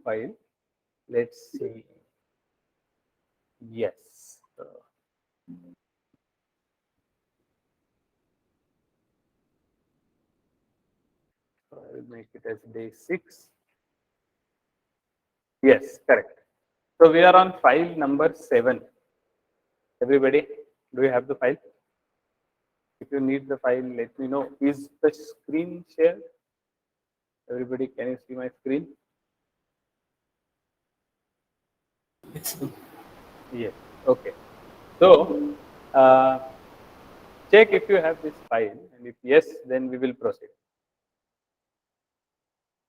file. Let's see. Yes. So I will make it as day 6. Yes, correct. So we are on file number 7. Everybody, do you have the file? If you need the file, let me know. Is the screen shared? Everybody, can you see my screen? Yes. Okay. So check if you have this file, and if yes, then we will proceed.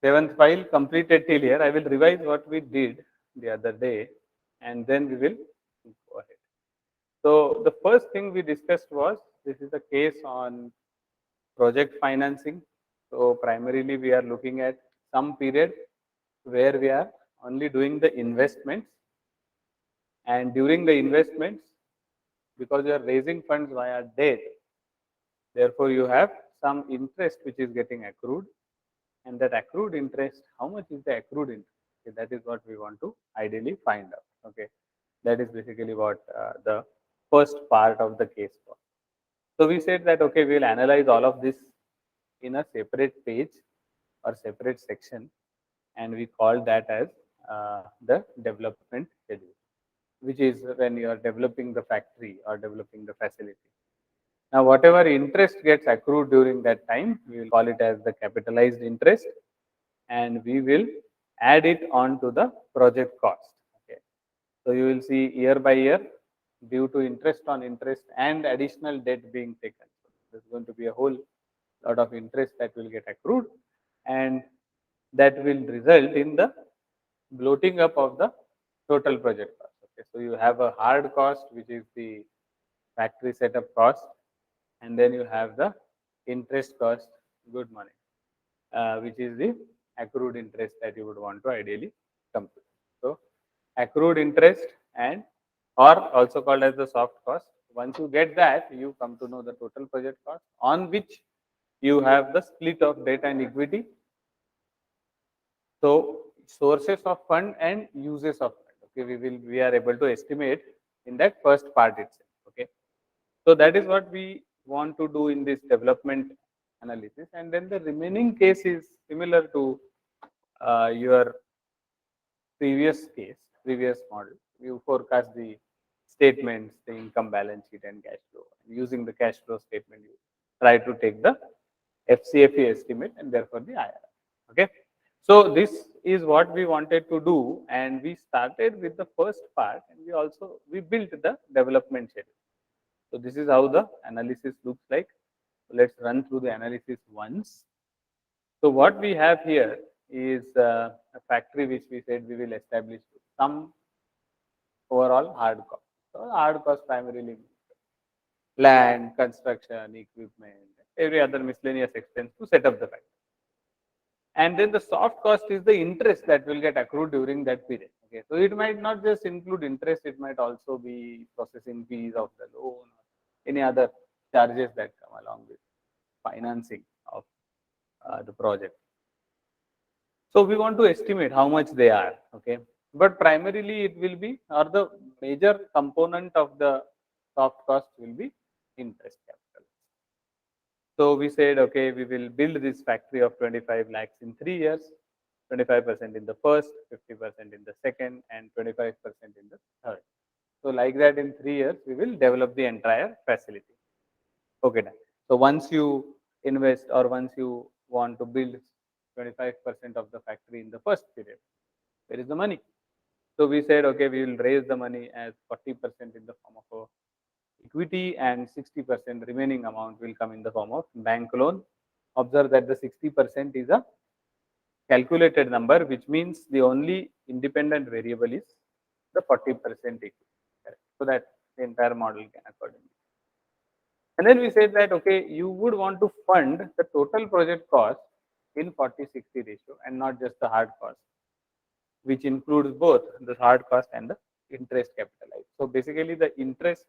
7th file completed till here. I will revise what we did the other day, and then we will go ahead. So the first thing we discussed was, this is a case on project financing. So primarily we are looking at some period where we are only doing the investments, and during the investments, because you are raising funds via debt, therefore you have some interest which is getting accrued, and that accrued interest, how much is the accrued interest? Okay, that is what we want to ideally find out. Okay, that is basically what the first part of the case was. So we said that okay, we will analyze all of this in a separate page or separate section, and we call that as the development schedule, which is when you are developing the factory or developing the facility. Now, whatever interest gets accrued during that time, we will call it as the capitalized interest, and we will add it on to the project cost. Okay. So you will see year by year, due to interest on interest and additional debt being taken. So there's going to be a whole lot of interest that will get accrued, and that will result in the bloating up of the total project cost. Okay. So you have a hard cost, which is the factory setup cost, and then you have the interest cost, good money, which is the accrued interest that you would want to ideally compute. So accrued interest, and or also called as the soft cost. Once you get that, you come to know the total project cost, on which you have the split of debt and equity. So sources of fund and uses of fund. Okay, we are able to estimate in that first part itself. Okay, so that is what we want to do in this development analysis, and then the remaining case is similar to your previous case, previous model. You forecast the statements, the income balance sheet and cash flow. Using the cash flow statement, you try to take the FCFE estimate and therefore the IRR. Okay. So this is what we wanted to do, and we started with the first part, and we built the development schedule. So this is how the analysis looks like. Let's run through the analysis once. So what we have here is a factory which we said we will establish some overall hard cost. So hard cost primarily land, construction, equipment, every other miscellaneous expense to set up the factory. And then the soft cost is the interest that will get accrued during that period. Okay, so it might not just include interest; it might also be processing fees of the loan, or any other charges that come along with financing of the project. So we want to estimate how much they are. Okay, but primarily it will be, or the major component of the soft cost will be interest capital. So we said, okay, we will build this factory of 25 lakhs in 3 years, 25% in the first, 50% in the second, and 25% in the third. So like that, in 3 years, we will develop the entire facility. Okay, done. So once you invest, or once you want to build 25% of the factory in the first period, where is the money? So we said, okay, we will raise the money as 40% in the form of a equity, and 60% remaining amount will come in the form of bank loan. Observe that the 60% is a calculated number, which means the only independent variable is the 40% equity. Correct. So that the entire model can accordingly. And then we said that, okay, you would want to fund the total project cost in 40-60 ratio, and not just the hard cost, which includes both the hard cost and the interest capitalized. So basically the interest,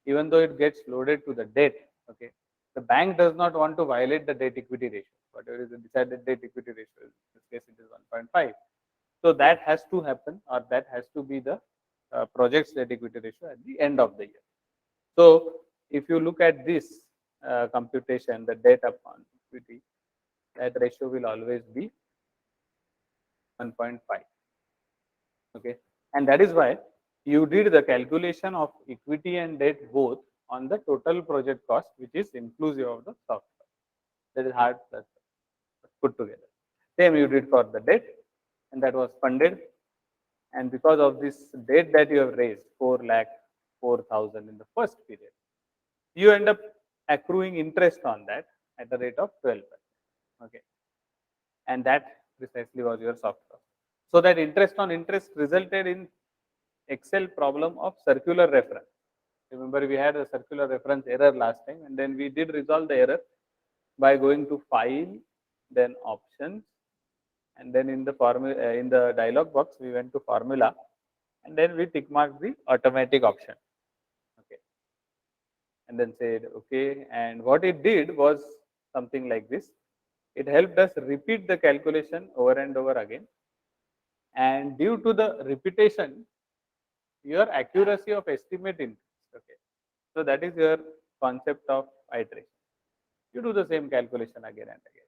even though it gets loaded to the debt, okay, the bank does not want to violate the debt equity ratio. Whatever is the decided debt equity ratio, in this case it is 1.5. So that has to happen, or that has to be the project's debt equity ratio at the end of the year. So if you look at this computation, the debt upon equity, that ratio will always be 1.5. Okay, and that is why you did the calculation of equity and debt both on the total project cost, which is inclusive of the soft cost. That is hard plus put together. Same you did for the debt, and that was funded. And because of this debt that you have raised, 4,04,000 in the first period, you end up accruing interest on that at the rate of 12%. Okay, and that precisely was your soft cost. So that interest on interest resulted in Excel problem of circular reference. Remember, we had a circular reference error last time, and then we did resolve the error by going to File, then Options, and then in the formula in the dialog box we went to Formula, and then we tick marked the automatic option. Okay, and then said okay, and what it did was something like this. It helped us repeat the calculation over and over again, and due to the repetition, your accuracy of estimate increased. Okay, so that is your concept of iteration. You do the same calculation again and again.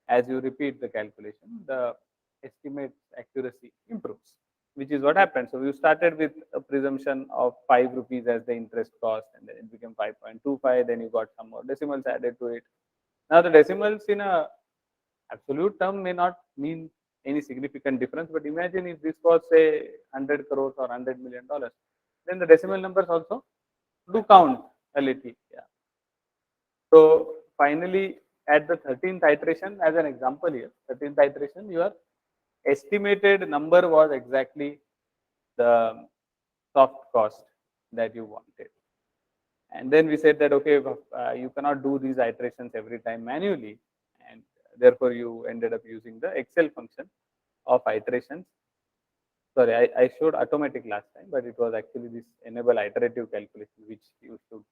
As you repeat the calculation, the estimate accuracy improves, which is what happened. So you started with a presumption of 5 rupees as the interest cost, and then it became 5.25. Then you got some more decimals added to it. Now the decimals in a absolute term may not mean any significant difference, but imagine if this was say 100 crores or $100 million, then the decimal numbers also do count a little. Yeah. So finally, at the 13th iteration, as an example here, 13th iteration, your estimated number was exactly the soft cost that you wanted. And then we said that, okay, you cannot do these iterations every time manually. And therefore, you ended up using the Excel function of iterations. Sorry, I showed automatic last time, but it was actually this enable iterative calculation, which you should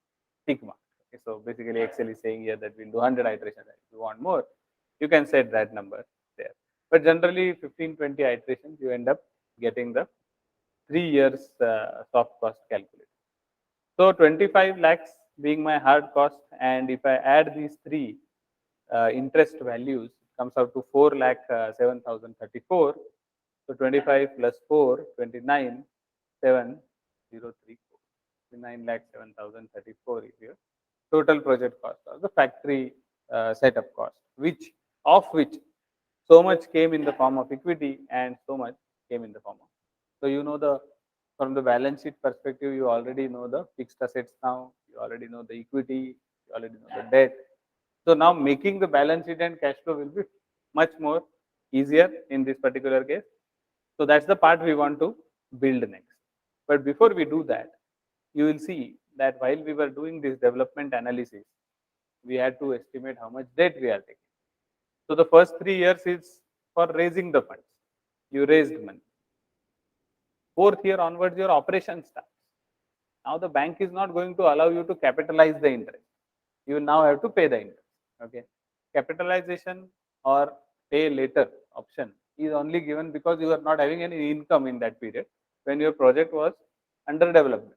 tick mark. Okay, so basically, Excel is saying here that we'll do 100 iterations. If you want more, you can set that number there. But generally, 15-20 iterations, you end up getting the 3 years soft cost calculated. So 25 lakhs being my hard cost, and if I add these three interest values, it comes out to 4 lakh 7,034. So 25 plus 4, 29, 7,034. 29 lakh 7,034 is your total project cost or the factory setup cost, which of which so much came in the form of equity and so much came in the form of. So you know the from the balance sheet perspective, you already know the fixed assets now, you already know the equity, you already know the debt. So now making the balance sheet and cash flow will be much more easier in this particular case. So that's the part we want to build next. But before we do that, you will see that while we were doing this development analysis, we had to estimate how much debt we are taking. So the first 3 years is for raising the funds. You raised money. Fourth year onwards, your operation starts. Now the bank is not going to allow you to capitalize the interest. You will now have to pay the interest. Okay, capitalization or pay later option is only given because you are not having any income in that period when your project was under development.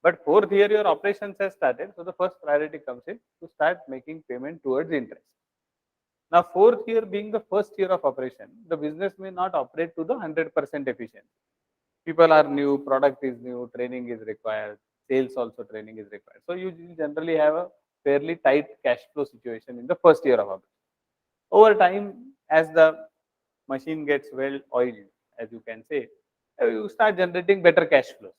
But fourth year, your operations has started, so the first priority comes in to start making payment towards interest. Now, fourth year being the first year of operation, the business may not operate to the 100% efficiency. People are new, product is new, training is required, sales also training is required. So you generally have a fairly tight cash flow situation in the first year of operation. Over time, as the machine gets well oiled, as you can say, you start generating better cash flows.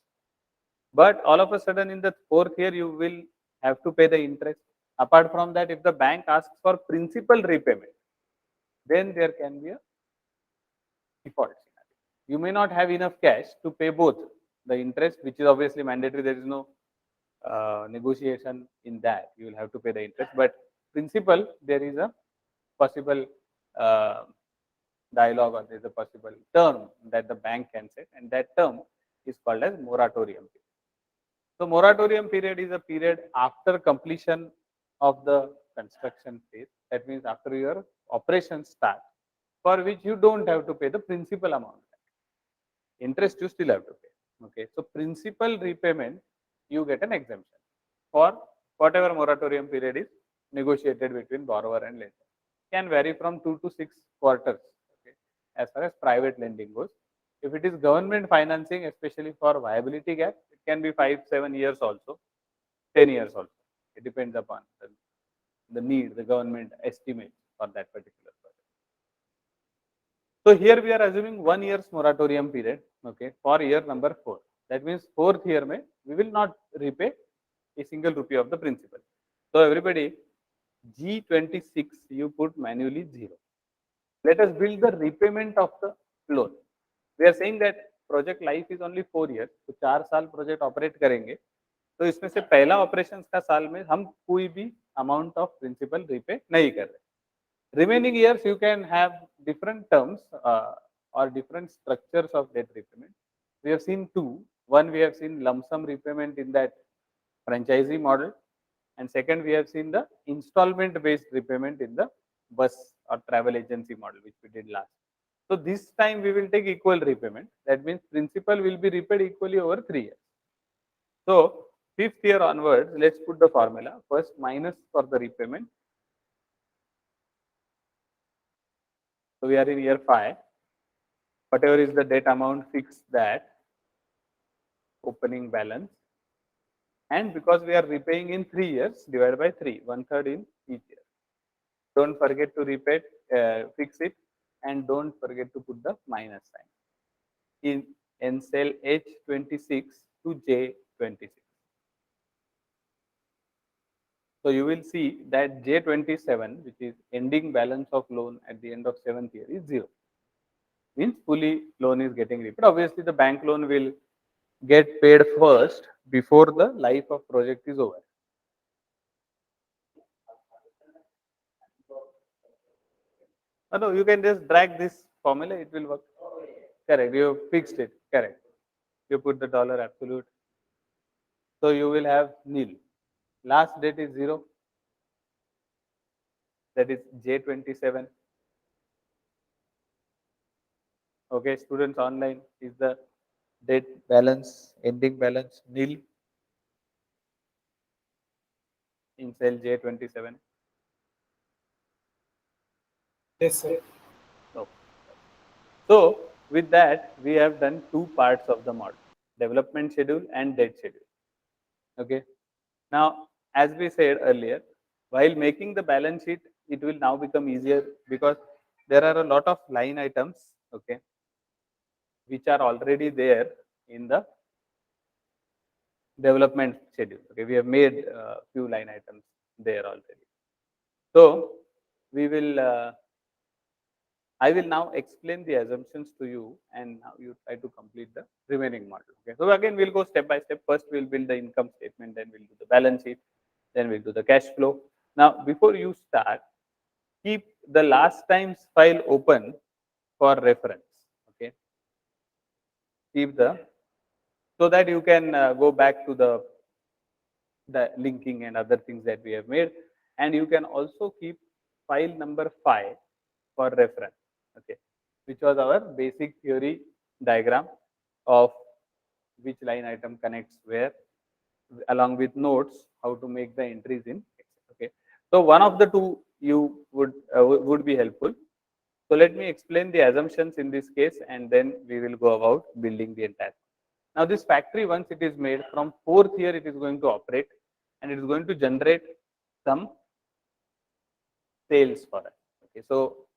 But all of a sudden, in the fourth year, you will have to pay the interest. Apart from that, if the bank asks for principal repayment, then there can be a default scenario. You may not have enough cash to pay both the interest, which is obviously mandatory. There is no negotiation in that. You will have to pay the interest, but principal, there is a possible uh, dialogue or there is a possible term that the bank can set, and that term is called as moratorium period. So moratorium period is a period after completion of the construction phase. That means after your operations start. for which you don't have to pay the principal amount. Interest you still have to pay. Okay, so principal repayment you get an exemption for whatever moratorium period is negotiated between borrower and lender. Can vary from 2 to 6 quarters. Okay, as far as private lending goes. If it is government financing, especially for viability gap, it can be 5-7 years also, 10 years also. It depends upon the need, the government estimates for that particular project. So here we are assuming 1 year's moratorium period, okay, for year number 4. That means fourth year may we will not repay a single rupee of the principal. So everybody, G26 you put manually 0. Let us build the repayment of the loan. We are saying that project life is only 4 years, तो 4 साल project operate करेंगे, तो इसमें से पहला operations का साल में हम कोई भी amount of principal repay नहीं कर रहे. Remaining years you can have different terms or different structures of debt repayment. We have seen two. One, we have seen lump sum repayment in that franchisee model, and second, we have seen the installment based repayment in the bus or travel agency model, which we did last. So this time we will take equal repayment. That means principal will be repaid equally over 3 years. So fifth year onwards, let's put the formula. First, minus for the repayment. So we are in year 5. Whatever is the debt amount, fix that opening balance. And because we are repaying in 3 years, divide by 3, 1/3 in each year. Don't forget to repay, fix it, and don't forget to put the minus sign in cell H26 to J26. So you will see that J27, which is ending balance of loan at the end of 7th year, is 0. Means fully loan is getting repaid. Obviously, the bank loan will get paid first before the life of project is over. No, you can just drag this formula, it will work. Correct, you fixed it, correct. You put the dollar absolute. So you will have nil. Last date is 0. That is J27. Okay, students online, is the debt balance, ending balance nil in cell J27? Yes, sir. No. So with that, we have done 2 parts of the model, development schedule and debt schedule. Okay. Now, as we said earlier, while making the balance sheet, it will now become easier because there are a lot of line items, okay, which are already there in the development schedule. Okay, we have made a few line items there already. So we will I will now explain the assumptions to you, and now you try to complete the remaining model. Okay. So again, we'll go step by step. First, we'll build the income statement, then we'll do the balance sheet, then we'll do the cash flow. Now, before you start, keep the last time's file open for reference. Okay. Keep the so that you can go back to the linking and other things that we have made, and you can also keep file number 5 for reference. Okay, which was our basic theory diagram of which line item connects where, along with notes how to make the entries in Excel. Okay, so one of the two you would be helpful. So let me explain the assumptions in this case, and then we will go about building the entire. Now this factory, once it is made, from 4th year it is going to operate, and it is going to generate some sales for us. Okay, so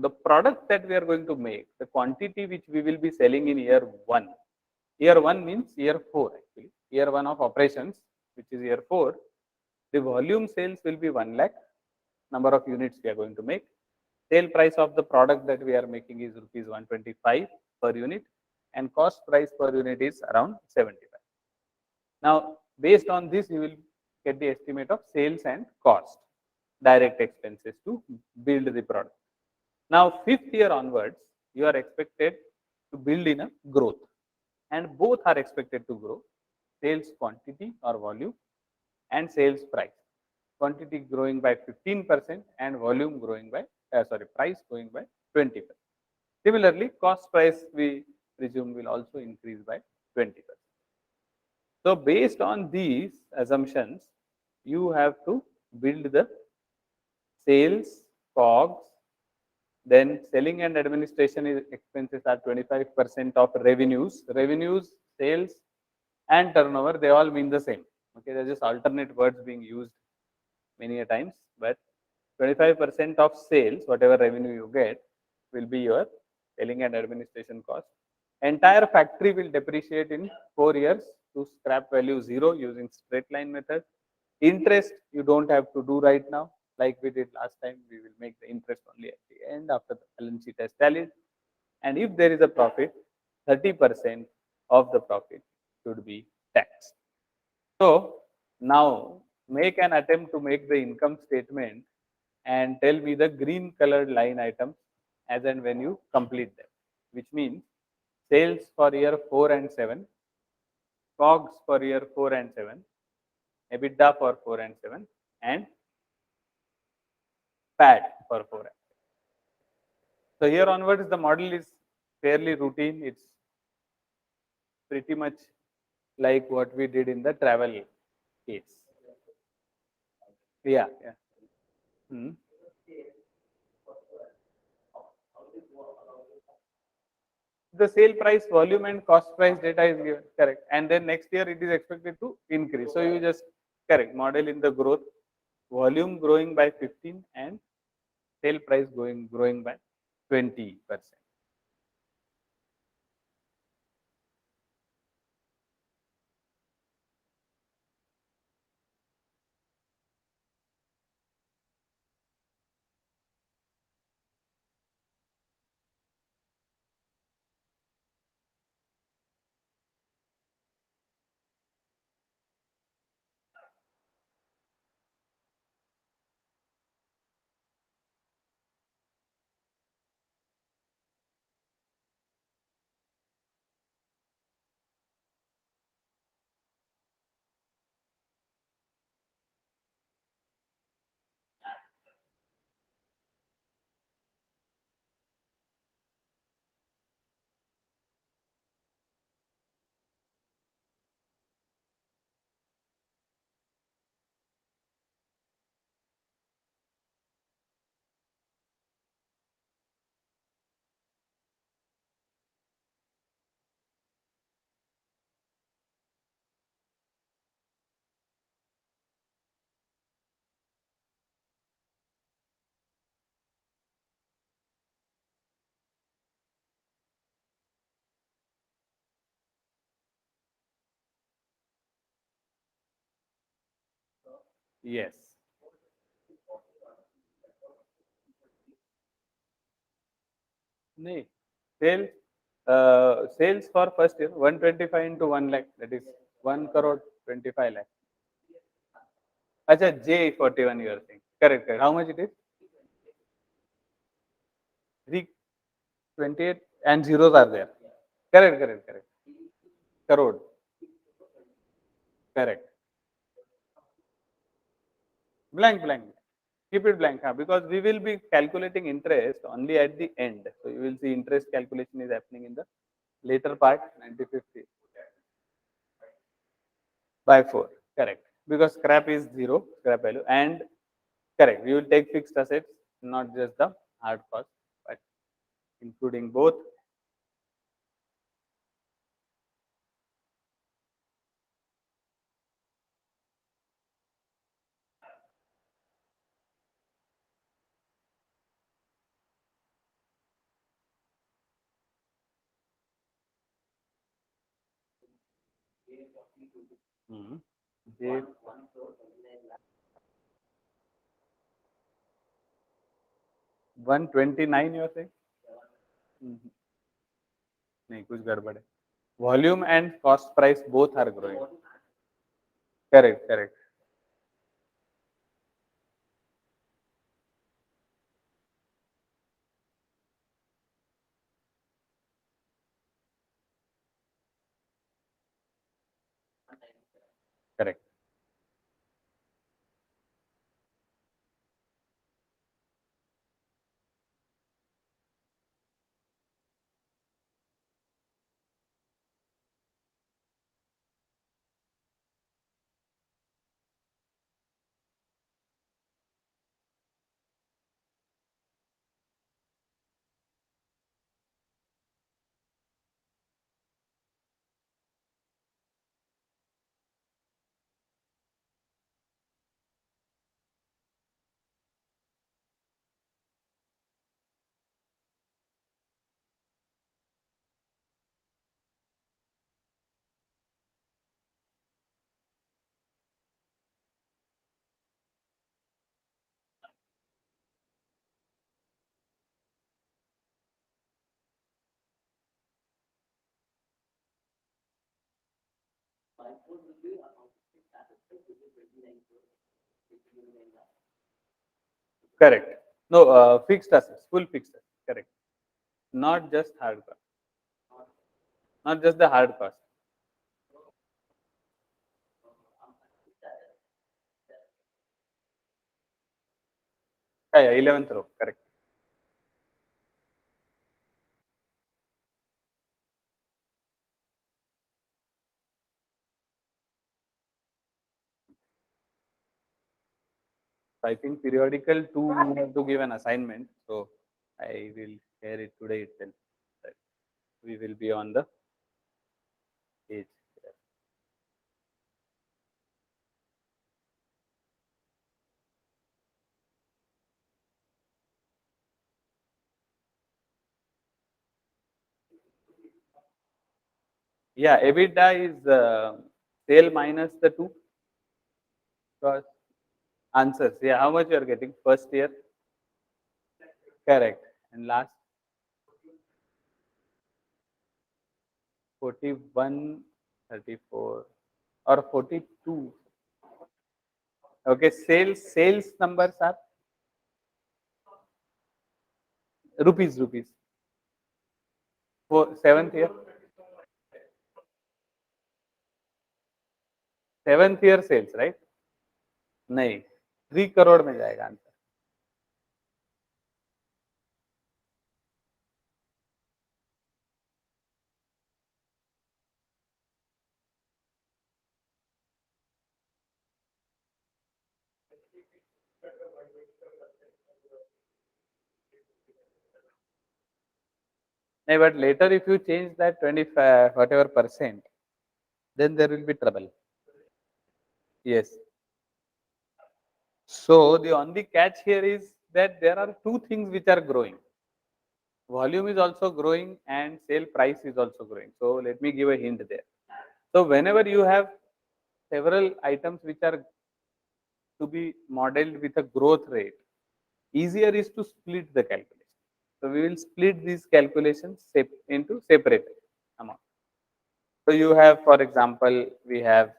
the product that we are going to make, the quantity which we will be selling in year 1. Year 1 means year 4 actually. Year 1 of operations, which is year 4, the volume sales will be 1 lakh. Number of units we are going to make. Sale price of the product that we are making is rupees 125 per unit, and cost price per unit is around 75. Now, based on this, you will get the estimate of sales and cost, direct expenses to build the product. Now, 5th year onwards, you are expected to build in a growth, and both are expected to grow: sales quantity or volume and sales price. Quantity growing by 15% and volume growing by, price growing by 20%. Similarly, cost price we presume will also increase by 20%. So based on these assumptions, you have to build the sales, COGS, then selling and administration expenses are 25% of revenues. Revenues, sales, and turnover, they all mean the same. Okay, they're just alternate words being used many a times, but 25% of sales, whatever revenue you get, will be your selling and administration cost. Entire factory will depreciate in 4 years to scrap value 0 using straight line method. Interest you don't have to do right now, like we did last time. We will make the interest only at the end after the balance sheet has tallied. And if there is a profit, 30% of the profit should be taxed. So now make an attempt to make the income statement and tell me the green colored line items as and when you complete them, which means sales for year 4 and 7, COGS for year 4 and 7, EBITDA for 4 and 7, and PAT for 4 and 7. So here onwards, the model is fairly routine. It's pretty much like what we did in the travel case. Yeah, yeah. Hmm. The sale price, volume, and cost price data is given, correct. And then next year it is expected to increase. So you just correct model in the growth, volume growing by 15 and sale price growing by 20%. Yes. No. Sales, sales for first year 125 into 1 lakh, that is 1 crore 25 lakh. Acha, J41 you are saying. Correct, correct. How much it is? 328 and zeros are there. Correct, correct, correct. Crore. Correct. Blank, blank. Keep it blank, huh? Because we will be calculating interest only at the end. So you will see interest calculation is happening in the later part, 9050 by 4. Correct. Because scrap is 0, scrap value. And correct, we will take fixed assets, not just the hard cost, but including both. Hmm. J 129 you are saying? Mhm. नहीं कुछ गड़बड़ है. Volume and cost price both are growing. Correct, correct, correct. Correct. No, fixed assets, full fixed assets. Correct. Not just hard cost. Not just the hard cost. Yeah, 11th row. Correct. So I think periodical 2 you have to give an assignment. So I will share it today itself. Right. We will be on the page. Yeah, EBITDA is sale minus the 2 cost. Answers. Yeah, how much you are getting first year? Correct. And last 41, 34 or 42. Okay, sales numbers are rupees for seventh year. Seventh year sales, right? नहीं 3 करोड़ में जाएगा answer. नहीं, but later if you change that 25 whatever percent, then there will be trouble. Yes. So the only catch here is that there are two things which are growing. Volume is also growing and sale price is also growing. So let me give a hint there. So whenever you have several items which are to be modeled with a growth rate, easier is to split the calculation. So we will split these calculations into separate amount. So you have, for example, we have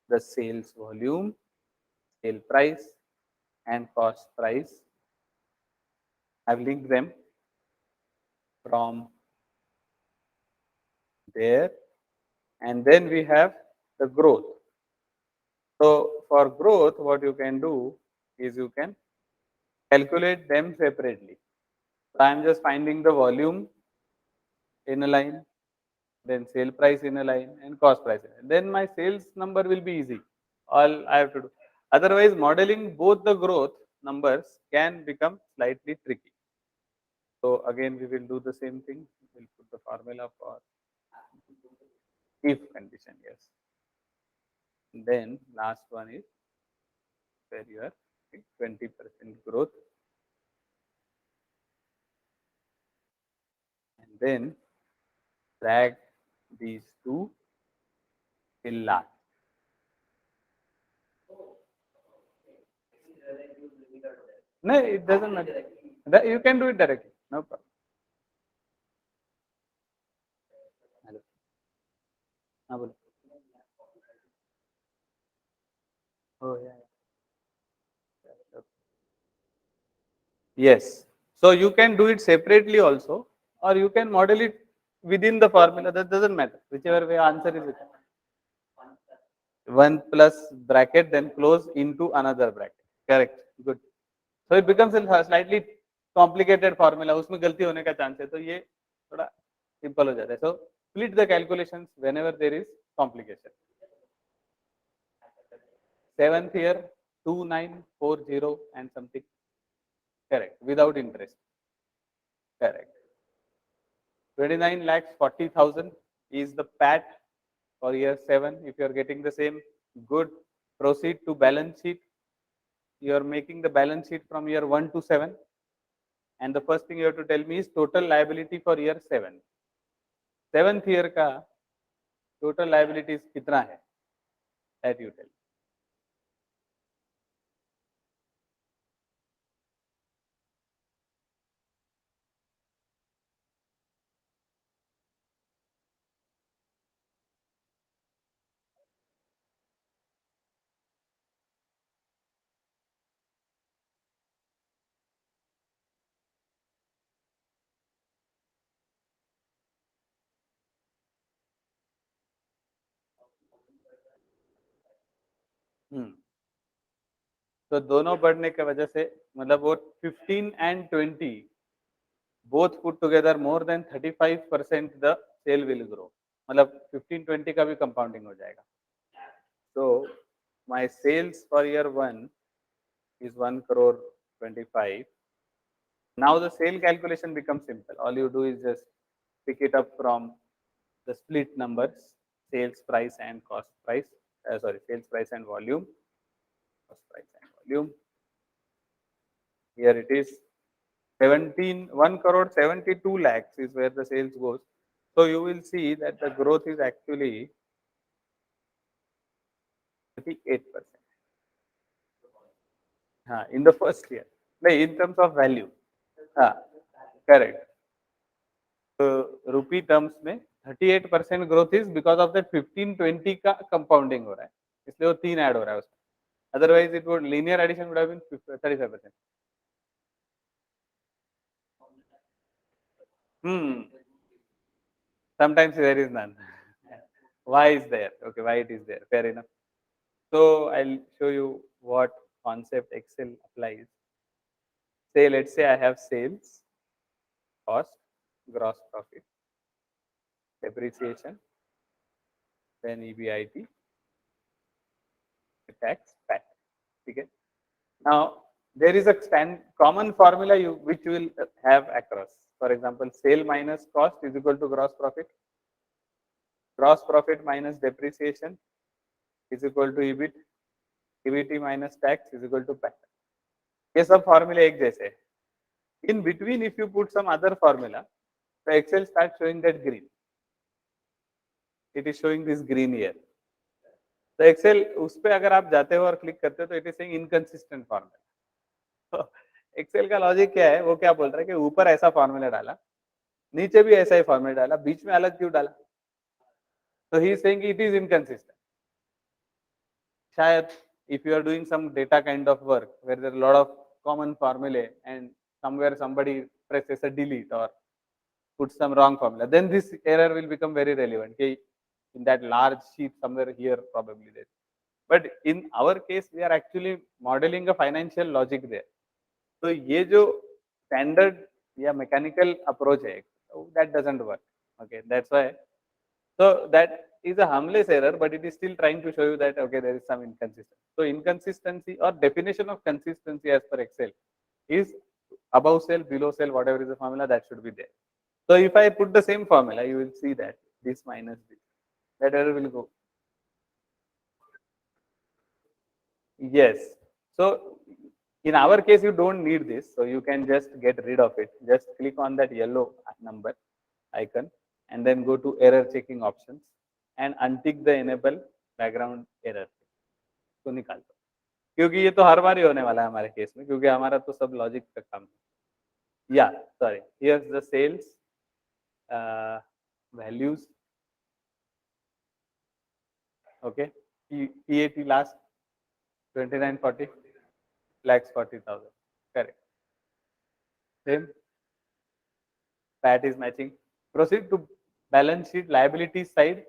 the sales volume, sale price, and cost price. I've linked them from there, and then we have the growth. So for growth, what you can do is you can calculate them separately. So I'm just finding the volume in a line, then sale price in a line, and cost price. Then my sales number will be easy. All I have to do. Otherwise, modeling both the growth numbers can become slightly tricky. So again, we will do the same thing. We'll put the formula for if condition, yes. Then last one is where you are 20% growth, and then drag these two till last. No, it doesn't matter. You can do it directly. No problem. Hello. हाँ, बोलो. Oh yeah. Yeah. Yes. So you can do it separately also, or you can model it within the formula. That doesn't matter. Whichever way answer is it. One plus bracket, then close into another bracket. Correct. Good. So it becomes a slightly complicated formula. उसमें गलती होने का chance है. तो ये थोड़ा simple हो जाता है. So split the calculations whenever there is complication. Seventh year 2940 and something. Correct. Without interest. Correct. 29 lakhs 40,000 is the PAT for year 7. If you are getting the same, good. Proceed to balance sheet. You are making the balance sheet from year 1 to 7. And the first thing you have to tell me is total liability for year 7. 7th year का total liabilities कितना है? That you tell. तो दोनों बढ़ने की वजह से मतलब वो 15 and 20 both put together more than 35% the sale will grow. मतलब 15-20 का भी compounding हो जाएगा. So my sales for year 1 is 1 crore 25. Now the sale calculation becomes simple. All you do is just pick it up from the split numbers, sales price and cost price. Sales price and volume, cost price and volume. Here it is 1 crore 72 lakhs is where the sales goes. So you will see that the growth is actually 38%. In the first year. Like in terms of value. Correct. So rupee terms में 38% growth is because of that 15-20 का compounding हो रहा है. इसलिए वो 3 add हो रहा है उसमें. Otherwise it would linear addition would have been 35%. Sometimes there is none. Why is there? Okay, why it is there? Fair enough. So I'll show you what concept Excel applies. Say, let's say I have sales, cost, gross profit, depreciation, then EBIT, tax, PAT. Okay. Now there is a common formula which you will have across. For example, sale minus cost is equal to gross profit minus depreciation is equal to EBIT, EBIT minus tax is equal to PAT. ये सब formula एक जैसे है. In between, if you put some other formula, the Excel starts showing that green. It is showing this green here. The Excel उस पे अगर आप जाते हो और क्लिक करते हो तो it is saying inconsistent formula. तो Excel का लॉजिक क्या है? वो क्या बोल रहा है कि ऊपर ऐसा फॉर्मूला डाला, नीचे भी ऐसा ही फॉर्मूला डाला, बीच में अलग क्यों डाला? So he is saying it is inconsistent. शायद if you are doing some data kind of work where there are a lot of common formulae and somewhere somebody presses a delete or puts some wrong formula, then this error will become very relevant. Okay, in that large sheet somewhere here probably there. But in our case, we are actually modeling a financial logic there. So ये जो standard या mechanical approach है, so that doesn't work. Okay, that's why. So that is a harmless error, but it is still trying to show you that okay, there is some inconsistency. So inconsistency or definition of consistency as per Excel is above cell, below cell, whatever is the formula that should be there. So if I put the same formula, you will see that this minus this, that error will go. Yes. So in our case, you don't need this, so you can just get rid of it. Just click on that yellow number icon and then go to error checking options and untick the enable background error. तो निकाल दो, क्योंकि ये तो हर बार ही होने वाला है हमारे केस में, क्योंकि हमारा तो सब लॉजिक का काम है. Yeah, sorry. Here's the sales values. Okay, PAT last 2940 lakhs 40,000. Correct. Same. PAT is matching. Proceed to balance sheet liabilities side.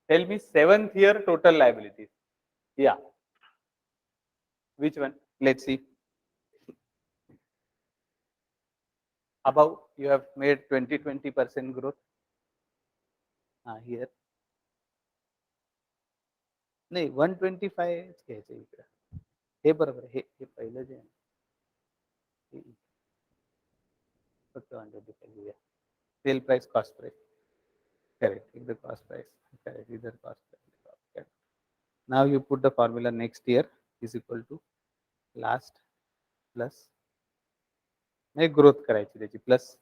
Tell me 7th year total liabilities. Yeah. Which one? Let's see. Above you have made 20% growth. Here. नहीं 125 घ्यायचं इकडे. हे बरोबर हे पहिलं जे आहे फक्त 125 घेऊया. Sale price, cost price. Correct. The cost price. Correct. Either cost price. Correct. Now you put the formula next year is equal to last plus नाही growth करायची त्याची plus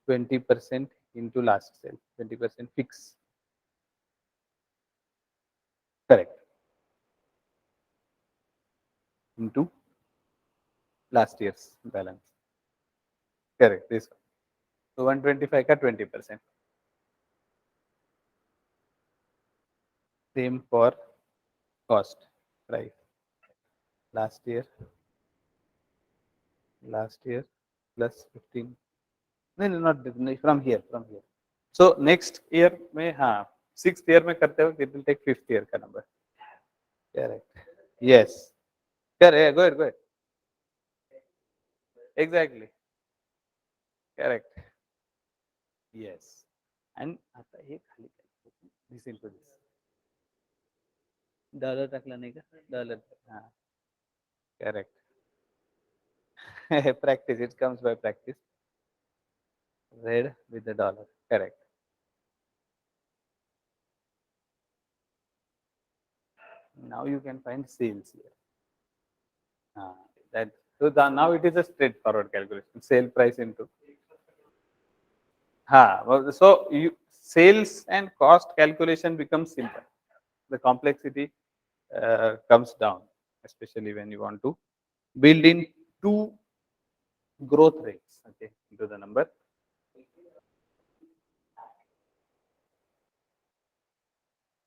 20% into last sale. 20% fix. Correct. Into last year's balance. Correct. This one. So 125 का 20%. Same for cost price. Last year plus 15. No, not from here. So next year में 6th year में करते हो, it will take 5th year का number. Correct. Yes. Correct. Go ahead. Go ahead. Exactly. Correct. Yes. And आता हे खाली this into this. Dollar टाकला नाही का? डॉलर. हां. Correct. Practice. It comes by practice. Red with the dollar. Correct. Now you can find sales here. Ah, that so now it is a straightforward calculation. Sale price into. Well, so you sales and cost calculation becomes simple. The complexity comes down, especially when you want to build in two growth rates, okay, into the number.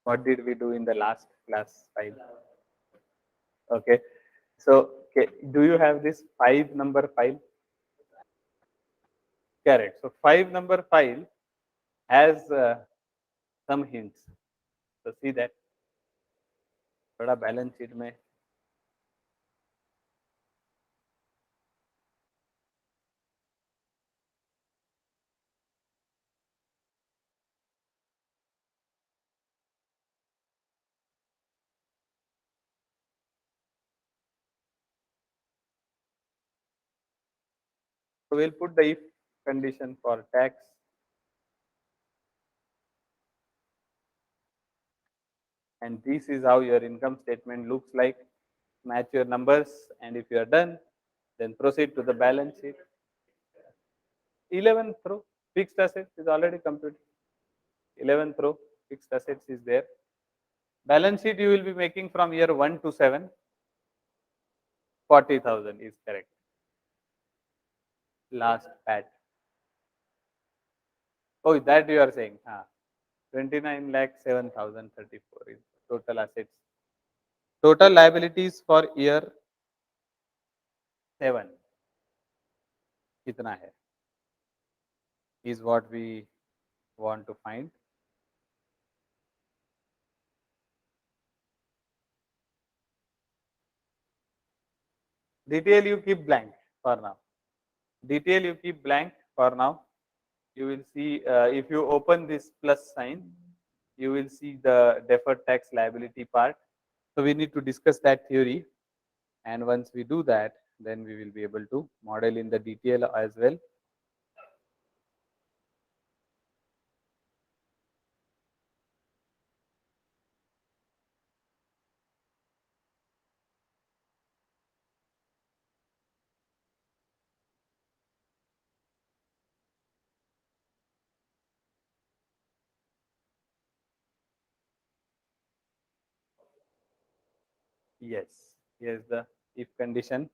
What did we do in the last class 5? Okay, so okay, do you have this 5 number file? Correct. So 5 number file has some hints. So see that थोड़ा balance sheet में. So we'll put the if condition for tax. And this is how your income statement looks like. Match your numbers, and if you are done, then proceed to the balance sheet. 11th row, fixed assets is already computed. 11th row, fixed assets is there. Balance sheet you will be making from year 1 to 7. 40,000 is correct. Last pat. Oh, that you are saying. 29 lakh 7,034 is total assets. Total liabilities for year 7 कितना है is what we want to find. Detail you keep blank for now. Detail you keep blank for now. You will see if you open this plus sign, you will see the deferred tax liability part. So we need to discuss that theory, and once we do that, then we will be able to model in the detail as well. Yes, here's the if condition.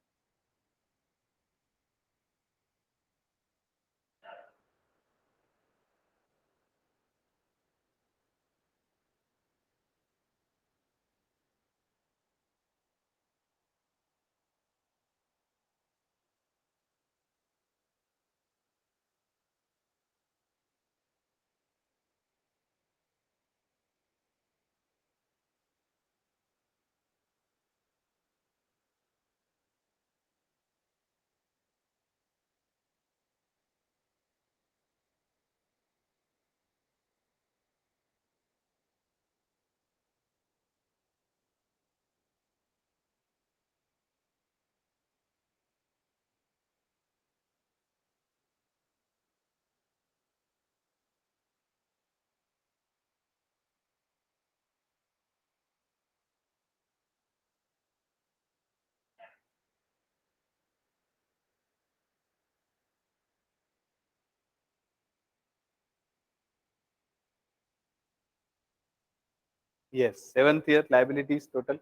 Yes, 7th year liabilities total.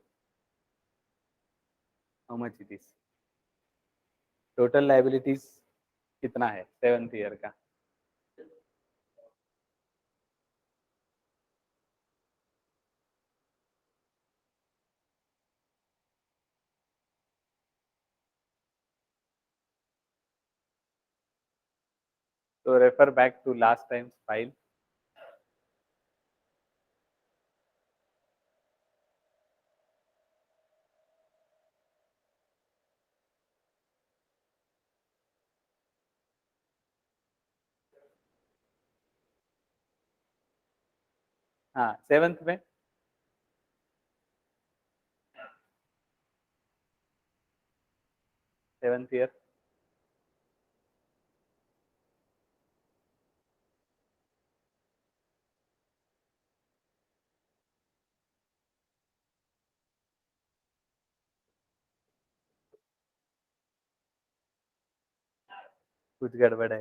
How much it is? Total liabilities कितना है 7th year का? So refer back to last time's file. हाँ, 7th में 7th year कुछ गड़बड़ है।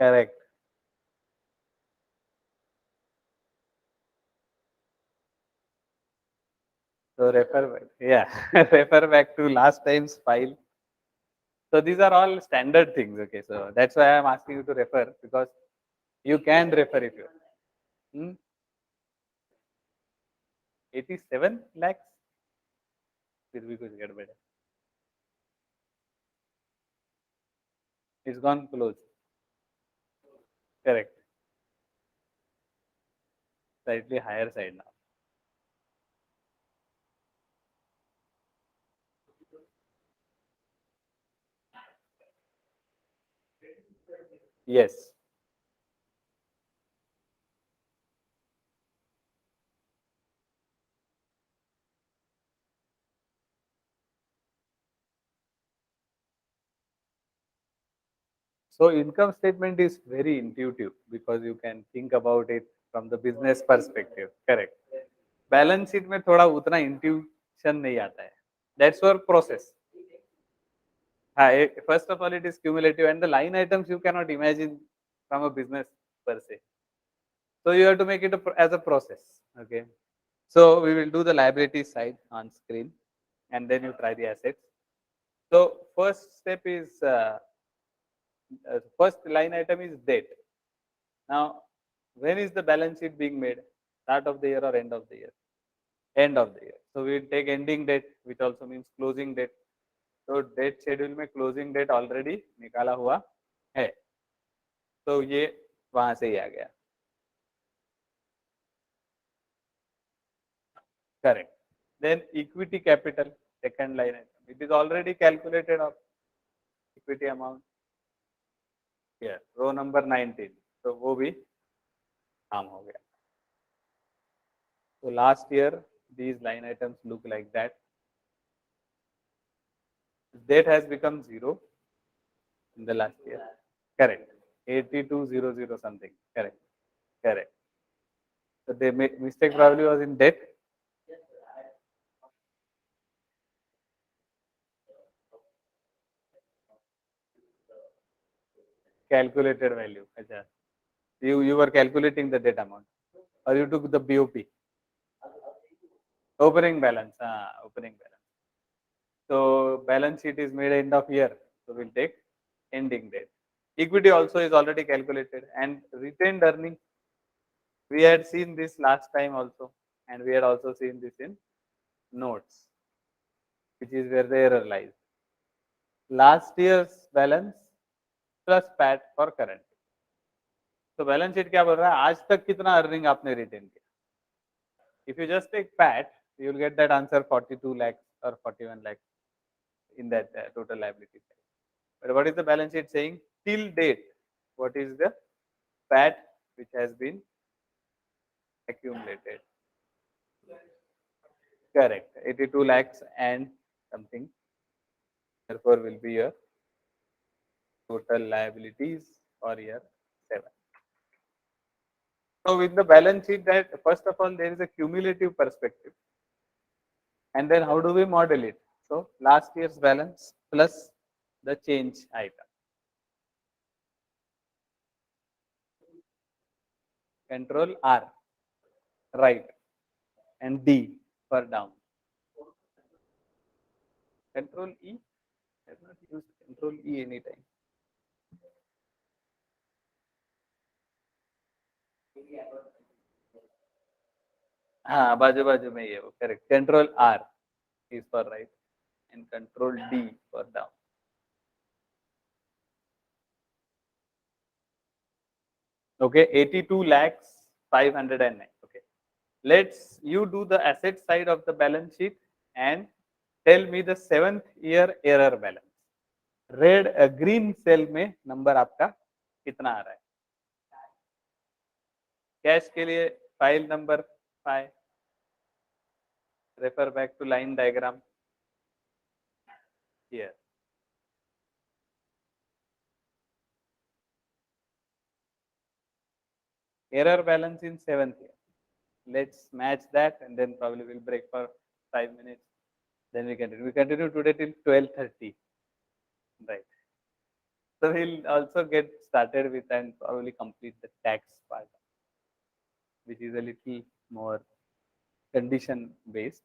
Correct. So refer back, yeah, refer back to last time's file. So these are all standard things. Okay, so that's why I'm asking you to refer because you can refer if you. Hmm? 87 lakhs. फिर भी कुछ गड़बड़ है. It's gone close. Correct. Slightly higher side now. Yes. So income statement is very intuitive because you can think about it from the business perspective. Correct. Balance sheet में थोड़ा उतना intuition नहीं आता है. That's your process. First of all, it is cumulative, and the line items you cannot imagine from a business per se. So you have to make it as a process. Okay. So we will do the liability side on screen, and then you try the assets. So first step is first line item is debt. Now, when is the balance sheet being made? Start of the year or end of the year? End of the year. So we will take ending date, which also means closing date. तो date schedule में closing date already निकाला हुआ है, तो ये वहां से ही आ गया. Correct. Then equity capital, second line item, it is already calculated of equity amount here, row number 19, तो वो भी काम हो गया. तो last year these line items look like that. Debt has become zero in the last year. Correct. 8200 something. Correct. Correct. So the mistake probably was in debt. Calculated value. Achha. You were calculating the debt amount, or you took the BOP. Opening balance. Opening balance. So balance sheet is made end of year. So we'll take ending date. Equity also is already calculated, and retained earnings. We had seen this last time also, and we had also seen this in notes, which is where the error lies. Last year's balance plus PAT for current. तो balance sheet क्या बोल रहा है, आज तक कितना earning आपने retain किया. If you just take PAT, you will get that answer 42 lakhs or 41 lakhs in that total liability side. But what is the balance sheet saying? Till date, what is the PAT which has been accumulated? Correct. 82 lakhs and something. Therefore, will be your total liabilities for year 7. So with the balance sheet, that first of all there is a cumulative perspective, and then how do we model it? So last year's balance plus the change item. Control R, right, and D for down. Control E, I have not used Control E anytime. हाँ, बाजू बाजू में ये वो correct. Control R is for right and Control D for down. Okay, 82 lakhs 509. Okay, let's you do the asset side of the balance sheet and tell me the 7th year error balance. Red green cell में number आपका कितना आ रहा है? Cash के लिए file number 5, refer back to line diagram here. Error balance in 7th year. Let's match that and then probably we'll break for 5 minutes. Then we continue. We continue today till 12:30. Right. So we'll also get started with and probably complete the tax part, which is a little more condition based.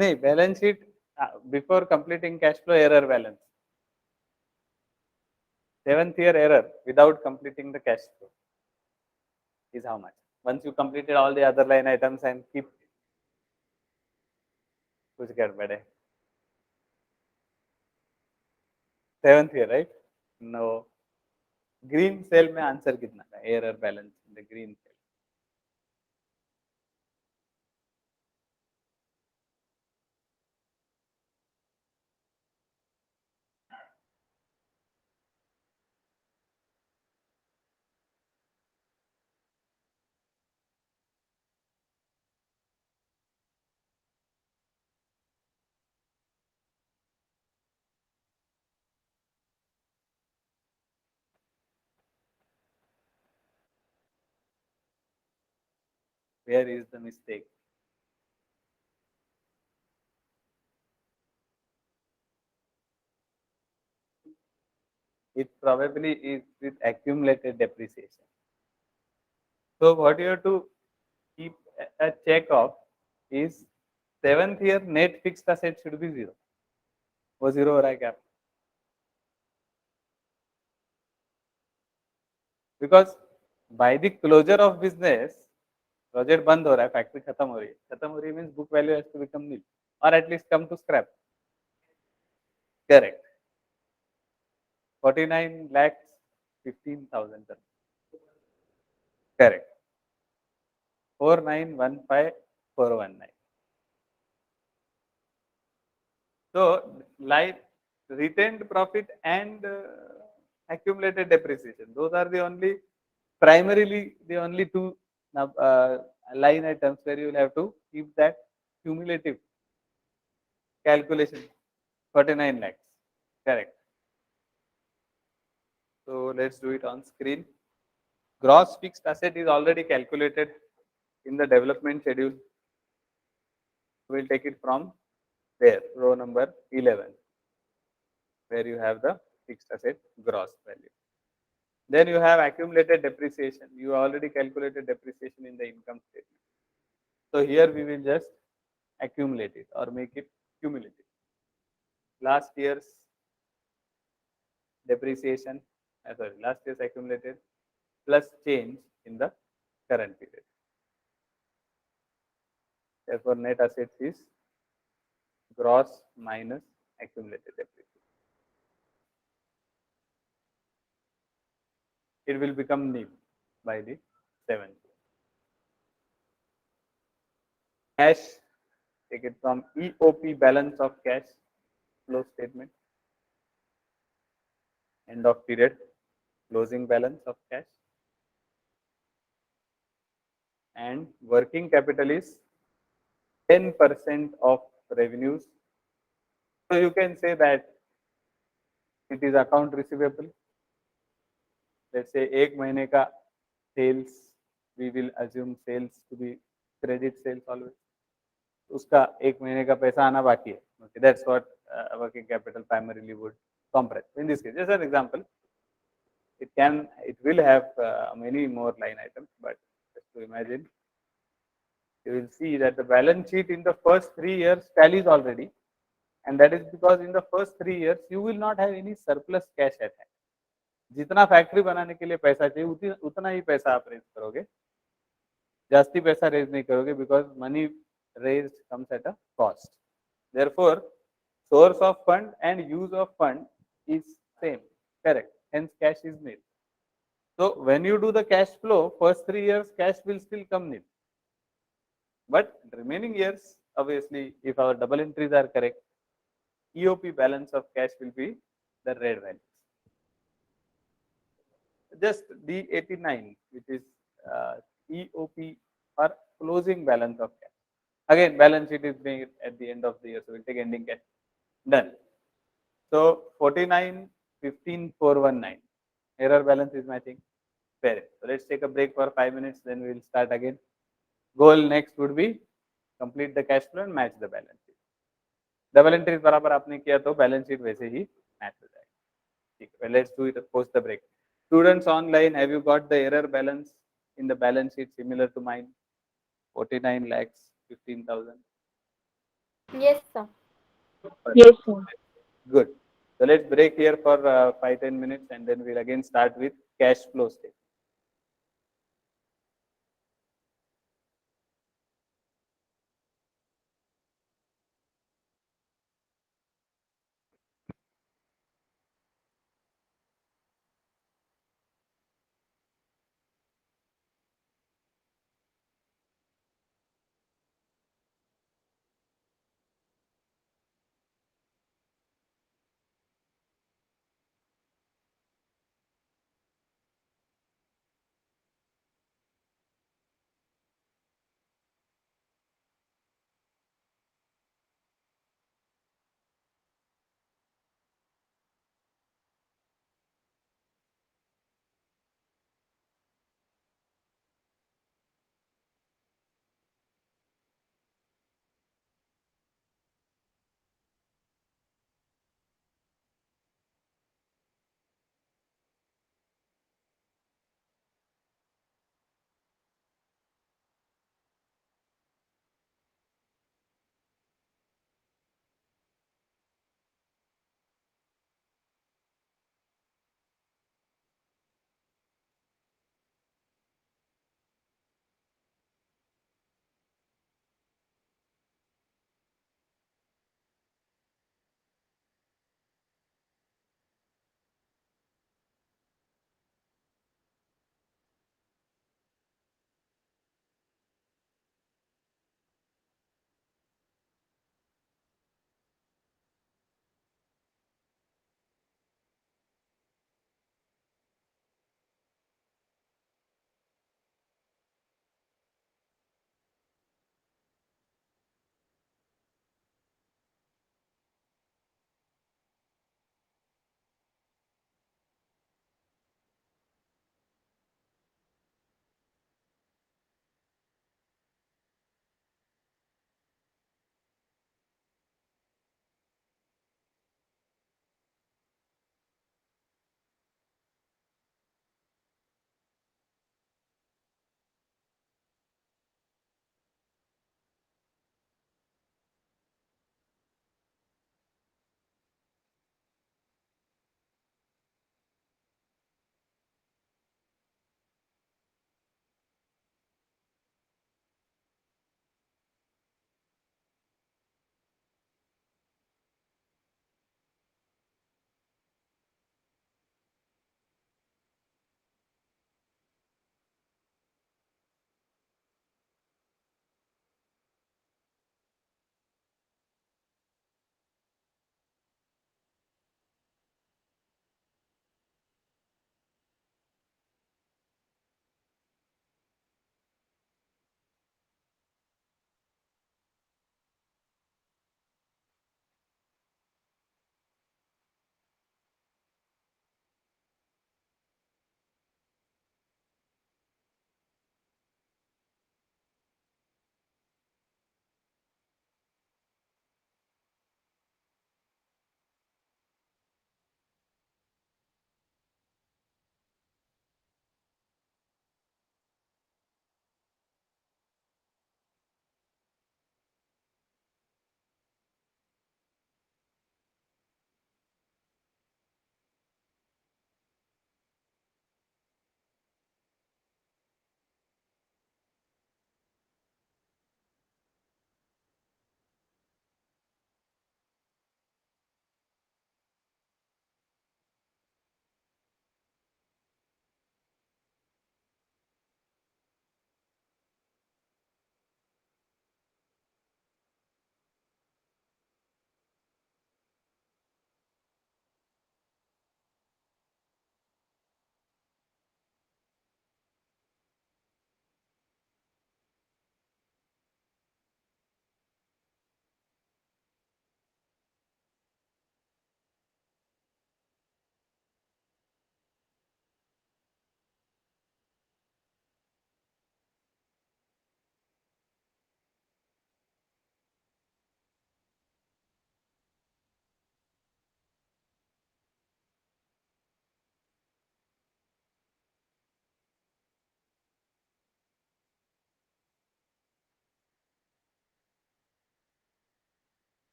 No, balance sheet before completing cash flow error balance. 7th year error without completing the cash flow is how much? Once you completed all the other line items and keep कुछ गड़बड़ है. 7th year, right? No. Green cell में answer कितना था? Error balance in the green cell. Where is the mistake? It probably is with accumulated depreciation. So what you have to keep a check of is 7th year net fixed asset should be 0. वो 0 हो रहा है क्या? Because by the closure of business, project बंद हो रहा है, factory खत्म हो रही है. खत्म हो रही है means book value has to become nil और at least come to scrap. Correct. 49 lakhs 15,000. Correct. 4915,419. So, like retained profit and accumulated depreciation, those are the only primarily the only two line items where you will have to keep that cumulative calculation. 49 lakhs. Correct. So let's do it on screen. Gross fixed asset is already calculated in the development schedule. We'll take it from there, row number 11, where you have the fixed asset gross value. Then you have accumulated depreciation. You already calculated depreciation in the income statement. So here we will just accumulate it or make it cumulative. Last year's depreciation, last year's accumulated plus change in the current period. Therefore, net assets is gross minus accumulated depreciation. It will become nil by the 7th year. Cash, take it from EOP, balance of cash flow statement, end of period, closing balance of cash, and working capital is 10% of revenues. So you can say that it is account receivable. Let's say एक महीने का sales, we will assume sales to be credit sales always. उसका एक महीने का पैसा आना बाकी है. Okay, that's what working capital primarily would compress. In this case, just an example, it will have many more line items, but just to imagine, you will see that the balance sheet in the first 3 years tallies already, and that is because in the first 3 years you will not have any surplus cash at hand. जितना factory बनाने के लिए पैसा चाहिए उतना ही पैसा आप raise करोगे, जास्ती पैसा रेज नहीं करोगे, because money raise comes at a cost. Therefore source of fund and use of fund is same, correct, hence cash is nil. So when you do the cash flow, first 3 years cash will still come nil, but remaining years, obviously, if our double entries are correct, EOP balance of cash will be the red values. Just D89, which is EOP or closing balance of cash. Again, balance sheet is made at the end of the year, so we'll take ending cash. Done. So 49, 15, 419. Error balance is matching. Fair. So let's take a break for 5 minutes, then we will start again. Goal next would be complete the cash flow and match the balance sheet. Double entries बराबर आपने किया तो balance sheet वैसे ही match हो जाएगा. ठीक है, let's do it post the break. Students online, have you got the error balance in the balance sheet similar to mine? 49 lakhs, 15,000. Yes, sir. Yes, sir. Good. So let's break here for 5-10 minutes, and then we'll again start with cash flow statement.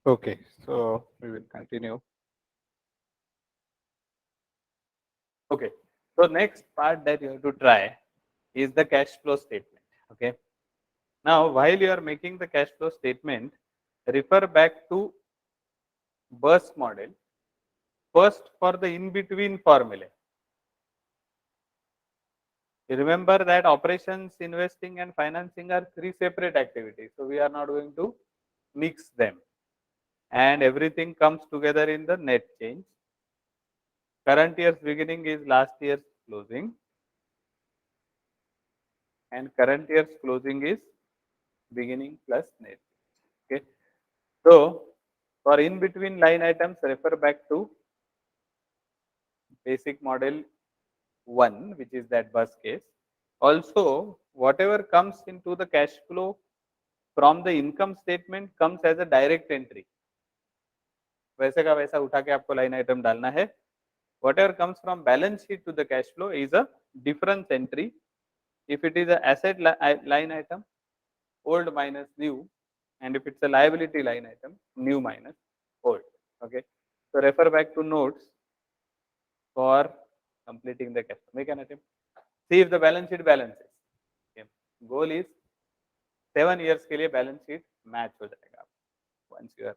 Okay, so we will continue. Okay, so next part that you have to try is the cash flow statement. Okay, now while you are making the cash flow statement, refer back to burst model first for the in between formula. You remember that operations, investing, and financing are three separate activities. So we are not going to mix them, and everything comes together in the net change. Current year's beginning is last year's closing, and current year's closing is beginning plus net. Okay. So for in between line items, refer back to basic model 1, which is that bus case. Also, whatever comes into the cash flow from the income statement comes as a direct entry. वैसे का वैसा उठा के आपको line item डालना है. Whatever comes from balance sheet to the cash flow is a difference entry. If it is a asset line item, old minus new, and if it's a liability line item, new minus old. Okay. So refer back to notes for completing the cash flow. Make an attempt. See if the balance sheet balances. Okay. Goal is 7 years के लिए balance sheet match हो जाएगा once your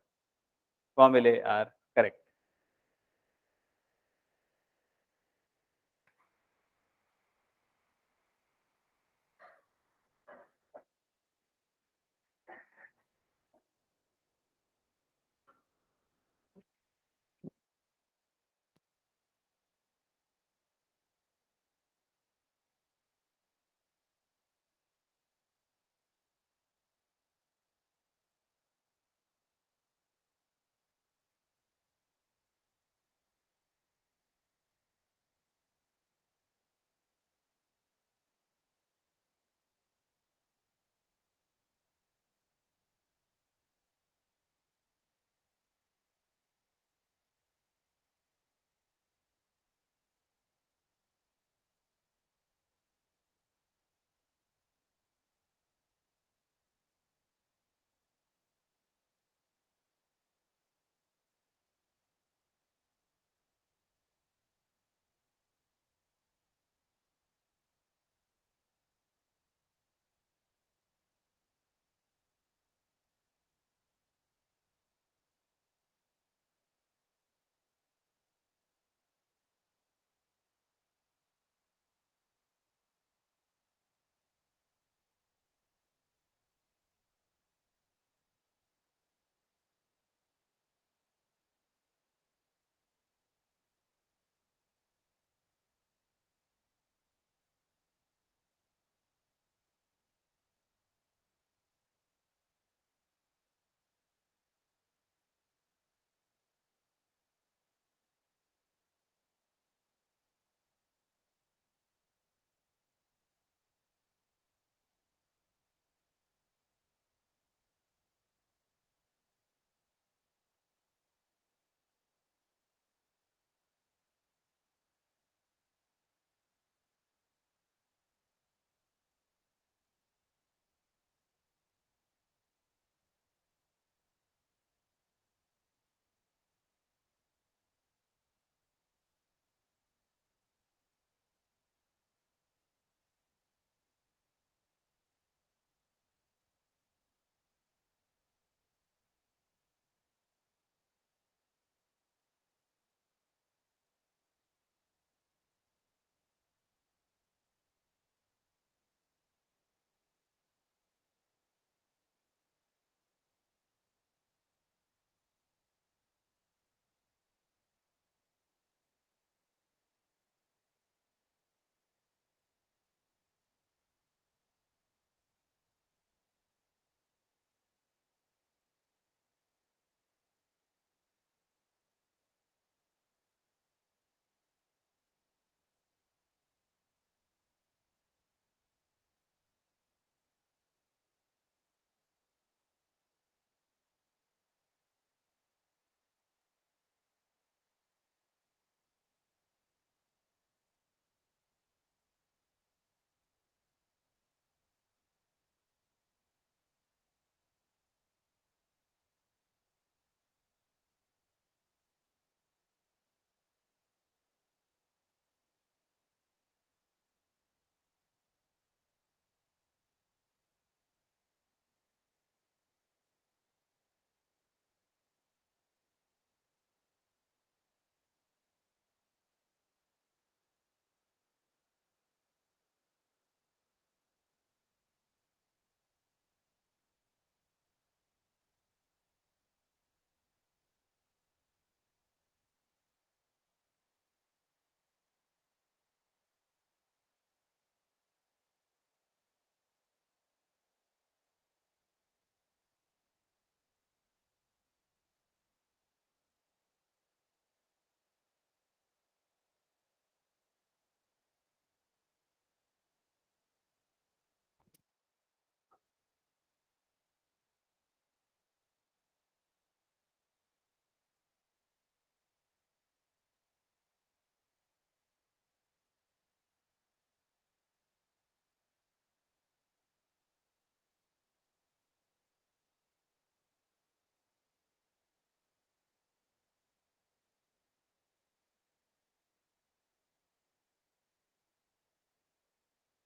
formulae are correct.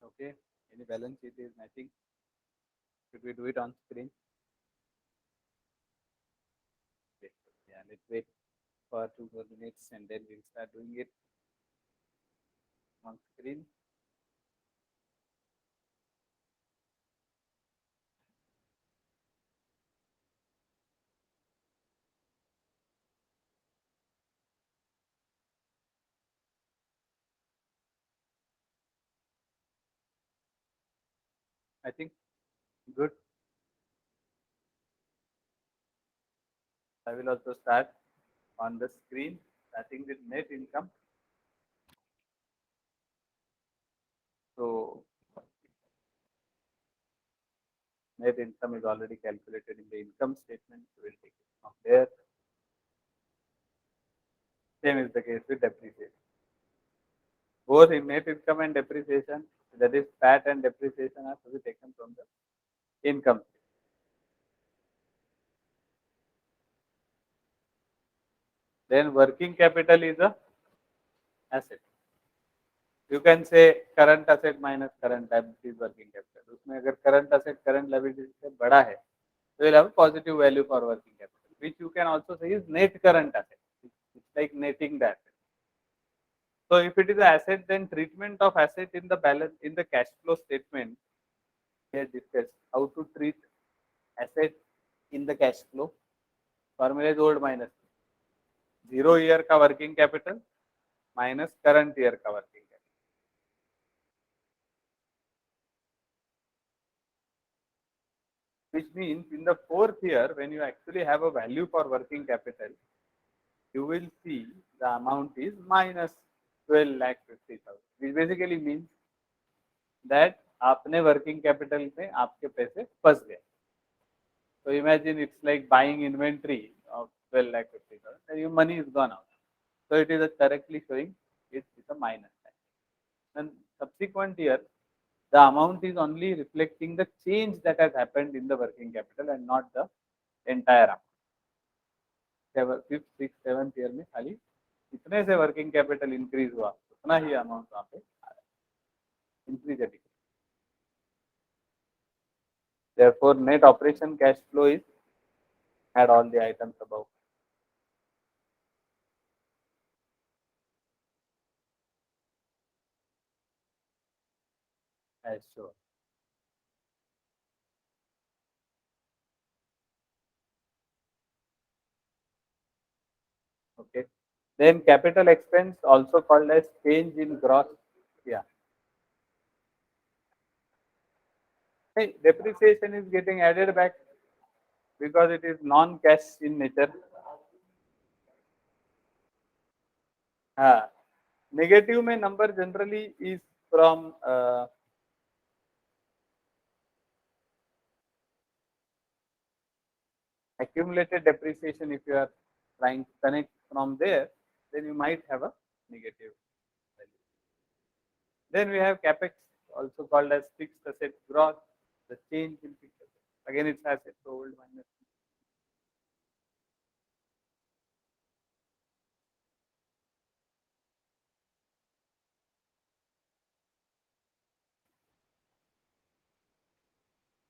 Okay. Any balance sheet is matching. Should we do it on screen? Okay. Yeah, let's wait for 2 more minutes and then we'll start doing it on screen. I think good. I will also start on the screen, starting with net income. So net income is already calculated in the income statement. So we'll take it from there. Same is the case with depreciation. Both in net income and depreciation, that is PAT and depreciation, are to be taken from the income. Then working capital is a asset. You can say current asset minus current liability is working capital. उसमें अगर current asset current liability से बड़ा है, so you'll have a positive value for working capital, which you can also say is net current asset. It's like netting the asset. So if it is an asset, then treatment of asset in the balance in the cash flow statement, we have discussed how to treat asset in the cash flow. Formula is old minus 0 year का working capital minus current year का working capital. Which means in the 4th year, when you actually have a value for working capital, you will see the amount is minus 12,50,000. Which basically means that आपने working capital में आपके पैसे फंस गए. So imagine it's like buying inventory of 12,50,000 and your money is gone out. So it is correctly showing it is a minus sign. And subsequent year, the amount is only reflecting the change that has happened in the working capital and not the entire amount. 5th, 6th, 7th year में खाली इतने से working capital increase हुआ उतना ही amount वहाँ पे increase है. Therefore, net operation cash flow is had all the items above as shown. Okay. Then capital expense, also called as change in gross. Yeah. Hey, depreciation is getting added back because it is non-cash in nature. Negative में number generally is from accumulated depreciation. If you are trying to connect from there, then you might have a negative value. Then we have capex, also called as fixed asset gross, the change in fixed asset. Again, it's asset sold minus.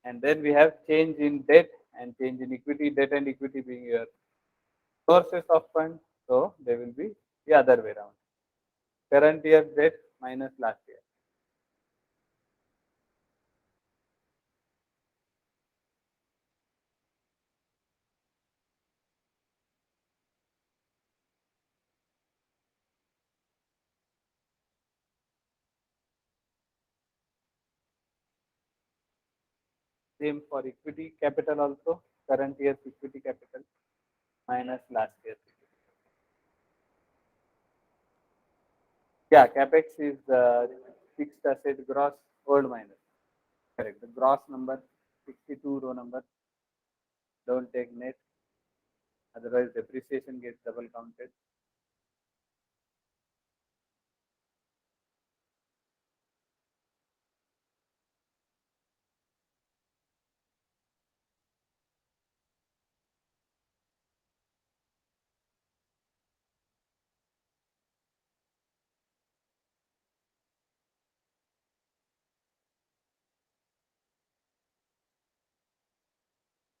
And then we have change in debt and change in equity, debt and equity being your sources of funds. So they will be the other way around. Current year debt minus last year. Same for equity capital also. Current year's equity capital minus last year's equity. Yeah, capex is fixed asset gross old minus. Correct. The gross number 62 row number. Don't take net. Otherwise depreciation gets double counted.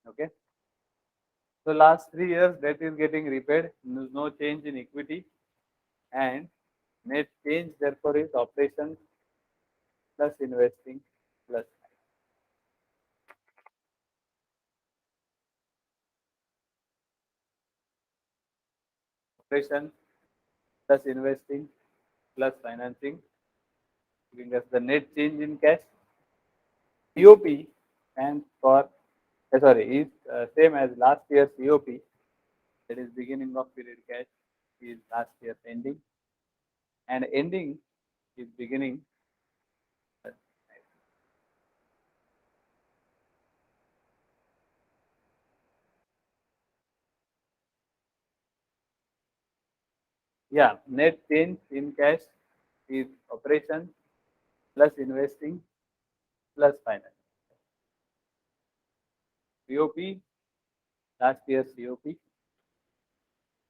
Okay. So last 3 years debt is getting repaid, no change in equity, and net change therefore is operations plus investing plus operations plus investing plus financing, giving us the net change in cash. COP stands for is same as last year's COP, that is beginning of period cash is last year's ending, and ending is beginning. Yeah, net change in cash is operations plus investing plus finance. COP, last year's COP,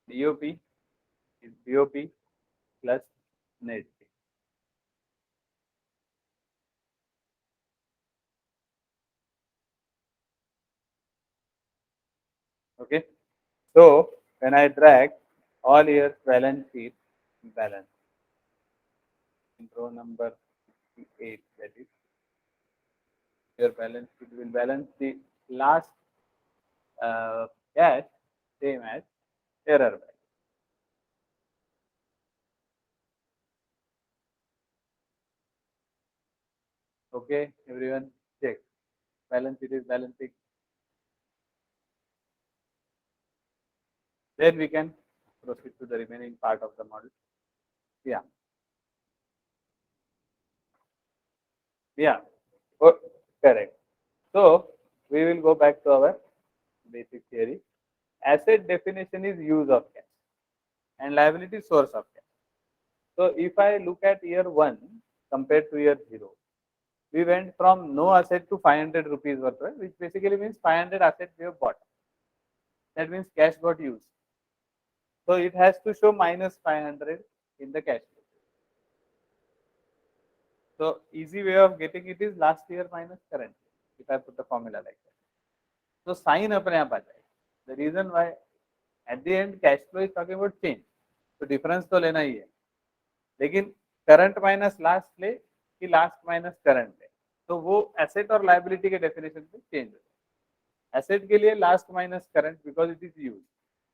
DOP is BOP plus net change. Okay, so when I drag all years balance sheet balance in row number 68, that is your balance sheet will balance the last cash same as error value. Okay, everyone check. Balance sheet is balancing. Then we can proceed to the remaining part of the model. Yeah. Yeah. Oh, correct. So we will go back to our basic theory. Asset definition is use of cash and liability source of cash. So if I look at year 1 compared to year 0, we went from no asset to 500 rupees worth, right? Which basically means 500 assets we have bought. That means cash got used. So it has to show minus 500 in the cash flow. So easy way of getting it is last year minus current, if I put the formula like that. So sign अपने आप आ जाएगा. The reason why at the end cash flow is talking about change. तो difference तो लेना ही है. लेकिन current minus last ले कि last minus current ले. तो वो asset और liability के definition में change हो. Asset के लिए last minus current because it is used.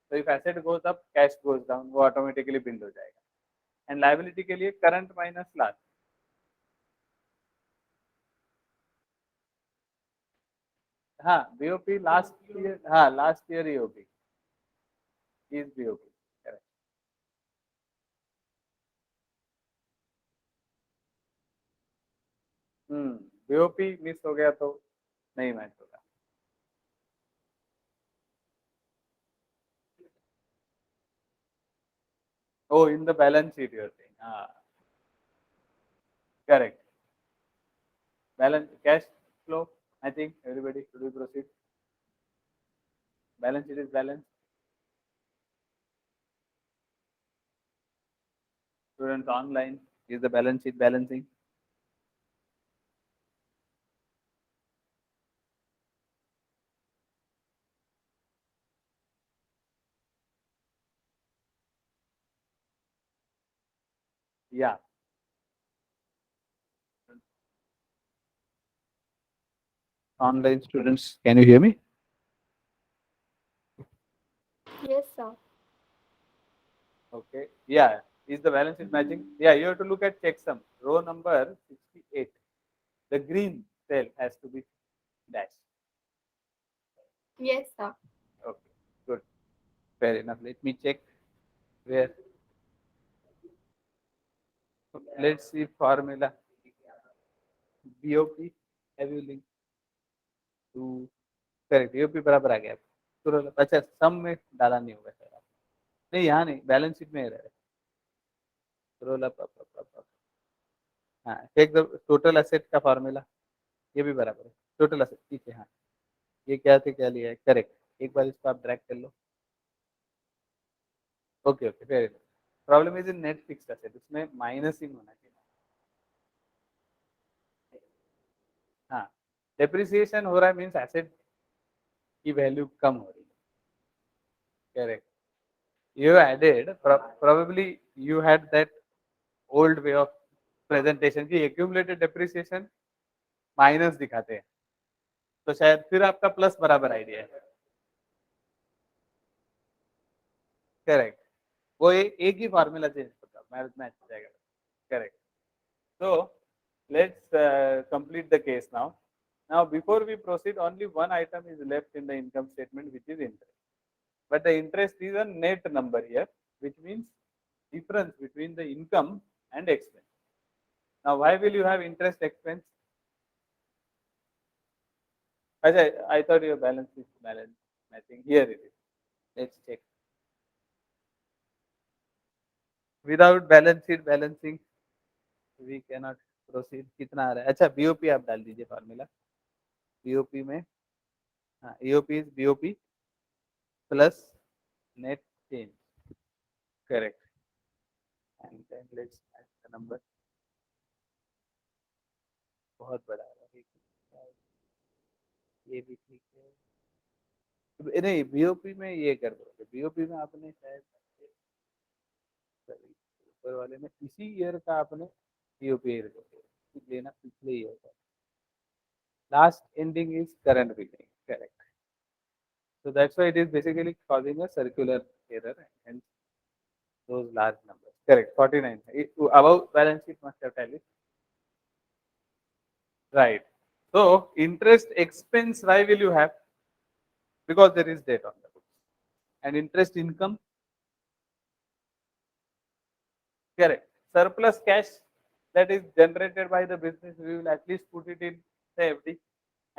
So if asset goes up, cash goes down, वो automatically bill हो जाएगा. And liability के लिए current minus last. हाँ, BOP last year, हाँ last year EOP is BOP. Correct. BOP miss हो गया तो नहीं मैच होगा. Oh, in the balance sheet you are saying. Correct. Balance cash flow. I think everybody should we proceed. Balance sheet is balanced. Students online is the balance sheet balancing. Yeah. Online students, can you hear me? Yes, sir. Okay. Yeah. Is the balance sheet matching? Yeah. You have to look at checksum. Row number 68. The green cell has to be dashed. Yes, sir. Okay. Good. Fair enough. Let me check where. Let's see formula. BOP. Have you linked to correct? BOP बराबर आ गया. तो अच्छा सम में डाला नहीं होगा sir. नहीं यहाँ नहीं बैलेंस शीट में ही रहा. Roll up. हाँ चेक द टोटल एसेट का फार्मूला ये भी बराबर है. टोटल एसेट ठीक है. हाँ ये क्या थे क्या लिया है करेक्ट. एक बार इसको आप ड्रैग कर लो. Okay okay very good. Problem is in net fixed asset. उसमें माइनसिंग होना चाहिए. हाँ डेप्रिसिएशन हो रहा है मीन्स एसेट की वैल्यू कम हो रही है। Correct, you added probably you had that old way of presentation की accumulated depreciation माइनस दिखाते हैं, तो शायद फिर आपका प्लस बराबर आइडिया है। करेक्ट, वो एक ही फार्मूला चेंज होता है, मैच हो जाएगा। Correct, so let's complete the case now. Now before we proceed, only one item is left in the income statement, which is interest. But the interest is a net number here, which means difference between the income and expense. Now why will you have interest expense? Ajay, I thought your balance is balance matching. Here it is. Let's check. Without balance sheet balancing, we cannot proceed. कितना आ रहा है? अच्छा, BOP आप डाल दीजिए formula. BOP में हाँ, EOP is BOP plus net change. Correct. And then let's add the number. बहुत बड़ा आ रहा है, ये भी ठीक है। नहीं, BOP में ये कर दो। BOP में आपने शायद ऊपर वाले में इसी ईयर का आपने BOP लेना, पिछले ईयर का। Last ending is current beginning. Correct. So that's why it is basically causing a circular error, and those large numbers. Correct. 49. Above balance sheet must have tallied. Right. So interest expense, why will you have? Because there is debt on the books. And interest income. Correct. Surplus cash that is generated by the business, we will at least put it in say FD,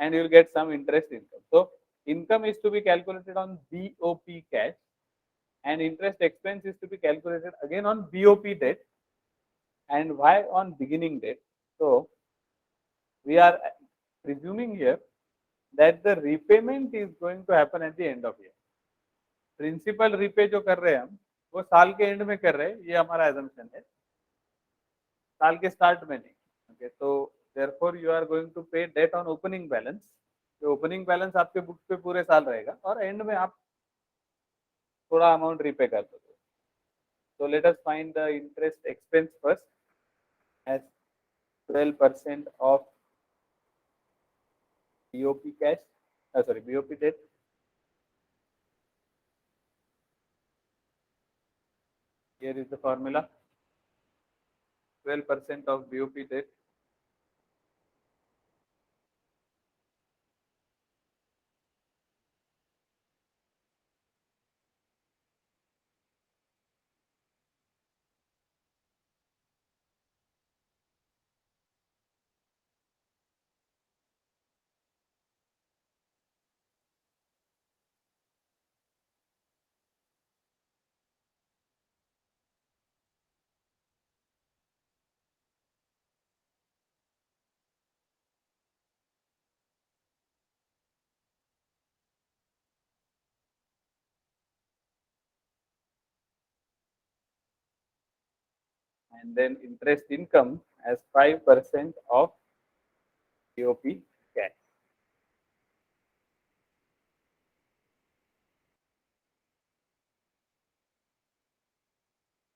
and you will get some interest income. So income is to be calculated on BOP cash, and interest expense is to be calculated again on BOP debt. And why on beginning date? So we are presuming here that the repayment is going to happen at the end of year. Principal repay जो कर रहे हैं हम, वो साल के and में कर रहे हैं, ये हमारा एजम्पशन है, साल के स्टार्ट में नहीं। ओके, तो therefore you are going to pay debt on opening balance. तो ओपनिंग बैलेंस आपके बुक पे पूरे साल रहेगा, और एंड में आप थोड़ा अमाउंट रीपे कर दो। So let us find the interest expense first as 12% of BOP cash, sorry, BOP debt. Here is the formula. 12% of BOP debt and then interest income as 5% of BOP cash.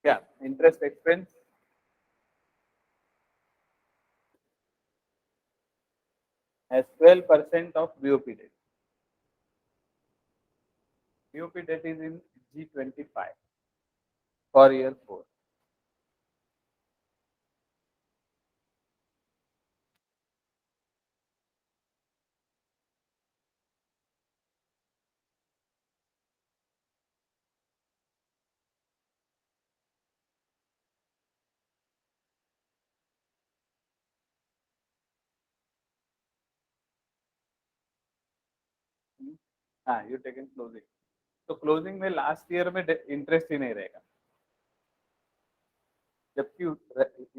Yeah, interest expense as 12% of BOP debt. BOP debt is in G25 for year 4. हाँ, you taken closing. तो closing में last year में interest ही नहीं रहेगा, जबकि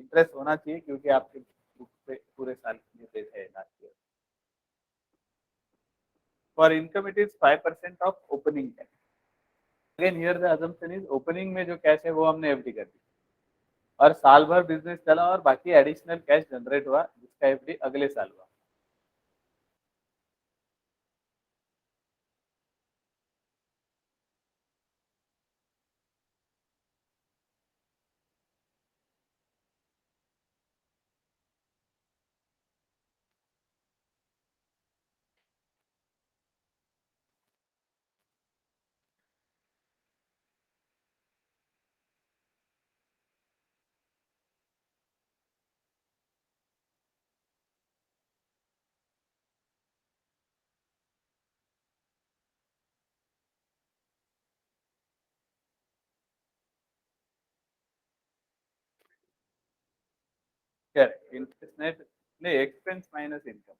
interest होना चाहिए क्योंकि आपके बुक पे पूरे साल के लिए देते हैं last year. For income it is 5% of opening cash. Again here the assumption is opening में जो कैश है वो हमने एफडी कर दी, और साल भर बिजनेस चला और बाकी एडिशनल कैश जनरेट हुआ जिसका एफडी अगले साल हुआ। Correct. Interest net, no, expense minus income.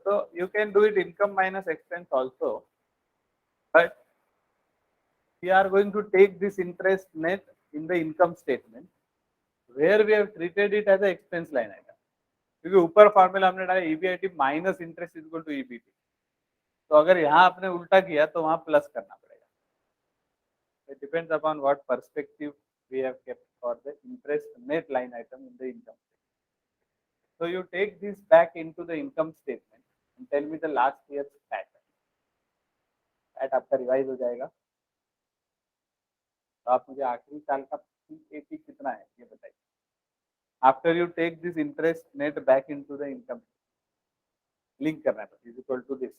So you can do it income minus expense also, but we are going to take this interest net in the income statement where we have treated it as an expense line item. क्योंकि ऊपर formula हमने डाला EBIT minus interest is equal to EBT, तो अगर यहाँ आपने उल्टा किया तो वहाँ प्लस करना पड़ेगा. It depends upon what perspective we have kept for the interest net line item in the income statement. So you take this back into the income statement and tell me the last year's PAT. PAT आपका revise हो जाएगा. तो आप मुझे आखिरी साल का PAT कितना है ये बताइए. After you take this interest net back into the income, link करना है is equal to this.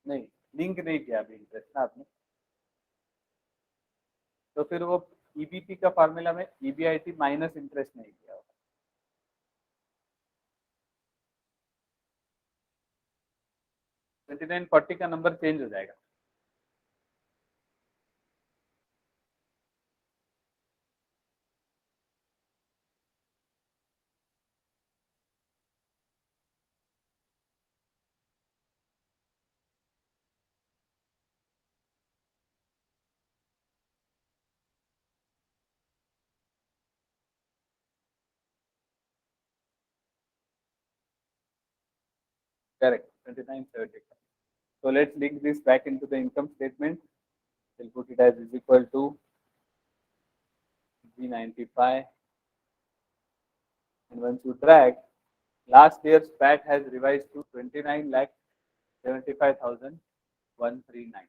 नहीं, लिंक नहीं किया अभी इंटरेस्ट ना आपने, तो फिर वो ईबीटी का फॉर्मूला में ईबीआईटी माइनस इंटरेस्ट नहीं किया होगा. 2940 का नंबर चेंज हो जाएगा. Correct, 2970. So let's link this back into the income statement. We'll put it as is equal to G95, and once you drag, last year's PAT has revised to 29,75,139.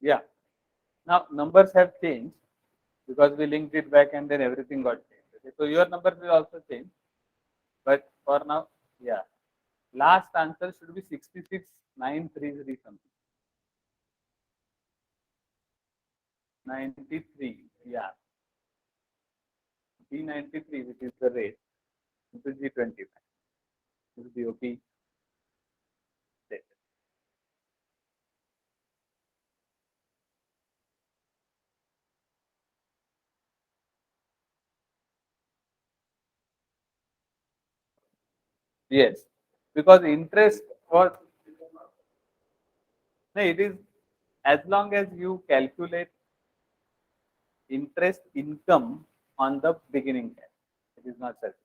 Yeah. Now numbers have changed because we linked it back and then everything got changed. Okay? So your numbers will also change. But for now, yeah. Last answer should be 66,933 something. 93, yeah. G93, which is the rate, into G25. This is the OP data. Yes, because interest was, no, it is as long as you calculate interest income on the beginning cash, it is not such.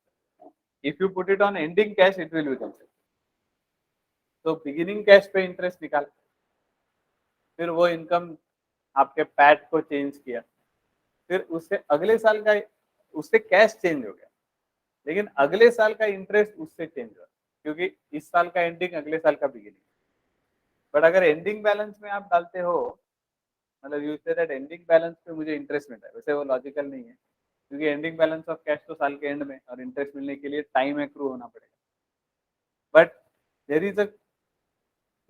If you put it on ending cash, it will become such. तो beginning cash पे interest निकाल, फिर वो income आपके PAT को change किया, फिर उससे अगले साल का, उससे कैश चेंज हो गया, लेकिन अगले साल का इंटरेस्ट उससे चेंज हुआ क्योंकि इस साल का एंडिंग अगले साल का बिगिनिंग. बट अगर एंडिंग बैलेंस में आप डालते हो, मतलब you say that ending balance पे मुझे इंटरेस्ट मिलता है, वैसे वो लॉजिकल नहीं है क्योंकि एंडिंग बैलेंस ऑफ कैश तो साल के एंड में, और इंटरेस्ट मिलने के लिए टाइम एक्रू होना पड़ेगा. But there is a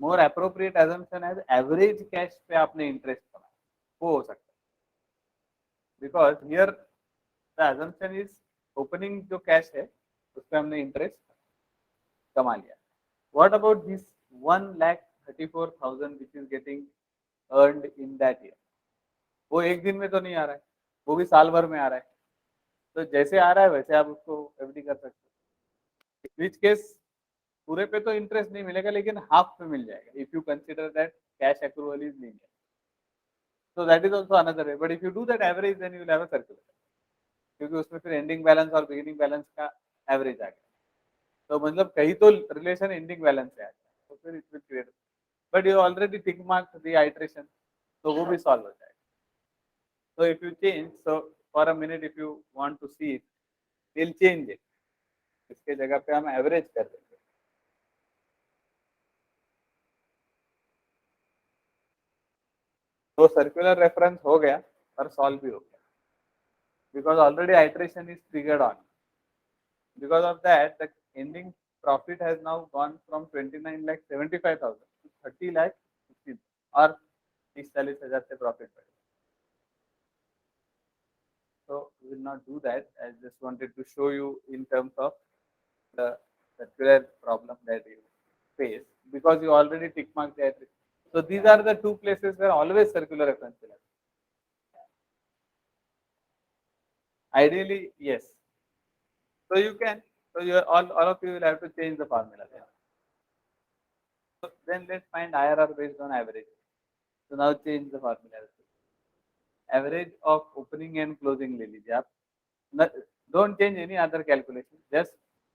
more appropriate assumption as average cash पे आपने इंटरेस्ट कमाया, वो हो सकता है. Because here the assumption is opening जो कैश है उस पर हमने इंटरेस्ट कमा लिया. What about this 1,34,000 which is getting earned in that year? वो एक दिन में तो नहीं आ रहा है, वो भी साल भर में आ रहा है. तो जैसे आ रहा है वैसे आप उसको एफडी कर सकते हो. विच केस पूरे पे तो इंटरेस्ट नहीं मिलेगा लेकिन हाफ पे मिल जाएगा if you consider that cash accrual is linear. So that is also another way. But if you do that average, then you will have a circular. क्योंकि उसमें फिर एंडिंग बैलेंस और बिगिनिंग बैलेंस का average आ गया, तो मतलब कहीं तो रिलेशन एंडिंग बैलेंस से आ गया, तो फिर it will create. But you already tick mark the iteration, तो वो भी सॉल्व हो जाएगा. So if you change, so for a minute if you want to see it, we'll change it. इसके जगह पे हम एवरेज कर देंगे. तो सर्कुलर रेफरेंस हो गया और सॉल्व भी हो गया. Because already iteration is triggered on. Because of that, the ending profit has now gone from 29 lakh 75,000 to 30 lakh 15 or 30-40,000 से profit बढ़ेगा. So we will not do that. I just wanted to show you in terms of the circular problem that you face because you already tick mark the iteration. So these are the two places where always circular reference will happen. Ideally, yes. So you can. So you all of you will have to change the formula then. So then let's find IRR based on average. So now change the formula. Average of opening and closing ले लीजिए आप. Don't change any other calculation. Just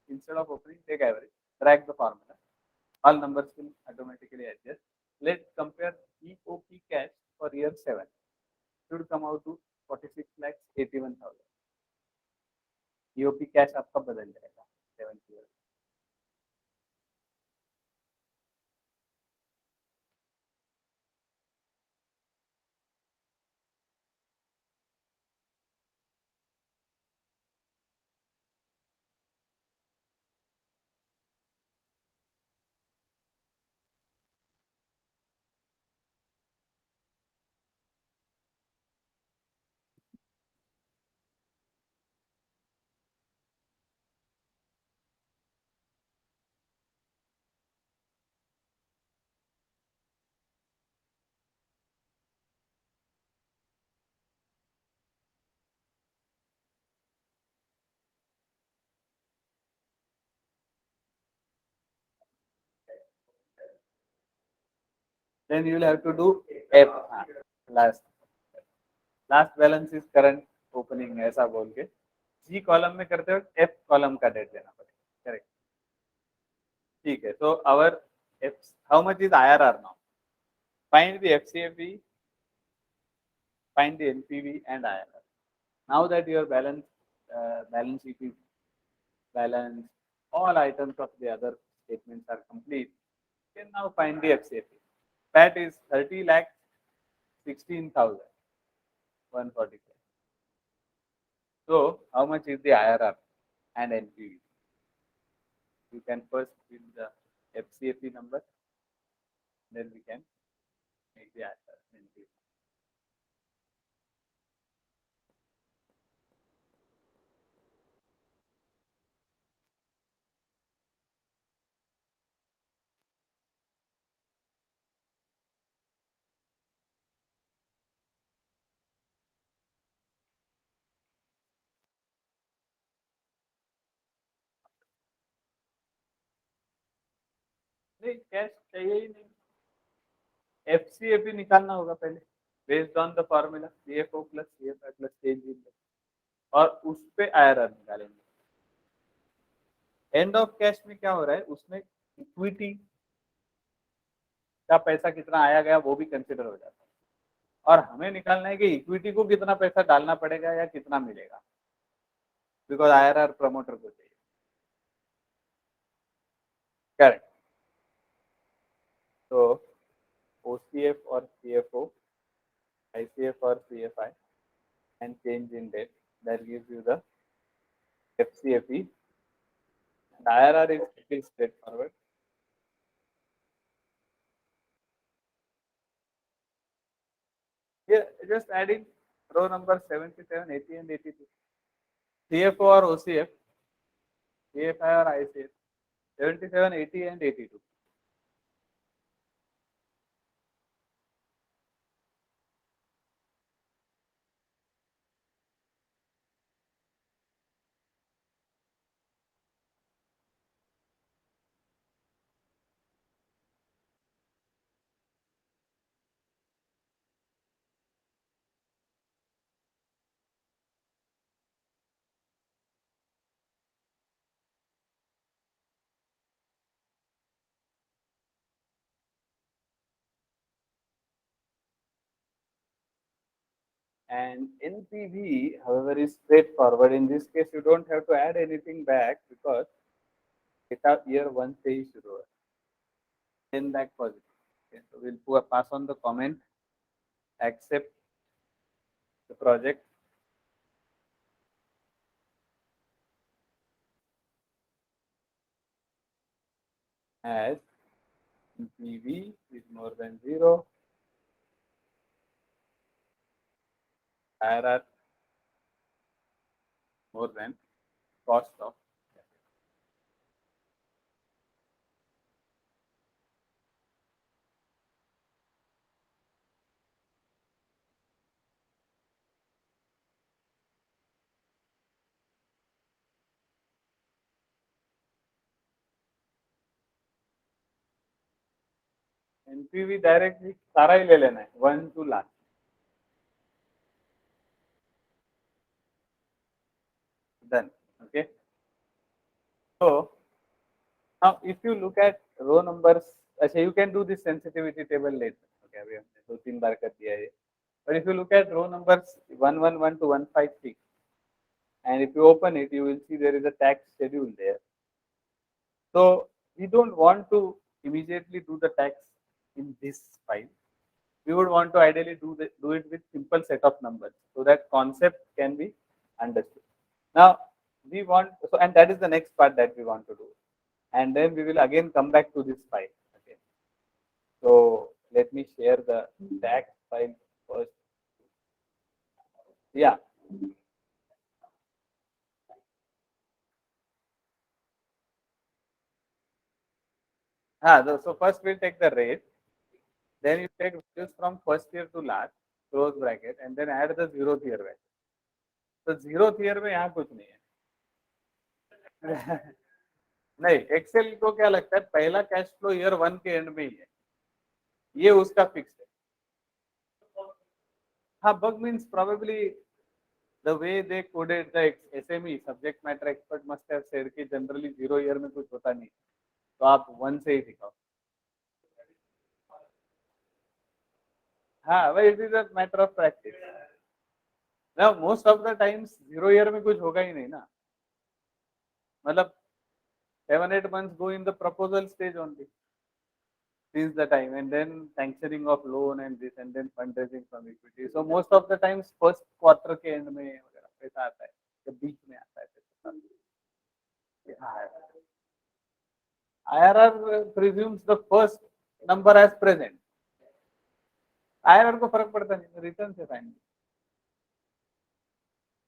instead of opening, take average. Drag the formula. All numbers will automatically adjust. Let's compare EOP cash for year 7. Should come out to 46 lakhs 81,000. EOP cash आपका बदल जाएगा 7 year. Then you will have to do F last. Last balance is current opening ऐसा बोल के G column में करते वक्त F column का डेट देना पड़ेगा. करेक्ट. ठीक है. So our F, how much is IRR now? Find the FCFE, find the NPV and IRR. Now that your balance sheet is balanced, all items of the other statements are complete, you can now find the FCFE. That is 30 lakh 16,145. So how much is the IRR and NPV? You can first give the FCFE number, then we can make the IRR and NPV. नहीं cash चाहिए ही नहीं. FCFE निकालना होगा पहले based on the formula CFO plus CFI plus change और उस पे IRR निकालेंगे. एंड ऑफ कैश में क्या हो रहा है उसमें इक्विटी का पैसा कितना आया गया वो भी कंसिडर हो जाता है और हमें निकालना है कि इक्विटी को कितना पैसा डालना पड़ेगा या कितना मिलेगा बिकॉज IRR प्रमोटर को चाहिए. करेक्ट. तो OCF or CFO, ICF or CFI and change in debt that gives you the FCFE and IRR is pretty straightforward. Yeah, just adding row number 77, 80 and 82. CFO or OCF, CFI or ICF, 77, 80 and 82. And NPV, however, is straightforward. In this case, you don't have to add anything back because data year one से ही शुरू है. 10 lakh positive. Okay, so we'll pass on the comment, accept the project. As PV is more than 0, IRR more than cost of. NPV directly सारा ही ले लेना है 1 to last. Done. Okay. So now if you look at row numbers, अच्छा you can do this sensitivity table later. Okay, अभी हमने 2-3 बार कर दिया है. But if you look at row numbers 111 to 156, and if you open it, you will see there is a tax schedule there. So we don't want to immediately do the tax in this file. We would want to ideally do it with simple set of numbers so that concept can be understood. Now we want, so and that is the next part that we want to do, and then we will again come back to this file. Okay. So let me share the tax file first. Yeah. So first we'll take the rate. Then you take values from first year to last, close bracket, and then add the 0th year value. तो 0th year में यहाँ कुछ नहीं है. नहीं, Excel को क्या लगता है पहला कैश फ्लो ईयर 1 के एंड में ही है, ये उसका फिक्स है. हाँ, bug means probably the way they coded the SME subject matter expert must have said कि जनरली 0 ईयर में कुछ होता नहीं, तो आप 1 से ही दिखाओ. हाँ, भाई it is a matter of practice. Now most of the times 0 year में कुछ होगा ही नहीं ना, मतलब 7-8 months go in the proposal stage only since the time, and then sanctioning of loan and this, and then fundraising from equity. So most of the times first quarter के end में वगैरह पैसा आता है, जब बीच में आता है पैसा. IRR presumes the first number as present. IRR को फर्क पड़ता नहीं, रिटर्न से fine.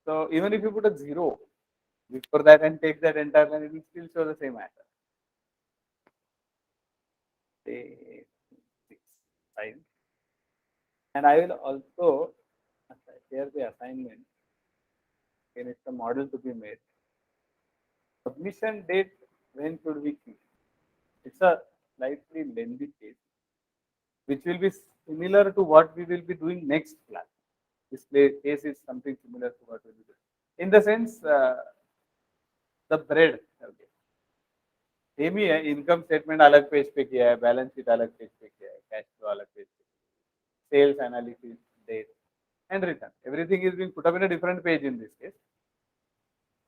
So even if you put a 0 before that and take that entire line, it will still show the same answer. Say 6, 5. And I will also share the assignment. Again, it's a model to be made. Submission date, when should we keep? It's a slightly lengthy case, which will be similar to what we will be doing next class. This case is something similar to what we will be doing. In the sense, the bread. Okay. Same ही है, income statement अलग page पे किया है, balance sheet अलग page पे किया है, कैश फ्लो अलग पेज पे, sales analysis, date, and return. Everything is being put up in a different page in this case.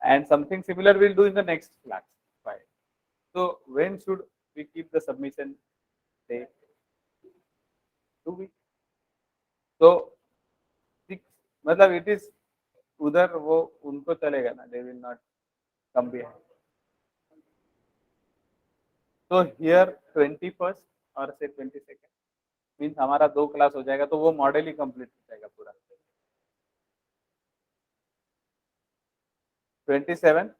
And something similar we'll do in the next class. Fine. So when should we keep the submission date? 2 weeks. So 6, मतलब it is उधर वो उनको चलेगा ना, they will not come behind. So here 21st और say 22nd means हमारा 2 class हो जाएगा, तो वो मॉडल ही कंप्लीट हो जाएगा पूरा. 27.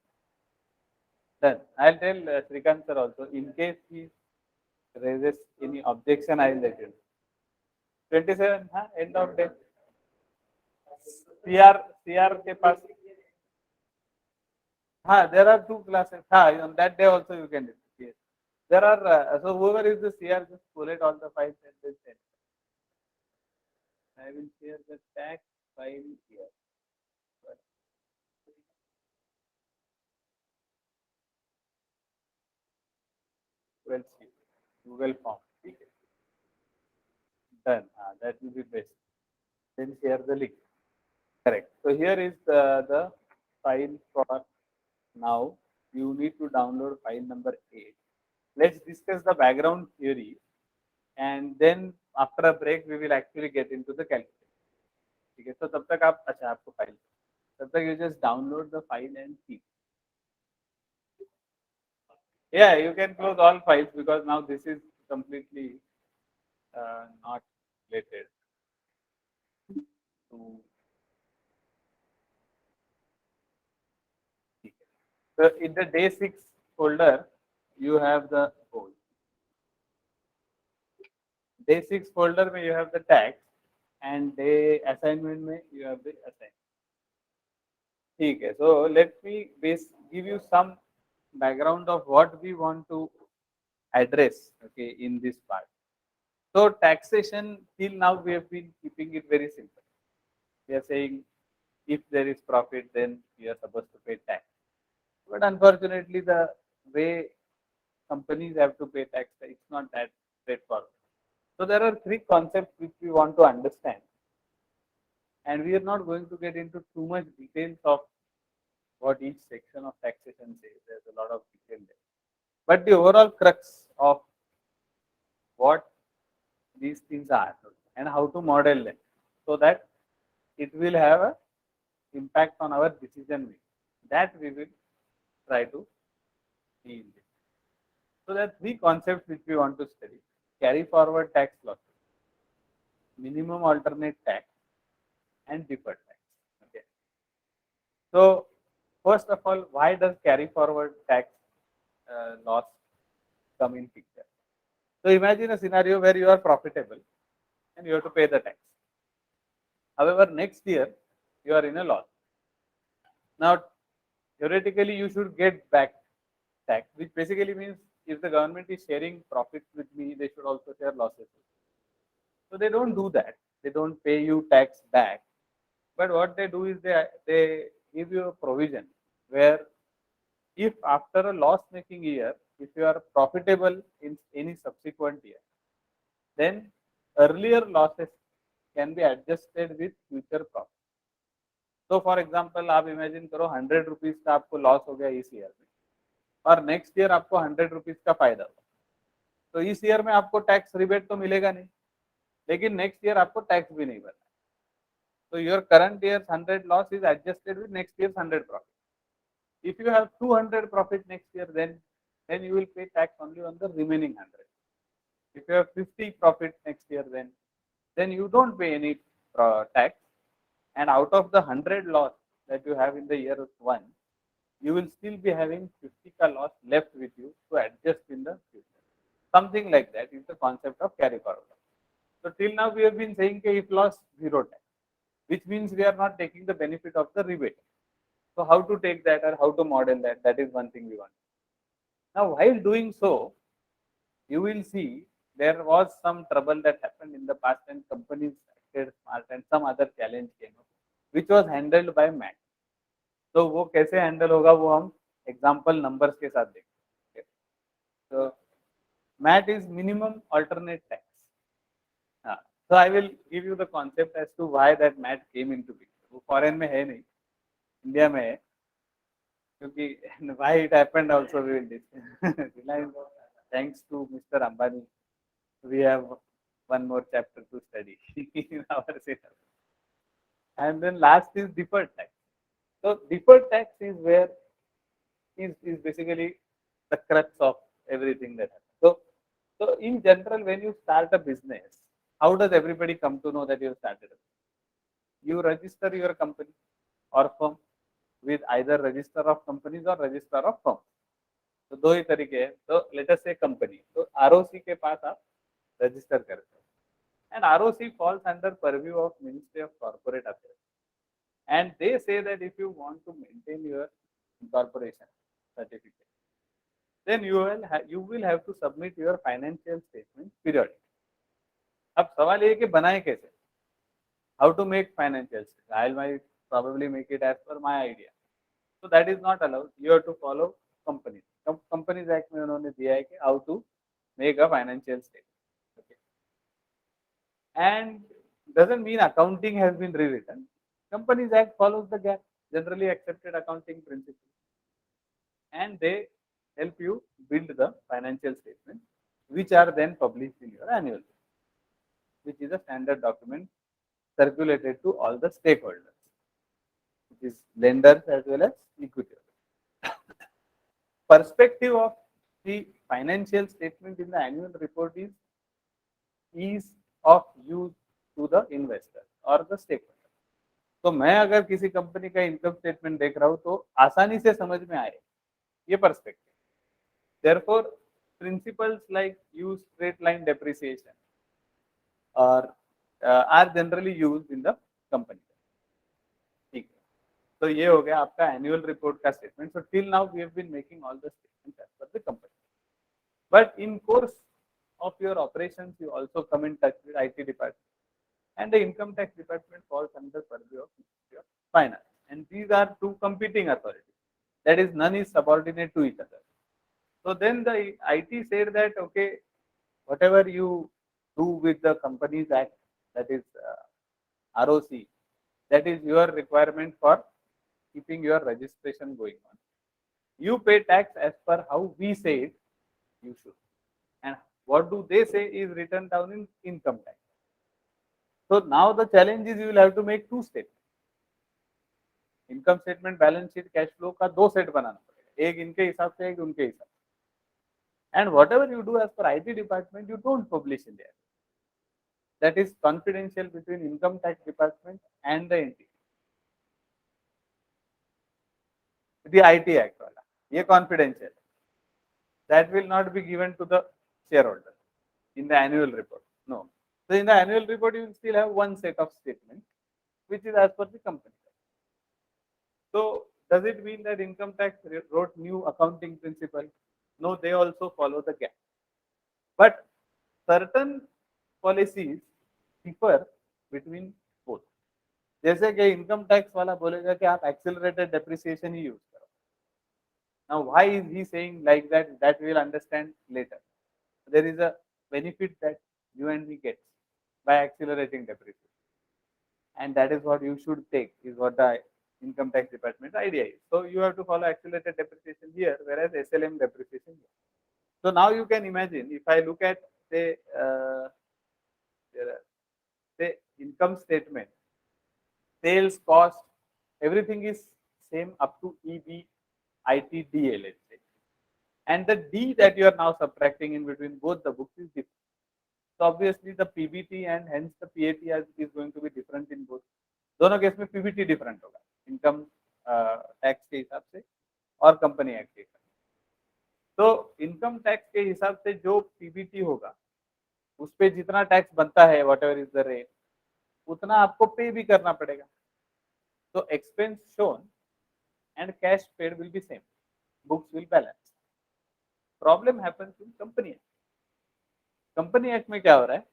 Done. I'll tell Srikant sir also. In case he raises any objection, I will let you know. 27, हाँ, end of day. CR के पास. हाँ, there are 2 classes. हाँ, on that day also you can do it. Yes. There are, so whoever is the CR, just collate all the files and then send. I will share the tax file here. Well, see, Google form. Done. That will be best. Then share the link. Correct. So here is the file for now. You need to download file number 8. Let's discuss the background theory, and then after a break we will actually get into the calculation. ठीक है, तो तब तक आप अच्छा आपको file तब तक you just download the file and keep. Yeah, you can close all files because now this is completely not related to. So in the day 6 folder, you have the goal. Day 6 folder में you have the tax and day assignment में you have the assignment. ठीक है, so let me give you some background of what we want to address, okay, in this part. So taxation till now we have been keeping it very simple. We are saying if there is profit, then you are supposed to pay tax. But unfortunately, the way companies have to pay tax, it's not that straightforward. So there are three concepts which we want to understand, and we are not going to get into too much details of what each section of taxation says. There's a lot of detail there. But the overall crux of what these things are and how to model them so that it will have a impact on our decision making. That we will try to see in this. So there are three concepts which we want to study: carry forward tax losses, minimum alternate tax, and deferred tax. Okay. So first of all, why does carry forward tax loss come in picture? So imagine a scenario where you are profitable and you have to pay the tax. However, next year you are in a loss. Now, theoretically, you should get back tax, which basically means if the government is sharing profits with me, they should also share losses. So they don't do that. They don't pay you tax back. But what they do is they give you a provision where if after a loss making year, if you are profitable in any subsequent year, then earlier losses can be adjusted with future profit. तो for example आप imagine करो 100 rupees का आपको loss हो गया इस year में और नेक्स्ट ईयर आपको 100 रुपीज का फायदा हुआ, तो इस ईयर में आपको टैक्स रिबेट तो मिलेगा नहीं, लेकिन नेक्स्ट ईयर आपको टैक्स भी नहीं भरना. So your current year's 100 loss is adjusted with next year's 100 profit. If you have 200 profit next year, then you will pay tax only on the remaining 100. If you have 50 profit next year, then you don't pay any tax, and out of the 100 loss that you have in the year one, you will still be having 50 ka loss left with you to adjust in the future. Something like that is the concept of carry forward. So till now we have been saying that if loss, zero tax, which means we are not taking the benefit of the rebate. So how to take that or how to model that, that is one thing we want. Now while doing so, you will see there was some trouble that happened in the past and companies acted smart and some other challenge came up, which was handled by MAT. तो वो कैसे handle होगा वो हम example numbers के साथ देखेंगे. तो MAT is minimum alternate tax. So I will give you the concept as to why that MAT came into picture. वो फॉरेन में है नहीं, इंडिया में है, क्योंकि why it happened also we will discuss. Thanks to Mr. Ambani, we have one more chapter to study in our syllabus. And then last is deferred tax. So deferred tax is where is basically the crux of everything that happens. So in general, when you start a business, how does everybody come to know that you started a business? You register your company or firm with either register of companies or register of firms. तो दो ही तरीके हैं. तो let us से company, तो ROC के पास आप register करते हो, and ROC falls under purview of Ministry of Corporate Affairs, and they say that if you want to maintain your incorporation certificate, then you will have to submit your financial statement periodically. अब सवाल ये कि बनाए कैसे, how to make financial statement. I might probably make it as per my idea. So that is not allowed. You have to follow companies. Companies Act में उन्होंने दिया है कि how to make a financial statement. Okay. And doesn't mean accounting has been rewritten. Companies Act follows the gap, generally accepted accounting principles, and they help you build the financial statements, which are then published in your annual report, which is a standard document circulated to all the stakeholders, which is lenders as well as equity holders. Perspective of the financial statement in the annual report is ease of use to the investor or the stakeholder. तो मैं अगर किसी company का income statement देख रहा हूँ तो आसानी से समझ में आए ये perspective. Therefore, principles like use straight line depreciation or are generally used in the company. ठीक है. तो ये हो गया आपका एनुअल रिपोर्ट का statement. So till now we have been making all the statements as per the company. But in course of your operations, you also come in touch with IT department, and the income tax department falls under purview of Ministry of Finance. And these are two competing authorities. That is, none is subordinate to each other. So then the IT said that okay, whatever you do with the Companies Act, that is ROC, that is your requirement for keeping your registration going on. You pay tax as per how we say it you should. And what do they say is written down in income tax. So now the challenge is you will have to make two statements. Income statement, balance sheet, cash flow का दो set बनाना पड़ेगा, एक इनके हिसाब से एक उनके हिसाब से. And whatever you do as per IT department, you don't publish in there. That is confidential between income tax department and the entity. The IT act वाला ये confidential, that will not be given to the shareholder in the annual report. No. So in the annual report, you will still have one set of statements, which is as per the company. So does it mean that income tax wrote new accounting principle? No, they also follow the gap. But certain policies differ between both. जैसे कि income tax वाला बोलेगा कि आप accelerated depreciation ही use करो. Now, why is he saying like that? That we will understand later. There is a benefit that you and me get by accelerating depreciation, and that is what you should take. Is what the income tax department idea is. So you have to follow accelerated depreciation here, whereas SLM depreciation here. So now you can imagine if I look at say income statement, sales cost, everything is same up to EBITDA, let's say. And the D that you are now subtracting in between both the books is different. So obviously the PBT and hence the PAT is going to be different in both. दोनों case में PBT different होगा income tax के हिसाब से और company act के हिसाब से. तो इनकम टैक्स के हिसाब से जो PBT होगा उस पे जितना टैक्स बनता है what ever is the rate, उतना आपको पे भी करना पड़ेगा. तो expense shown and cash paid will be same, books will balance. Problem happens in company act. Company act में क्या हो रहा है,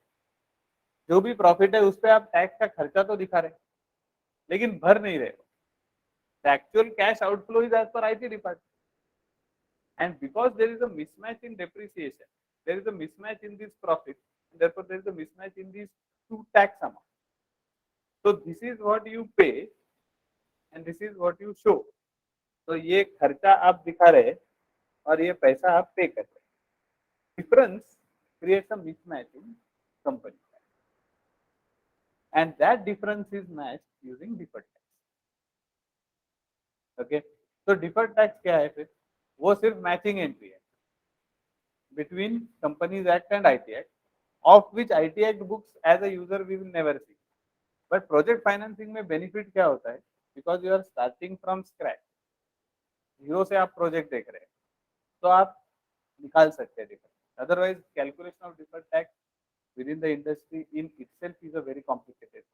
जो भी प्रॉफिट है उस पे आप टैक्स का खर्चा तो दिखा रहे लेकिन भर नहीं रहे. The actual cash outflow is as per IT department, and because there is a mismatch in depreciation, there is a mismatch in this profit, and therefore there is a mismatch in these two tax amounts. So this is what you pay and this is what you show. तो ये खर्चा आप दिखा रहे और ये पैसा आप पे कर रहे. Difference creates a mismatch in company tax, and that difference is matched using deferred tax. Okay, so deferred tax क्या है फिर, वो सिर्फ मैचिंग एंट्री है between Companies Act and IT Act, of which IT Act books as a user we will never see. But project financing में benefit क्या होता है, because you are starting from scratch, zero से आप project देख रहे हैं तो आप निकाल सकते हैं difference. Otherwise, calculation of deferred tax within the industry in itself is a very complicated.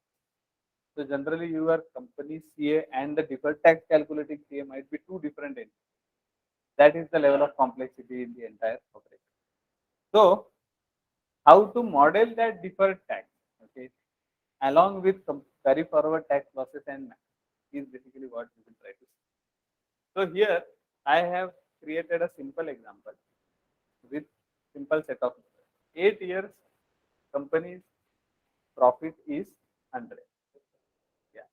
So generally, your company's CA and the deferred tax calculating CA might be two different entities. That is the level of complexity in the entire operation. So, how to model that deferred tax, okay, along with carry forward tax losses and MAX is basically what we will try to see. So here I have created a simple example with simple set of numbers. 8 years company's profit is 100. Yeah.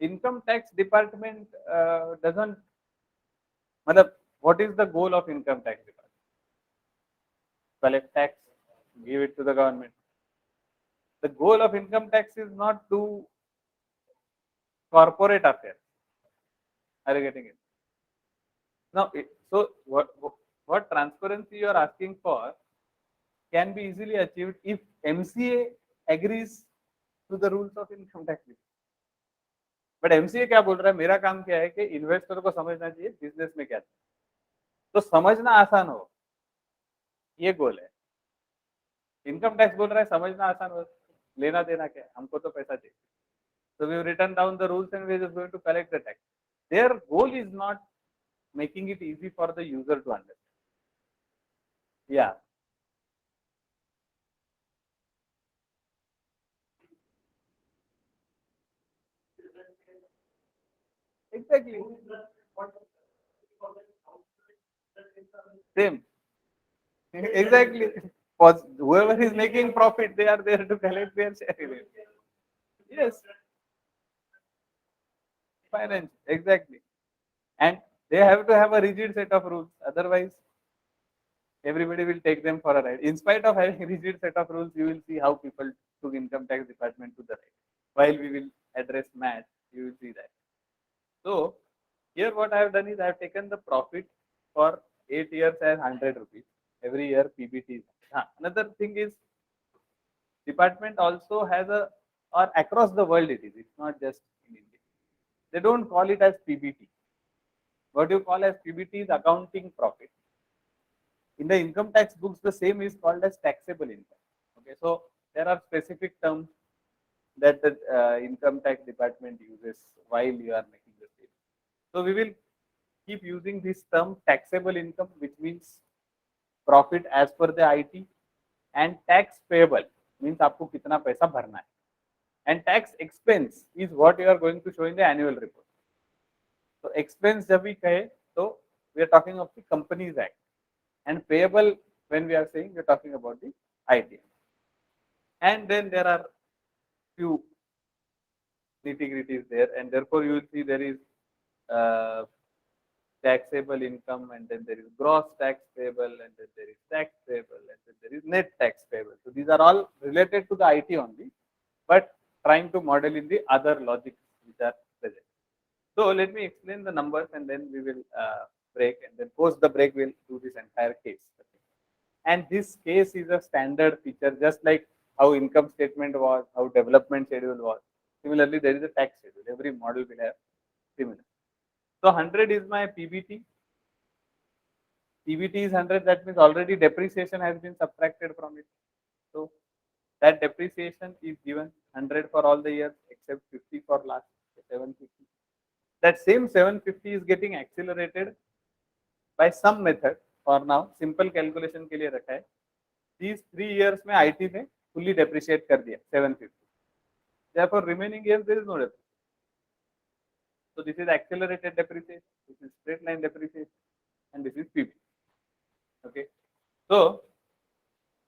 income tax department doesn't, matlab, what is the goal of income tax department? Collect tax, give it to the government. The goal of income tax is not to corporate affairs. Are you getting it? Now, so what transparency you are asking for can be easily achieved if MCA agrees to the rules of income tax. But MCA क्या बोल रहा है, मेरा काम क्या है कि investor को समझना चाहिए बिजनेस में क्या है, तो समझना आसान हो, ये गोल है. इनकम टैक्स बोल रहा है समझना आसान हो, लेना देना क्या है, हमको तो पैसा चाहिए. So we have written down the rules and we are just going to collect the tax. Their goal is not making it easy for the user to understand. Yeah. Exactly. Same. Exactly. Whoever is making profit, they are there to collect their share in it. Yes. Finance. Exactly. And they have to have a rigid set of rules. Otherwise, everybody will take them for a ride. In spite of having a rigid set of rules, you will see how people took income tax department to the right. While we will address math, you will see that. So here what I have done is I have taken the profit for 8 years as 100 rupees. Every year PBT. Another thing is department also has a, or across the world it is. It's not just in India. They don't call it as PBT. What you call as PBT is accounting profit. In the income tax books, the same is called as taxable income. Okay, so there are specific terms that the income tax department uses while you are making the statement. So we will keep using this term taxable income, which means profit as per the IT, and tax payable means आपको कितना पैसा भरना है, and tax expense is what you are going to show in the annual report. So expense जब भी कहे तो we are talking of the Companies Act, and payable when we are saying we are talking about the IT. And then there are few nitty-gritties there, and therefore you will see there is uh, taxable income, and then there is gross tax payable, and then there is tax payable, and then there is net tax payable. So these are all related to the IT only, but trying to model in the other logics which are present. So let me explain the numbers, and then we will break, and then post the break we'll do this entire case. Okay. And this case is a standard feature, just like how income statement was, how development schedule was. Similarly, there is a tax schedule. Every model will have similar. So 100 is my PBT. PBT is 100. That means already depreciation has been subtracted from it. So that depreciation is given 100 for all the years except 50 for last 750. That same 750 is getting accelerated by some method. For now simple calculation के लिए रखा है. These 3 years में IT ने fully depreciate कर दिया 750. Therefore remaining years there is no depreciation. So this is accelerated depreciation, this is straight line depreciation, and this is PBT. Okay. So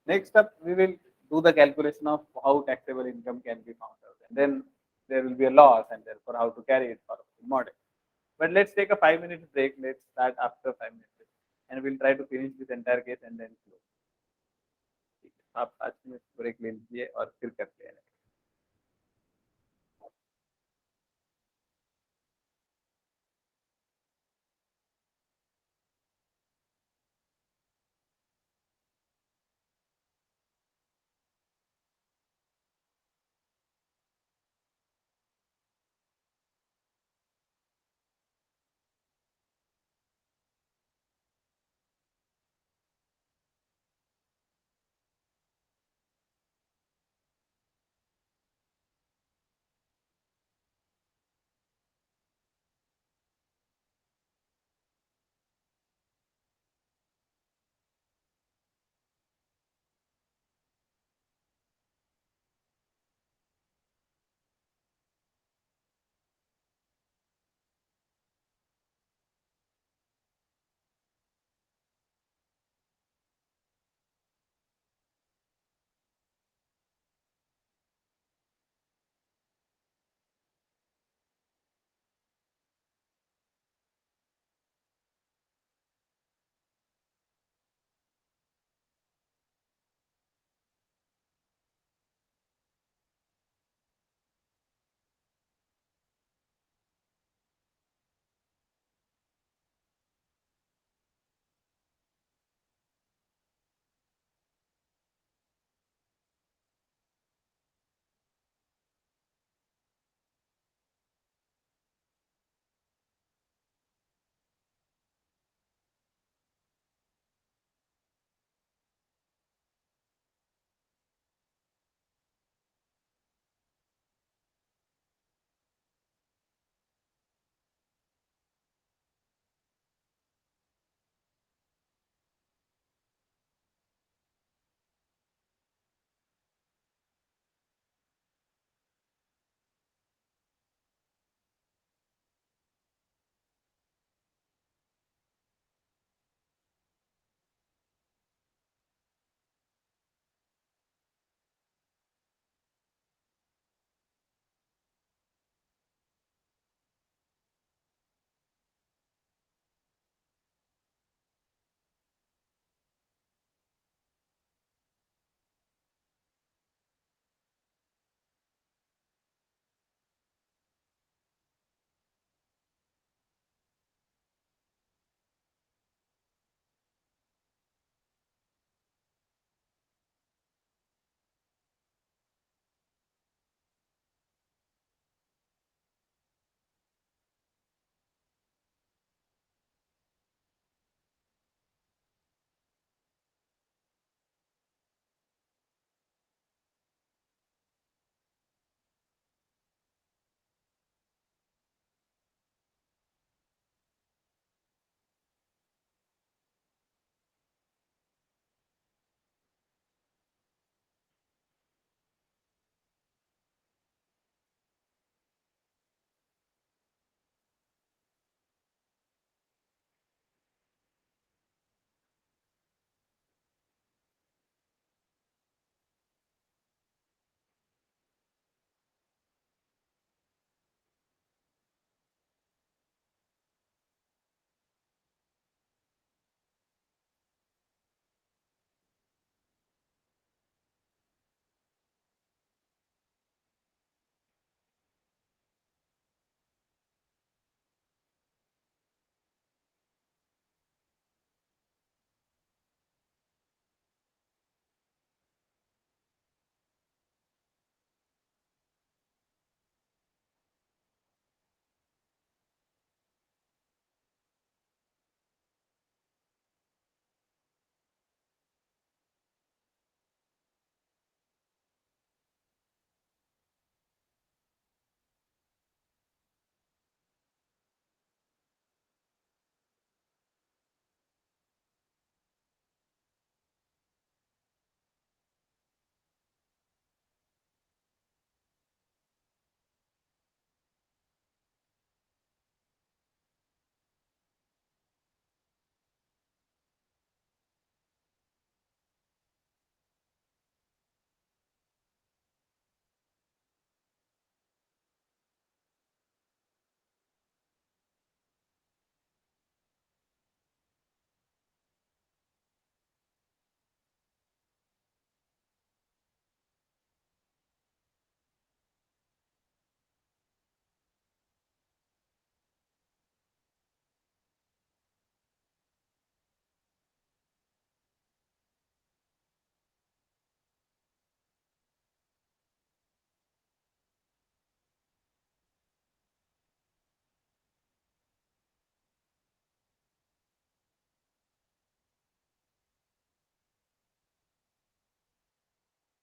next up we will do the calculation of how taxable income can be found out, and then there will be a loss, and therefore how to carry it forward in model. But let's take a 5 minute break. Let's start after 5 minutes, and we'll try to finish this entire case and then close. आप 5 minute break ले लीजिए और फिर करते हैं.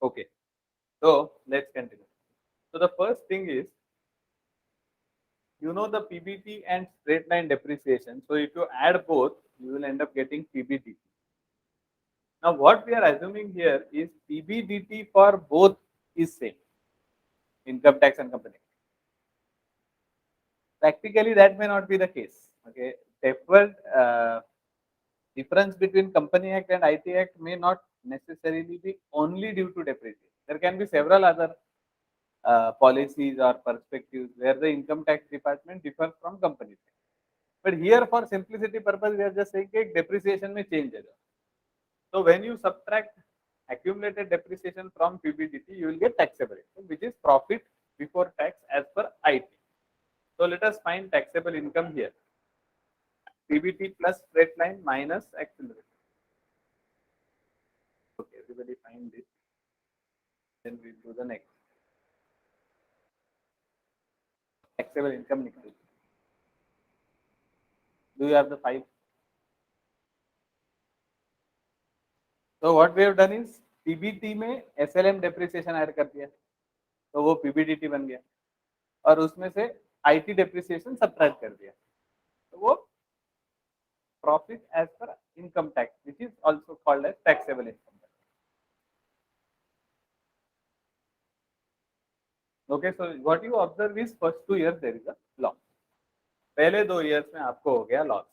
Okay, so let's continue. So the first thing is, you know, the PBT and straight line depreciation. So if you add both, you will end up getting PBT. Now what we are assuming here is PBDT for both is same, income tax and company. Practically that may not be the case. Okay, deferred difference between Company Act and IT Act may not necessarily be only due to depreciation. There can be several other policies or perspectives where the income tax department differs from company tax. But here, for simplicity purpose, we are just saying that depreciation may change. So when you subtract accumulated depreciation from PBDT, you will get taxable income, which is profit before tax as per IT. So let us find taxable income here. PBT plus straight line minus accumulated. Okay, everybody find this. Then we do the next. Taxable income equal. Do you have the 5? So what we have done is PBT में SLM depreciation add कर दिया, तो वो PBDT बन गया, और उसमें से IT depreciation subtract कर दिया, तो वो profit as per income tax, which is also called as taxable income. Okay, so what you observe is first 2 years there is a loss. पहले 2 years में आपको हो गया loss.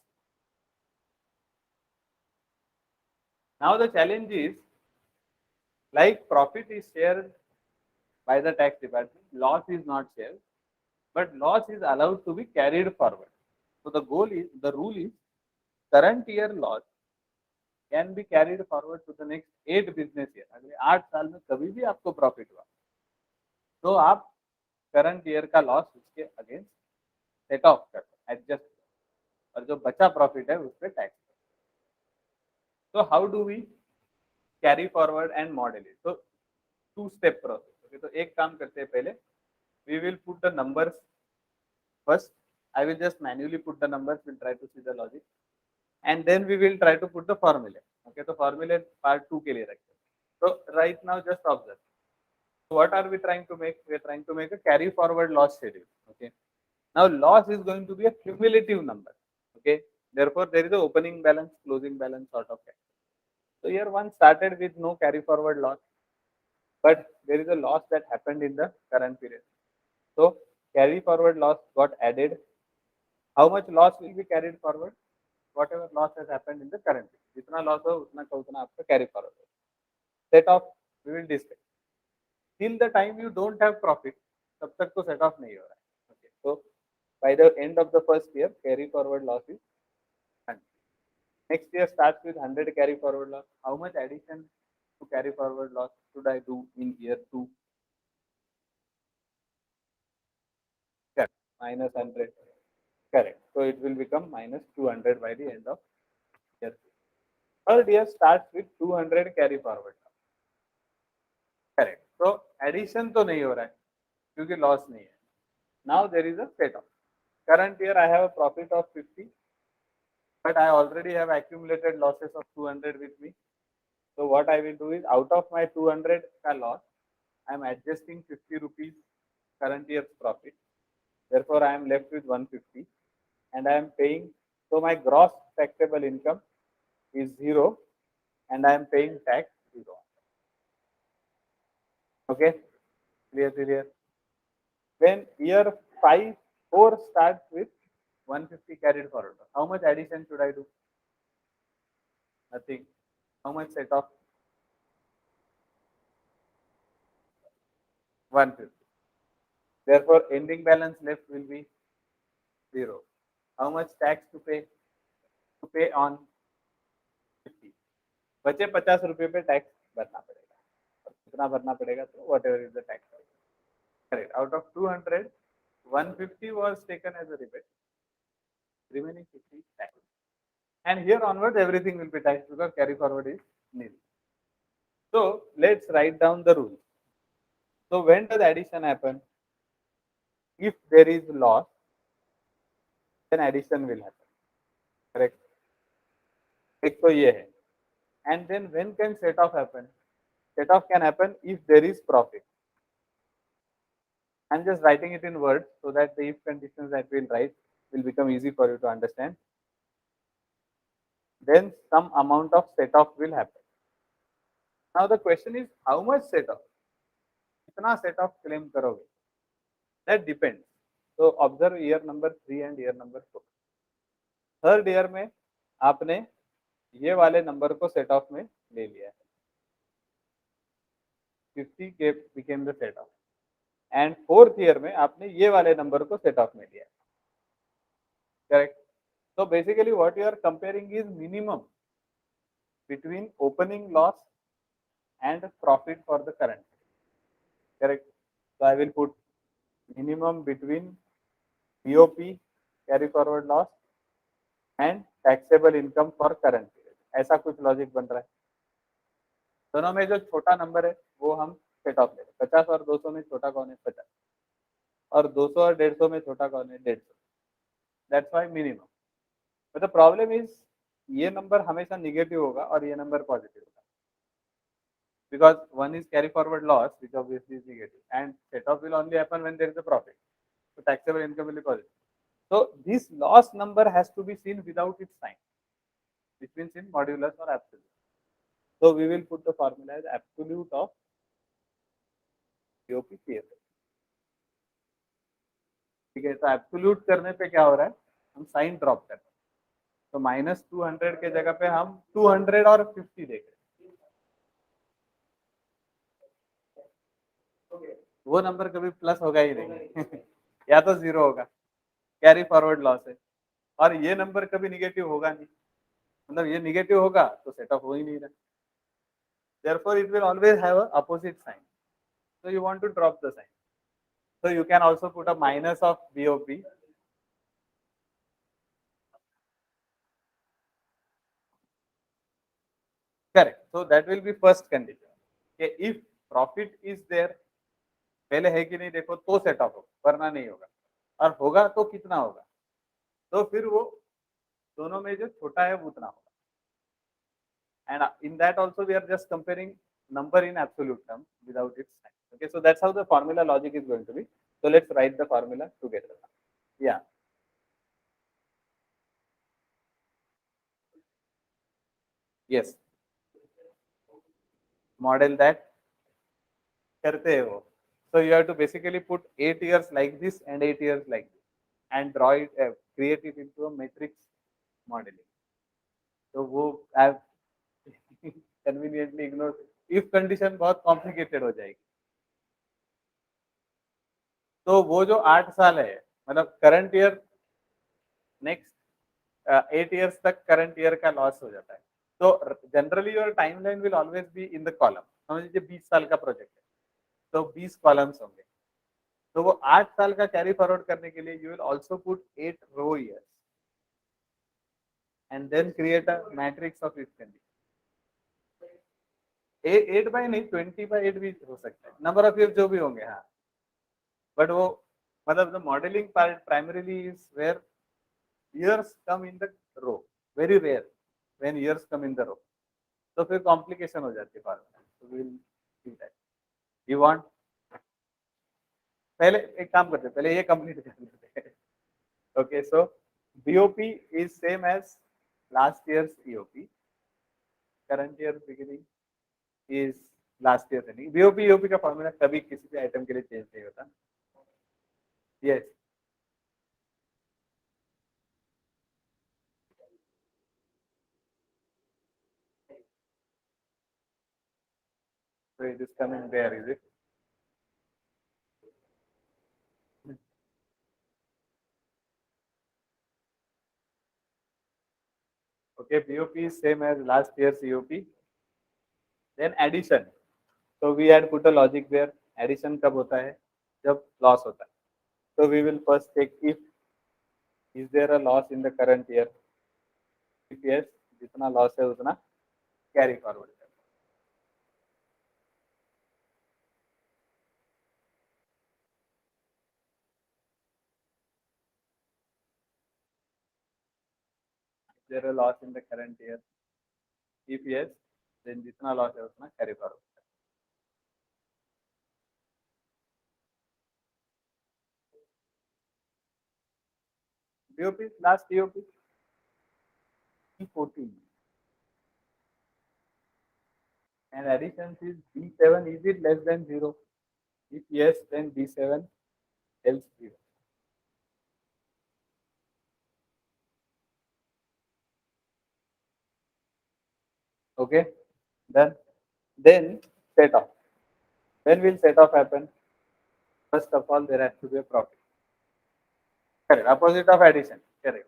Now the challenge is, like profit is shared by the tax department, loss is not shared, but loss is allowed to be carried forward. So the rule is, current year loss can be carried forward to the next 8 business year. अगले 8 साल में कभी भी आपको profit हुआ, तो आप current year का लॉस उसके अगेंस्ट सेट ऑफ कर एडजस्ट, और जो बचा प्रॉफिट है उस पर टैक्स. तो how do we carry forward and model it? तो 2 स्टेप प्रोसेस. ओके, तो एक काम करते हैं, पहले we will put the numbers first. I will just manually put the numbers, we'll try to see the logic, and then we will try to put the formula. Okay, so formula part 2 के लिए रखते हैं. So right now just observe. So what are we trying to make? We are trying to make a carry forward loss schedule. Okay, now loss is going to be a cumulative number. Okay, therefore there is a opening balance, closing balance sort of thing. So year 1 started with no carry forward loss, but there is a loss that happened in the current period. So carry forward loss got added. How much loss will be carried forward? Whatever loss has happened in the current period. जितना loss हो उतना का उतना आपका carry forward. Set off we will discuss. Till the time you don't have profit, तब तक तो set off नहीं हो रहा है. Okay, so by the end of the first year, carry forward loss is 100. Next year starts with 100 carry forward loss. How much addition to carry forward loss should I do in year 2? Correct. Minus 100. Correct. So it will become minus 200 by the end of year 2. Third year starts with 200 carry forward. Correct. So addition तो नहीं हो रहा है क्योंकि loss नहीं है. Now there is a set off. Current year I have a profit of 50, but I already have accumulated losses of 200 with me. So what I will do is, out of my 200 ka loss, I am adjusting 50 rupees current year's profit. Therefore, I am left with 150, and I am paying. So my gross taxable income is 0, and I am paying tax 0. Okay, clear. When year 4 starts with 150 carried forward, how much addition should I do? Nothing. How much set off? 150. Therefore, ending balance left will be 0. How much tax to pay? To pay on 50. बचे 50 रुपए पे tax भरना पड़ेगा. कितना भरना पड़ेगा? तो whatever is the tax. Correct. Out of 200, 150 was taken as a rebate. Remaining 50 is tax. And here onwards, everything will be taxed because carry forward is nil. So let's write down the rules. So when does addition happen? If there is loss, then addition will happen. Correct. एक तो ये है. And then when can set off happen? set off can happen if there is profit. I'm just writing it in words so that the if conditions that we'll write will become easy for you to understand. Then some amount of set off will happen. Now the question is how much set off? कितना set off claim करोगे? That depends. So observe year number 3 and year number 4. Third year में आपने ये वाले number को set of में ले लिया है. 50 के became the set of and fourth year में आपने ये वाले नंबर को सेट ऑफ में लिया है. Correct. So basically what you are comparing is minimum between opening loss and profit for the current. Correct. So I will put minimum between BOP carry forward loss and taxable income for current period. ऐसा कुछ logic बन रहा है. दोनों में जो छोटा number है वो हम सेट ऑफ ले रहे हैं. 50 और 200 में छोटा कौन है? 50. और 200 और 150 में छोटा कौन है? 150. That's why minimum. But the problem is ये नंबर हमेशा निगेटिव होगा और ये नंबर पॉजिटिव होगा. Because one is carry forward loss, which obviously is negative, and set off will only happen when there is a profit. So taxable income will be positive. So this loss number has to be seen without its sign, which means in modulus or absolute. So we will put the formula as absolute of BOP PF. ठीक है. तो absolute करने पे क्या हो रहा है? हम साइन ड्रॉप कर रहे हैं. तो -200 के जगह पे हम 200 और 50 देख रहे हैं. वो नंबर कभी प्लस होगा ही नहीं. या तो जीरो होगा. कैरी फॉरवर्ड लॉस है. और ये नंबर कभी निगेटिव होगा नहीं. मतलब ये निगेटिव होगा तो सेट ऑफ हो ही नहीं रहा. Therefore it will always have a opposite sign. So you want to drop the sign. So you can also put a minus of BOP. Correct. So that will be first condition. Okay, if profit is there, पहले है कि नहीं देखो तो set off होगा, वरना नहीं होगा. और होगा तो कितना होगा? तो फिर वो दोनों में जो छोटा है वो उतना होगा. And in that also we are just comparing number in absolute term without its sign. Okay, so that's how the formula logic is going to be. So let's write the formula together. Yeah. Yes. Model that करते हैं वो. So you have to basically put 8 years like this and 8 years like this and draw it, create it into a matrix modeling. So वो I conveniently ignore if condition बहुत complicated हो जाएगी. तो वो जो 8 साल है मतलब करंट ईयर नेक्स्ट 8 years तक करंट ईयर का लॉस हो जाता है. तो generally your timeline will always be in the column. समझ लीजिए 20 साल का प्रोजेक्ट है तो 20 कॉलम्स होंगे. तो वो 8 साल का कैरी फॉरवर्ड करने के लिए you will also put 8 row years and then create a matrix of if condition. 8 by नहीं 20 बाय 8 भी हो सकता है. नंबर ऑफ ईयर जो भी होंगे. हाँ. बट वो मतलब the modelling part primarily is where years come in the row. Very rare when years come in the row. तो फिर कॉम्प्लिकेशन हो जाती है formula. So we will see that. You want पहले एक काम करते हैं. पहले ये कंप्लीट कर लेते हैं. Okay, so BOP is same as last year's EOP. Current year beginning is last year's ending. BOP EOP का फॉर्मूला कभी किसी भी आइटम के लिए चेंज नहीं होता. Yes. So it is coming there, is it? Okay, BOP is same as last year's EOP. Then addition. So we had put a logic there. Addition कब होता है? जब loss होता है. So we will first check if is there a loss in the current year. If yes, जितना loss है उतना carry forward. Is there a loss in the current year? If yes, then जितना loss है उतना carry forward. EOP is last EOP E14 and addition is B7. Is it less than 0? If yes, then B7 else 0. Okay, then set off. When will set off happen? First of all, there has to be a profit. Correct. Opposite of addition. Correct.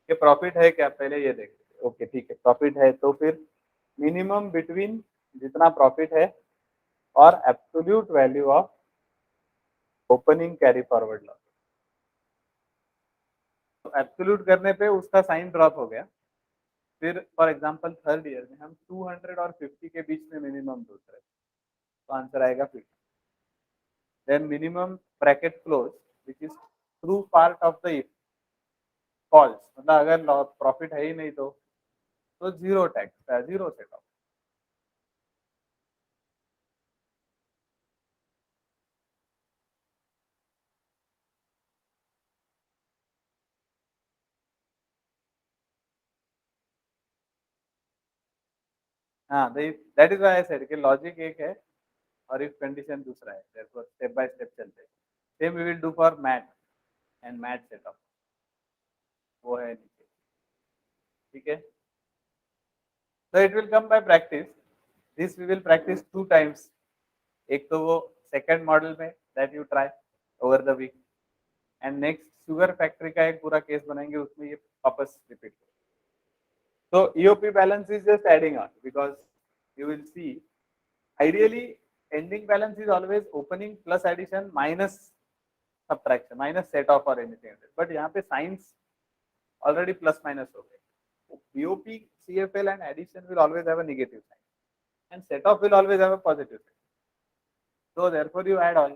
ये profit है क्या पहले ये देखते okay ठीक है profit है तो फिर मिनिमम बिटवीन जितना प्रॉफिट है और absolute value of opening carry forward loss तो एब्सोल्यूट करने पे उसका साइन ड्रॉप हो गया फिर फॉर एग्जांपल थर्ड ईयर में हम 200 और 50 के बीच में मिनिमम ढूंढ रहे तो आंसर आएगा 50 then minimum bracket close which is true part of the if false मतलब अगर प्रॉफिट है ही नहीं तो zero tax zero set off हाँ that is why I said कि लॉजिक एक है और इफ कंडीशन दूसरा है therefore स्टेप बाय स्टेप चलते हैं same we will do for MAT and MAT setup वो है नीचे ठीक है so it will come by practice this we will practice 2 times एक तो वो सेकंड मॉडल में that you try over the weekend next sugar factory का एक पूरा केस बनाएंगे उसमें ये वापस repeat so EOP balance is just adding on because you will see ideally ending balance is always opening plus addition minus subtraction minus set off or anything else. But यहाँ पे signs already plus minus हो गए BOP CFL and addition will always have a negative sign and set off will always have a positive sign so therefore you add all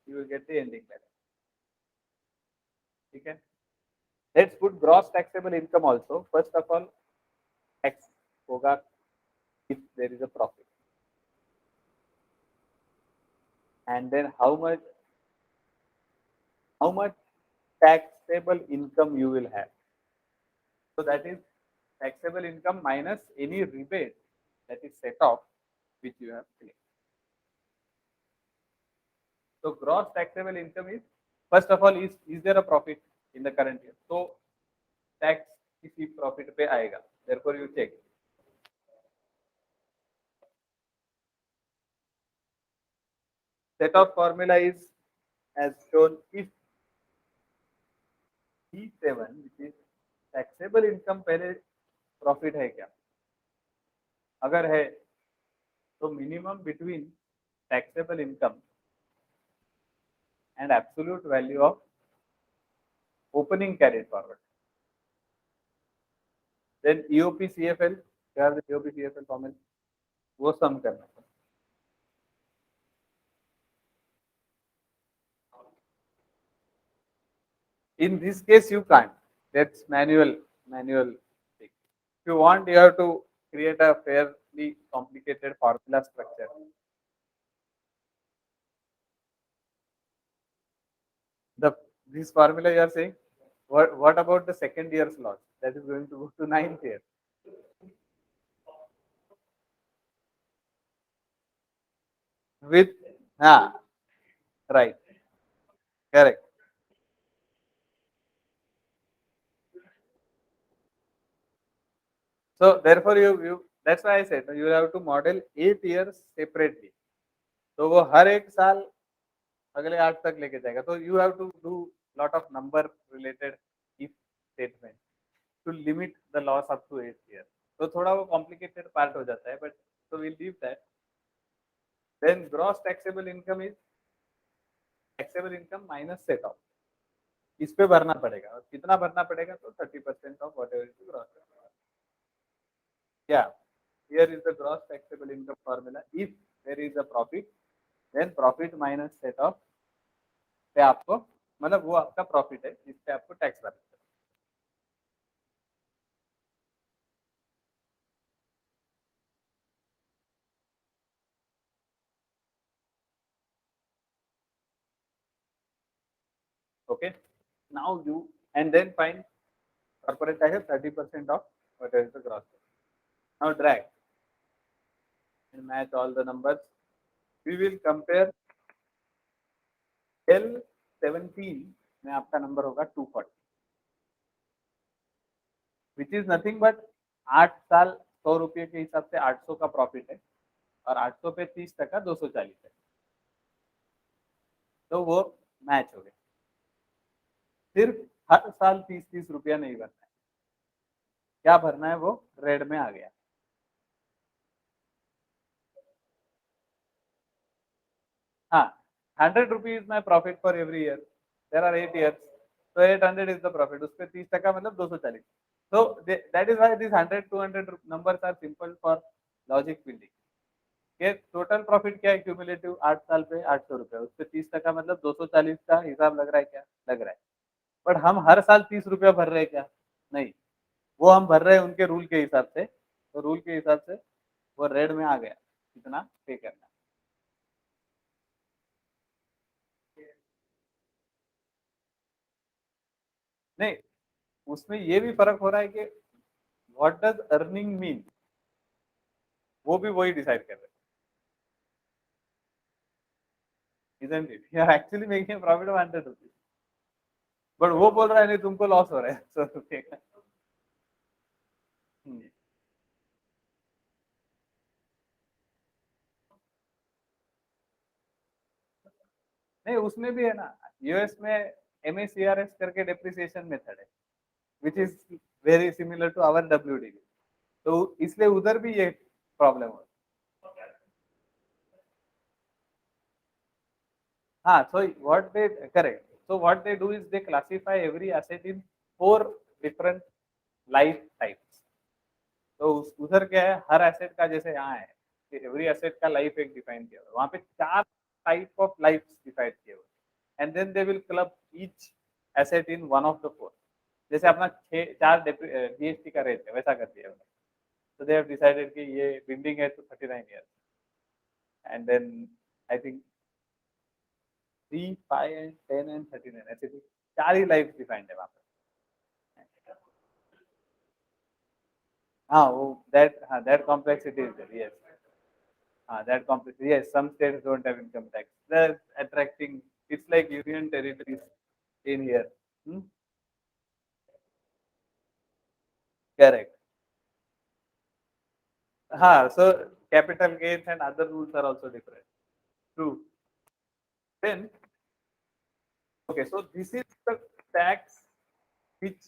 you will get the ending balance ठीक है let's put gross taxable income also first of all tax होगा if there is a profit and then how much taxable income you will have so that is taxable income minus any rebate that is set off which you have claimed so gross taxable income is first of all is there a profit in the current year so tax किसी profit पे आएगा therefore you check set off formula is as shown if E7 which is taxable income पहले profit है क्या अगर है तो minimum between taxable income and absolute value of opening carried forward then EOP CFL क्या है EOP CFL फॉर्मूला वो सम करना है in this case you can't that's manual thing. If you want you have to create a fairly complicated formula structure the this formula you are saying what about the second year's loss that is going to go to 9th year with right correct so therefore you that's why I said you have to model 8 years separately तो वो हर एक साल अगले 8 तक लेके जाएगा तो you have to do lot of number related if statement to limit the loss up to 8 years तो थोड़ा वो complicated part हो जाता है but so we'll leave that then gross taxable income is taxable income minus set off इस पे भरना पड़ेगा और कितना भरना पड़ेगा तो 30% ऑफ व्हाटएवर इज ग्रॉस या here is the gross taxable income formula if there is a profit then profit minus set off पे आपको मतलब वो आपका प्रॉफिट है जिस पे आपको टैक्स भरना है okay now you and then find corporate tax is 30% of whatever is the gross profit. Now drag and match all the numbers. We will compare L17 में आपका नंबर होगा 240, which is nothing but 8 साल 100 रुपये के हिसाब से 800 का profit है और 800 पे 30% 240 है, तो वो मैच हो गया। सिर्फ हर साल 30-30 रुपया नहीं भरना है, क्या भरना है वो रेड में आ गया। हाँ, 100 rupees my profit for every year. There are 8 years, so 800 is the profit. उस पे 30% मतलब 240. So that is why these 100, 200 numbers are simple for logic building. के टोटल प्रॉफिट क्या है क्यूमुलेटिव 8 साल पे 800 रुपए, उस पे 30% मतलब 240 का हिसाब लग रहा है क्या? लग रहा है। बट हम हर साल 30 रुपया भर रहे हैं क्या? नहीं, वो हम भर रहे हैं उनके रूल के हिसाब से, तो रूल के हिसाब से वो रेड में आ गया कितना पे करना। नहीं, उसमें ये भी फर्क हो रहा है कि व्हाट डज अर्निंग मीन, वो भी वही डिसाइड कर रहे हैं। Isn't it? You are actually making a profit of 100 rupees. But वो बोल रहा है नहीं तुमको लॉस हो रहा है 100 रुपये का। नहीं, उसमें भी है ना, यूएस में MACRS करके डेप्रिसिएशन मेथड है, which is very similar to our WDV, तो इसलिए उधर भी ये प्रॉब्लम हो। हाँ, so what they correct, so what they do is they classify every asset in 4 different life types. तो उधर क्या है, हर एसेट का जैसे यहाँ है कि एवरी एसेट का लाइफ एक डिफाइन किया हुआ है, वहाँ पे 4 टाइप ऑफ लाइफ डिफाइन किए हुए, and then they will club each asset in one of the 4। जैसे अपना 4 GST का रेट है वैसा कर दिया उन्होंने, तो दे हैव डिसाइडेड कि ये बिल्डिंग है तो 39 years, and then I think 3, 5 and 10 and 39 ऐसे 4 ही लाइफ डिफाइंड है वहाँ पे। हाँ, वो that complexity is there, yes. That complexity, yes. Some states don't have income tax. They're attracting. It's like union territories in here. Correct. So capital gains and other rules are also different. True. Then, okay, so this is the tax which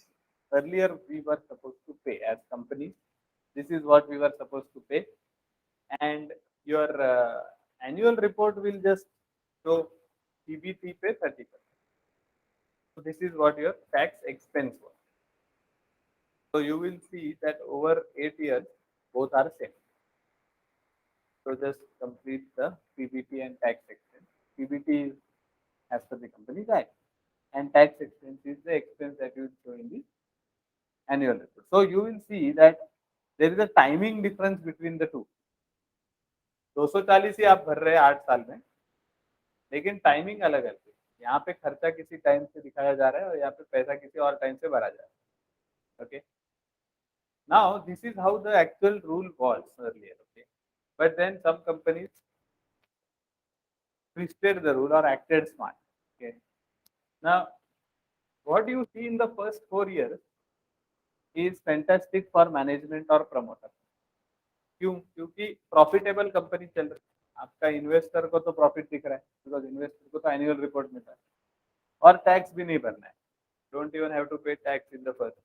earlier we were supposed to pay as companies. This is what we were supposed to pay, and your annual report will just show PBT pay 30%. So this is what your tax expense was. So you will see that over 8 years, both are same. So just complete the PBT and tax expense. PBT is as per the company guide, and tax expense is the expense that you show in the annual report. So you will see that there is a timing difference between the two. 240 ही आप भर रहे हैं 8 साल में, लेकिन timing अलग अलग है। यहाँ पे खर्चा किसी टाइम से दिखाया जा रहा है और यहाँ पे पैसा किसी और टाइम से भरा जा रहा है। Okay, now this is how the actual rule was earlier, okay, but then some companies twisted the rule or acted smart. Okay, now what you see in the first 4 years is fantastic for management or promoter. क्यों? क्योंकि profitable company चल रही है, आपका investor को तो profit दिख रहा है, बिकॉज इन्वेस्टर को तो एनुअल रिपोर्ट मिल रहा है, और टैक्स भी नहीं भरना है, डोंट इवन हैव टू पे टैक्स इन द फर्स्ट,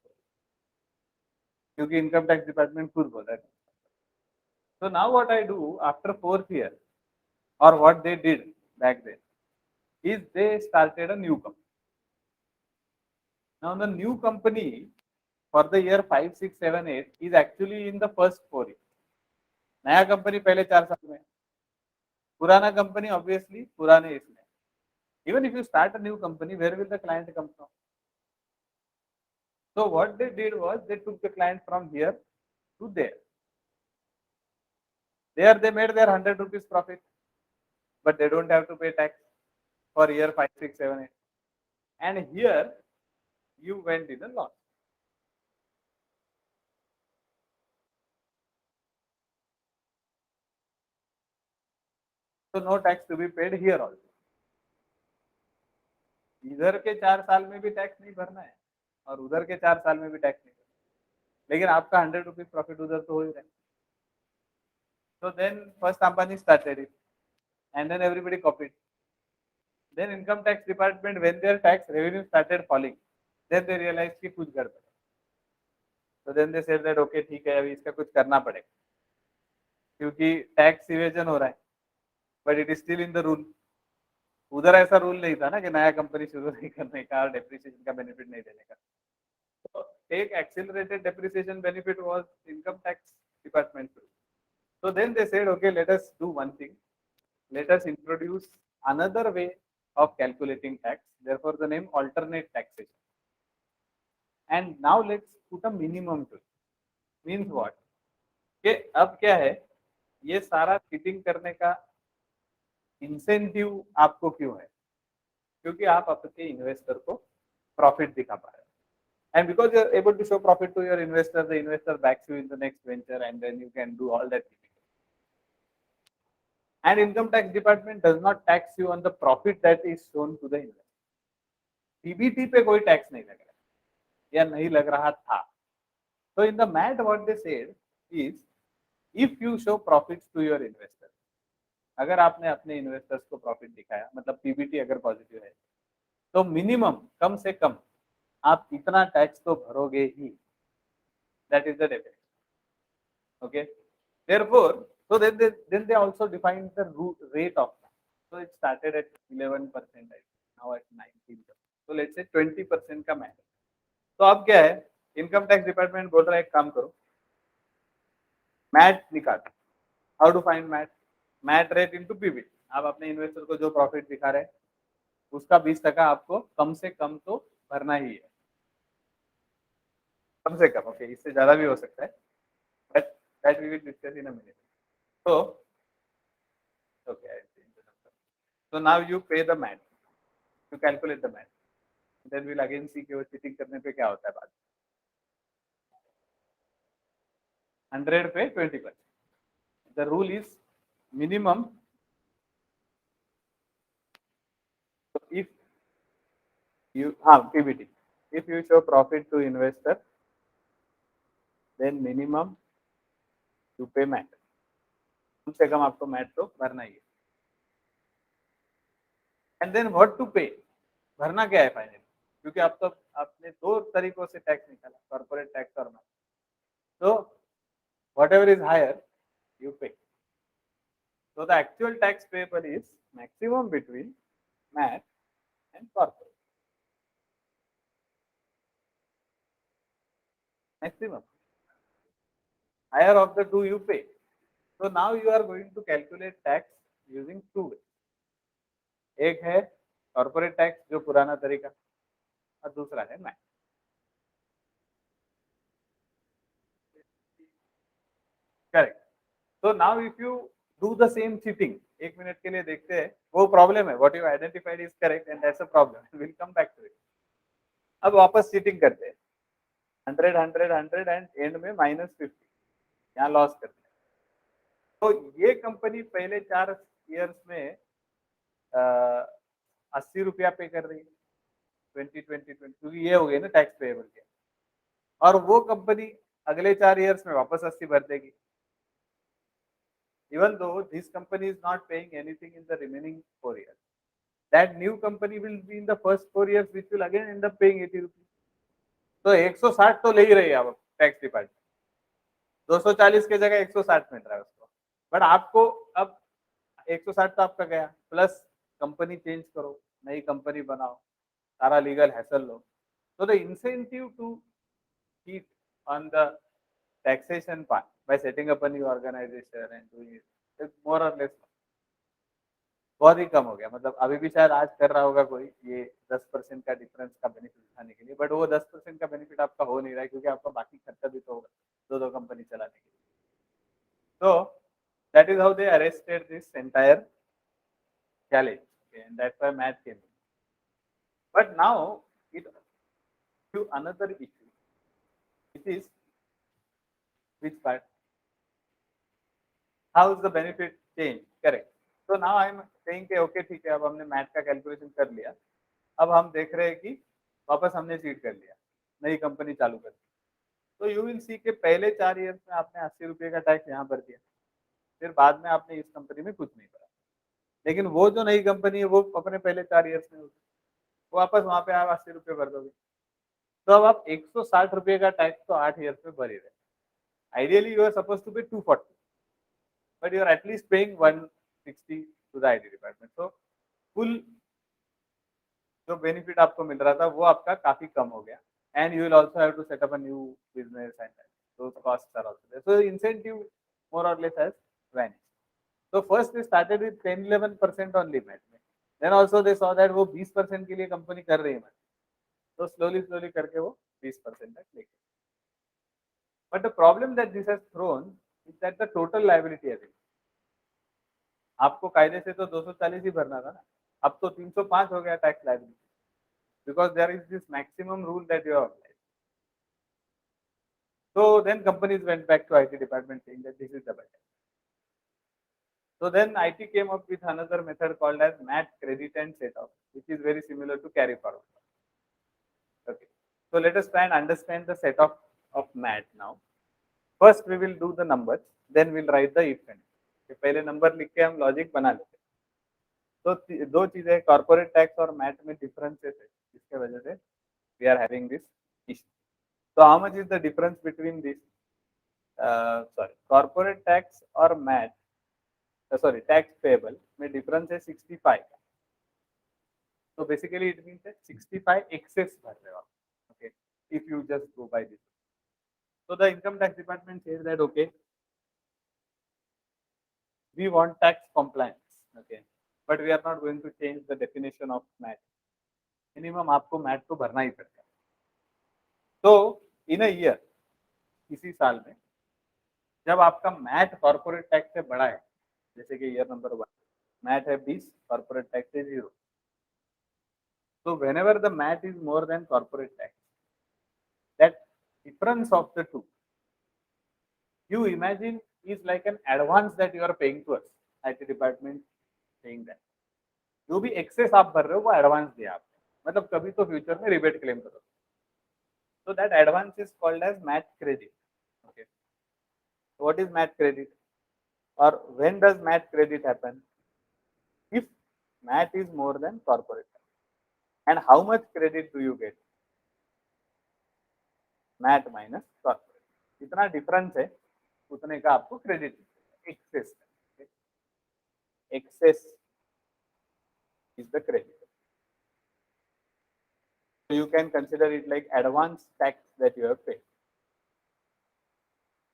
क्योंकि इनकम टैक्स डिपार्टमेंट खुद बोल रहा है। So now what I do after 4th year, or what they did back then, is they started a new company. Now the new company for the year 5, 6, 7, 8 is actually in the first 4 years. नया company पहले 4 साल में, पुराना company obviously पुराने इसमें। Even if you start a new company, where will the client come from? So what they did was they took the client from here to there. There they made their 100 rupees profit, but they don't have to pay tax for year 5, 6, 7, 8. And here you went in a loss. So no tax to be paid here also. इधर के 4 साल में भी tax नहीं भरना है और उधर के 4 साल में भी टैक्स नहीं भरना, लेकिन आपका 100 रुपीज प्रॉफिट उधर तो हो ही रहा है. So then first Ambani started it, and then everybody copied. Then income tax department, when their tax revenue started falling, then they realized कि कुछ गड़बड़ है. So then they said that okay ठीक है, अभी इसका कुछ करना पड़ेगा, क्योंकि टैक्स इवेजन हो रहा है, but it is still in the rule. उधर ऐसा रूल नहीं था ना कि नया कंपनी शुरू नहीं करने का और डेप्रिसिएशन का बेनिफिट नहीं देने का. तो एक accelerated depreciation benefit was income tax department. So then they said, okay, let us do one thing. Let us introduce another way of calculating tax. Therefore, the name alternate taxation. And now let's put a minimum to it. Means what? कि अब क्या है, ये सारा cheating करने का incentive आपको क्यों है? क्योंकि आप अपने इन्वेस्टर को प्रॉफिट दिखा पा रहे हैं. And because you are able to show profit to your investor, the investor backs you in the next venture, and then you can do all that. And income tax department does not tax you on the profit that is shown to the investor. PBT पे कोई tax नहीं लग रहा है या नहीं लग रहा था. So in the MAT what they said is, if you show profits to your investor, अगर आपने अपने इन्वेस्टर्स को प्रॉफिट दिखाया, मतलब पीबीटी अगर पॉजिटिव है, तो मिनिमम कम से कम आप इतना टैक्स तो भरोगे ही. That is the definition. Okay, therefore, so then they also defined the rate of tax. So it started at 11%, now at 19%. So let's say 20% का मैट. तो अब क्या है, इनकम टैक्स डिपार्टमेंट बोल रहा है एक काम करो, मैट निकालो. How to find MAT? MAT rate into PBT. आप अपने इन्वेस्टर को जो प्रॉफिट दिखा रहे हैं उसका 20% आपको कम से कम तो भरना ही है. कम से कम, ओके, इससे ज्यादा भी हो सकता है, but that we will discuss in a minute. So, okay, so now you pay the MAT, you calculate the MAT, then we'll again see कि वो चीटिंग करने पे क्या होता है बाद. 100 पे 20%. The rule is minimum. So if you PBT, if you show profit to investor, then minimum you pay MAT. कम से कम आपको मैट तो भरना ही है. एंड देन व्हाट टू पे, भरना क्या है फाइनली, क्योंकि आप तो आपने दो तरीकों से टैक्स निकाला, कॉर्पोरेट टैक्स और मैट. तो whatever is higher you pay. So the actual tax payable is maximum between MAT and corporate. Maximum. Higher of the two you pay. So now you are going to calculate tax using two ways. एक है corporate tax जो पुराना तरीका, और दूसरा है MAT. Correct. So now if you do the same cheating, एक minute के लिए देखते हैं, वो प्रॉब्लम है, what you identified is correct and that's a problem. We'll come back to it. अब वापस चीटिंग करते हैं, 100 100 100 एंड एंड में -50, यहाँ लॉस करते हैं. तो ये कंपनी पहले 4 ईयर्स में 80 रुपया पे कर रही है 2020, क्योंकि ये हो गए ना टैक्स पेएबल के, और वो कंपनी अगले 4 ईयर्स में वापस 80 भर देगी. Even though this company is not paying anything in the remaining 4 years, that new company will be in the first 4 years, which will again end up paying 80 rupees. तो 160 तो ले ही रही है अब टैक्स डिपार्टमेंट, 240 के जगह 160 मिल रहा है उसको. बट आपको अब 160 तो आपका गया, प्लस कंपनी चेंज करो, नई कंपनी बनाओ, सारा लीगल हैसल लो. तो the incentive to keep on the taxation part by setting up a new organization and doing it more or less बहुत ही कम हो गया. मतलब अभी भी शायद आज कर रहा होगा कोई ये 10% का डिफरेंस का बेनिफिट उठाने के लिए, बट वो 10% का बेनिफिट आपका हो नहीं रहा है, क्योंकि आपका बाकी खर्चा भी तो होगा दो कंपनी चलाने के लिए. So that is how they arrested this entire challenge, okay, and that's why MAT came in. But now it to another issue, which is which part? How is the benefit change? Correct. So now I am saying कि okay ठीक है, अब हमने math का calculation कर लिया, अब हम देख रहे हैं कि वापस हमने सीट कर लिया, नई कंपनी चालू कर दी। तो यू विल सी के पहले 4 ईयर्स में आपने 80 रुपये का टैक्स यहाँ भर दिया, फिर बाद में आपने इस कंपनी में कुछ नहीं भरा, लेकिन वो जो नई कंपनी है वो अपने पहले 4 ईयर्स में होगी, वो वापस वहाँ पे आप 80 रुपये भर दोगे। तो अब आप 160 रुपये का टैक्स तो 8 ईयर्स में भर ही रहे। Ideally you are suppose to pay 240, but you are at least paying 160 to the IT department. So full जो बेनिफिट आपको मिल रहा था वो आपका काफी कम हो गया, and you will also have to set up a new business and those costs are also there. So incentive more or less has vanished. So first they started with 10-11% only MAT में, then also they saw that वो 20% के लिए company कर रही है MAT, तो slowly करके वो 20% तक लेके। But the problem that this has thrown is that the total liability has increased. आपको कायदे से तो 240 ही भरना था ना, अब तो 305 हो गया tax liability, because there is this maximum rule that you have applied. So then companies went back to IT department saying that this is double tax. So then IT came up with another method called as MAT credit and set off, which is very similar to carry forward. Okay, so let us try and understand the set off of MAT now. First we will do the numbers, then we'll write the if condition. पहले number लिख के हम logic बना लेते हैं। तो दो चीजें, कॉर्पोरेट टैक्स और मैट में डिफरेंसेस है, जिसके वजह से we are having this issue. तो how much is the difference between this, sorry, corporate tax और मैट, सॉरी टैक्स पेएबल में डिफरेंस है 65। तो बेसिकली इट मीन्स 65 एक्सेस भर रहे हो आप, okay, if you just go by this. So the income tax department says that okay, we want tax compliance, okay, but we are not going to change the definition of MAT. Minimum आपको MAT तो भरना ही पड़ेगा। तो इन a year, इसी साल में जब आपका MAT कॉर्पोरेट टैक्स से बड़ा है, जैसे कि ईयर नंबर 1 MAT है 20, कॉर्पोरेट टैक्स है 0, so whenever the MAT is more than corporate tax, that difference of the two, you imagine, is like an advance that you are paying to us, IT department saying that जो भी access आप भर रहे हो वो advance दिया आपने, मतलब कभी तो फ्यूचर में रिबेट क्लेम करो। So that advance is called as MAT credit. Okay, so what is MAT credit, or when does MAT credit happen? If MAT is more than corporate tax. And how much credit do you get? MAT minus corporate, जितना difference है उतने का आपको credit, excess, excess is the credit. So you can consider it like advance tax that you have paid.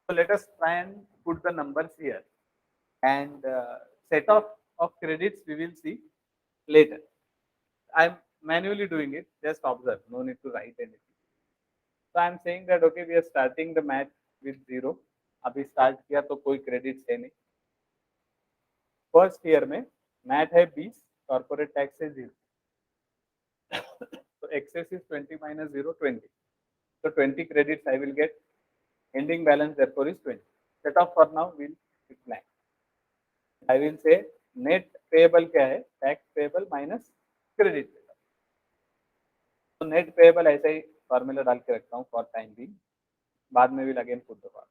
So let us try and put the numbers here, and set off of credits we will see later. I'm manually doing it, just observe, no need to write anything. So I'm saying that okay, we are starting the math with 0. अभी start किया तो कोई credits है नहीं। First year में mat है 20, corporate tax है 0, so excess is 20 minus 0, 20. So 20 credits I will get. Ending balance therefore is 20. Set off for now will be blank. I will say net payable क्या है, tax payable minus credit payable. So net payable ऐसे ही formula डाल के रखता हूँ for time being, बाद में will again put the formula.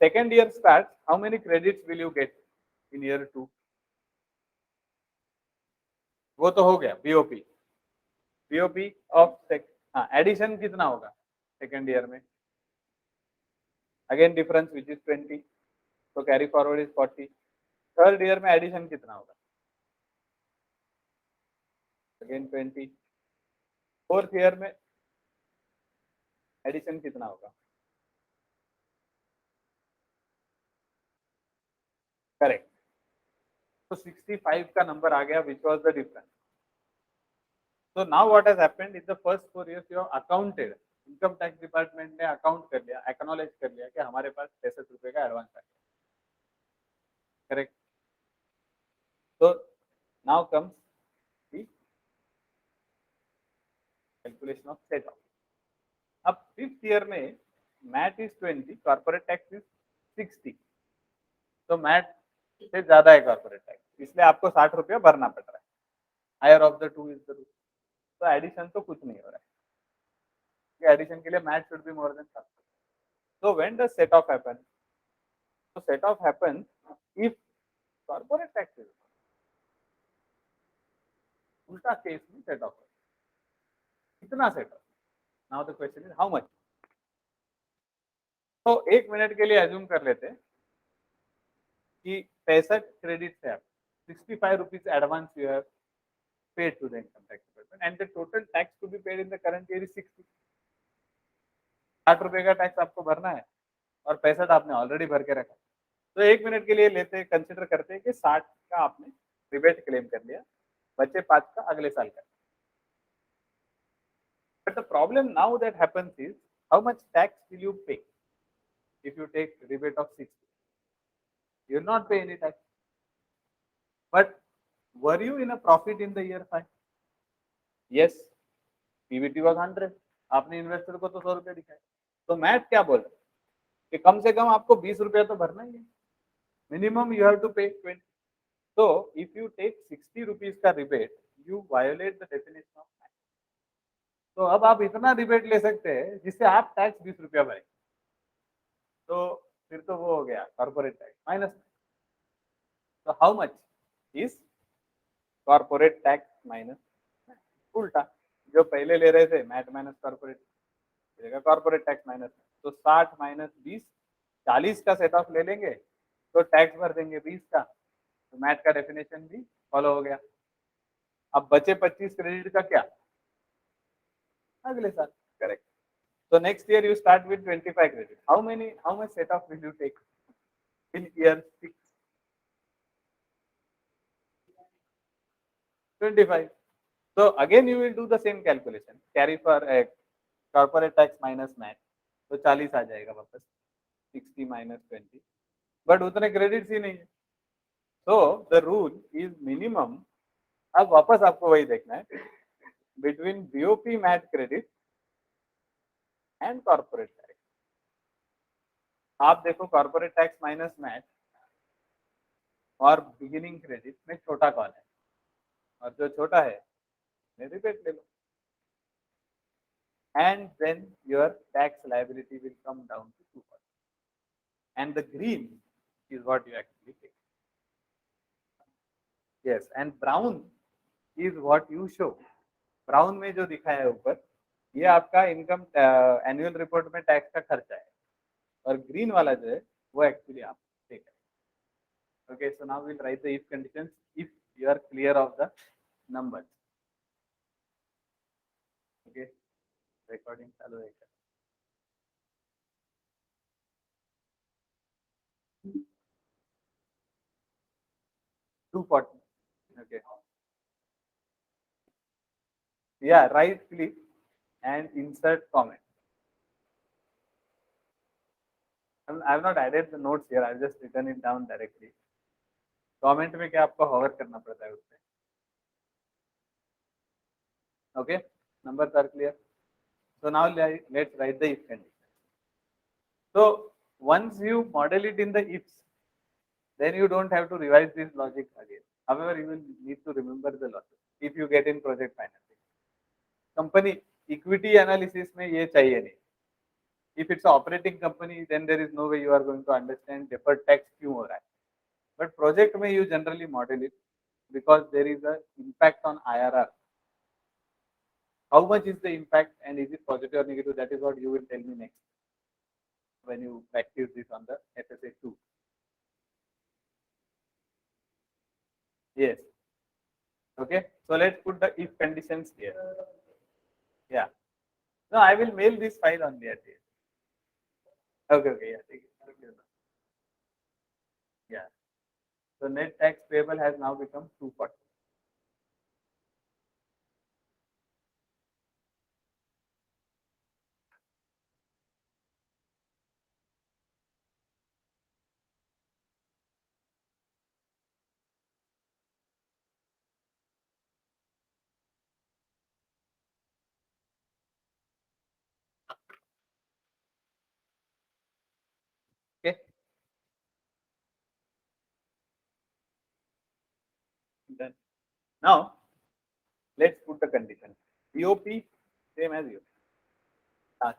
Second year starts, how many credits will you get in year 2? वो तो हो गया बीओपी, बीओपी ऑफ एडिशन कितना होगा सेकेंड ईयर में, अगेन डिफरेंस विच इज 20, तो carry forward is 40। Third year में addition कितना होगा, अगेन 20। फोर्थ ईयर में एडिशन कितना होगा, करेक्ट, तो 65 का नंबर आ गया, which was the difference. So now what has happened in the first 4 years you have accounted, income tax department ने अकाउंट कर लिया, एक्नॉलेज कर लिया कि हमारे पास 65 रुपए का एडवांस है, correct. So now comes the calculation of set off. अब 5th ईयर में MAT is 20, corporate tax is 60, तो मैट से ज्यादा है कॉर्पोरेट टैक्स, इसलिए आपको 60 रुपया भरना पड़ रहा है। Higher of the two is the rule, तो एडिशन तो कुछ नहीं हो रहा है, एडिशन के लिए MAT should be more than 60। So when does set off happen? So set off happens if corporate tax is उल्टा केस में set off कितना set off? Now the question is how much? तो 1 minute के लिए assume कर लेते हैं कि 65 क्रेडिट से आप 65 rupees advance you have paid to the income tax department and the total tax to be paid in the current year is 60। 60 रुपए का टैक्स आपको भरना है और 65 आपने ऑलरेडी भर के रखा। तो 1 मिनट के लिए लेते कंसिडर करते हैं कि 60 का आपने रिबेट क्लेम कर लिया, बचे 5 का अगले साल का। But the problem now that happens is how much tax will you pay if you take rebate of 60? You will not pay any tax. But were you in a profit in the year 5? Yes, PBT was 100. आपने investor को तो 100 रुपए दिखाए, तो math क्या बोल रहा है कि कम से कम आपको 20 रुपया तो भरना ही है, मिनिमम यू हैव टू पे 20। So if you take 60 rupees का rebate, you violate the definition of tax. तो अब आप इतना रिबेट ले सकते हैं जिससे आप टैक्स 20 रुपया भरें, तो फिर तो वो हो गया कॉर्पोरेट टैक्स माइनस। तो how much is corporate tax minus? उल्टा, जो पहले ले रहे थे MAT minus corporate, corporate tax minus. तो 60 माइनस 20, 40 का सेट ऑफ ले लेंगे तो टैक्स भर देंगे 20 का, तो मैट का डेफिनेशन भी फॉलो हो गया। अब बचे 25 क्रेडिट का क्या, अगले साल, correct. So next year you start with 25 credit. How much set off will you take in year 6? 25. So again you will do the same calculation. Carry for corporate tax minus MAT. तो 40 आ जाएगा वापस, 60 minus 20. But उतने credits ही नहीं है. So the rule is minimum. अब वापस आपको वही देखना है between BOP MAT credit and corporate tax. आप देखो कॉर्पोरेट टैक्स माइनस मैट और बिगिनिंग क्रेडिट में छोटा कौन है, और जो छोटा है रिबेट ले लो, and then your tax liability will come down to 2%, and the green is what you actually take. Yes, and brown is what you show. Brown में जो दिखाया है ऊपर, ये आपका इनकम एनुअल रिपोर्ट में टैक्स का खर्चा है, और ग्रीन वाला जो है वो एक्चुअली आप पे करें। Okay, so now will write the if conditions if you are clear of the numbers. Okay, recording चालू है क्या? Two 40. Okay. Yeah, right click and insert comment. I have not added the notes here. I've just written it down directly. Comment में क्या आपको hover करना पड़ता है उसमें? Okay, numbers are clear. So now let's write the if condition. So once you model it in the ifs, then you don't have to revise this logic again. However, you will need to remember the logic if you get in project financing. Company equity analysis में ये चाहिए नहीं. If it's an operating company, then there is no way you are going to understand deferred tax क्यों हो रहा है. But project में you generally model it because there is a impact on IRR. How much is the impact and is it positive or negative? That is what you will tell me next when you practice this on the FSA 2. Yes. Okay. So let's put the if conditions here. Yeah. No, I will mail this file on the day. Okay. Okay. Yeah. Take it. Okay. Yeah. So net tax payable has now become 240. Done. Now let's put the condition. BOP same as you. Start.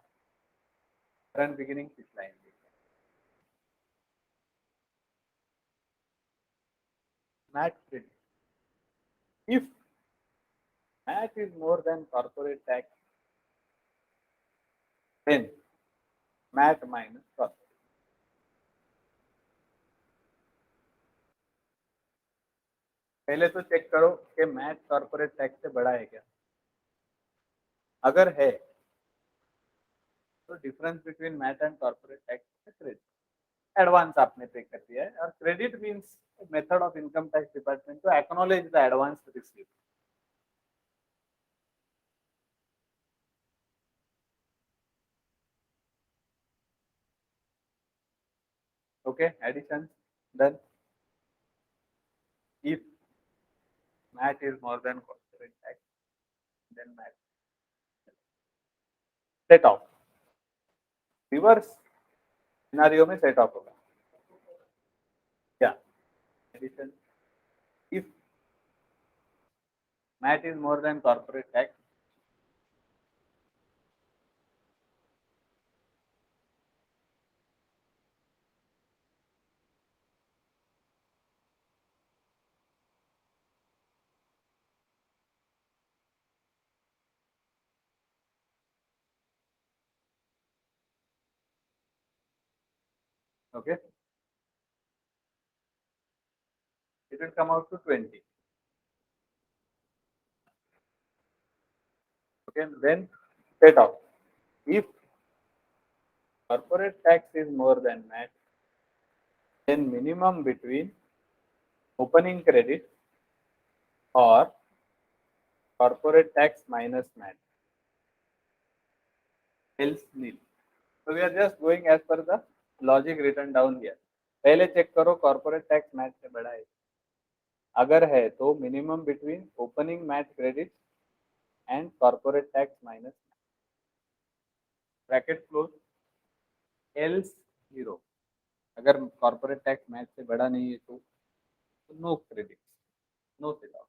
Current beginning this line. MAT credit. If MAT is more than corporate tax, then MAT minus corporate. पहले तो check करो कि mat corporate tax से बड़ा है क्या. अगर है तो difference between MAT and corporate tax credit. Advance आपने पे कर दिया है और credit means method of income tax department to acknowledge the advance received. Okay, addition done. If MAT is more than corporate tax, then MAT set off. Reverse scenario में set off होगा क्या. Addition if MAT is more than corporate tax, okay, it will come out to 20. Okay, then set off. If corporate tax is more than MAT, then minimum between opening credit or corporate tax minus MAT, else nil. So we are just going as per the logic written down here. पहले check करो corporate tax MAT से बड़ा है. अगर है तो minimum between opening MAT credit and corporate tax minus bracket close. Else zero. अगर corporate tax MAT से बड़ा नहीं है तो no credit, no set off.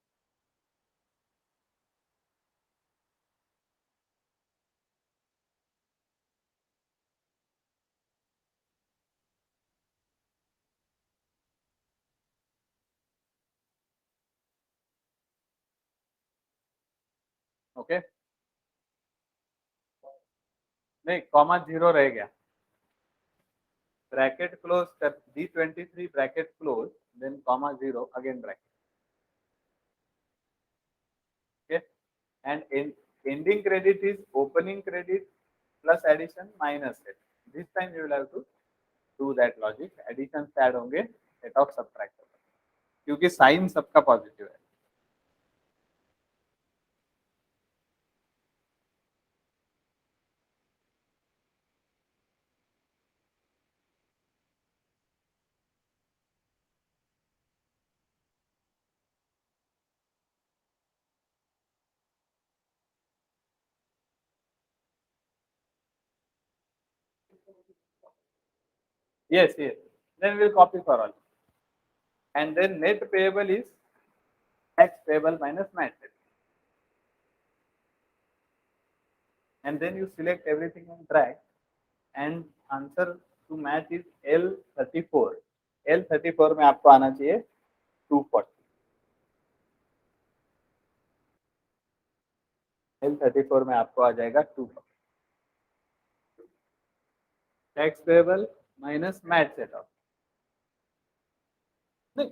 Okay, नहीं कॉमा जीरो रह गया. ब्रैकेट क्लोज कर D23 bracket close then comma zero again bracket. Okay, and ending credit is opening credit plus addition minus it. This time you will have to do that logic. Addition से add होंगे, set off subtract होगा क्योंकि sign सबका positive है. Yes, yes. Then we'll copy for all. And then net payable is tax payable minus MAT. And then you select everything and drag. And answer to MAT is L34. L34 में आपको आना चाहिए 240. L34 में आपको आ जाएगा 240. Tax payable minus MAT set off. नहीं,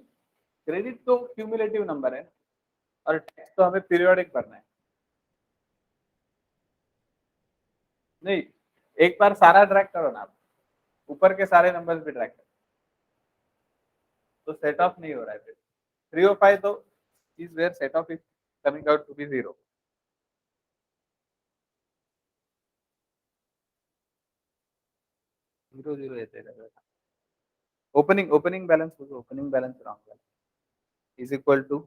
credit तो क्यूमुलेटिव नंबर है और टैक्स तो हमें पीरियोडिक भरना है. नहीं, एक बार सारा ड्रैग करो ना आप, ऊपर के सारे नंबर्स भी ड्रैग करो तो सेट ऑफ नहीं हो रहा है. फिर 305 तो is where set off is coming out to be 0. Zero zero येते opening balance wrong is equal to.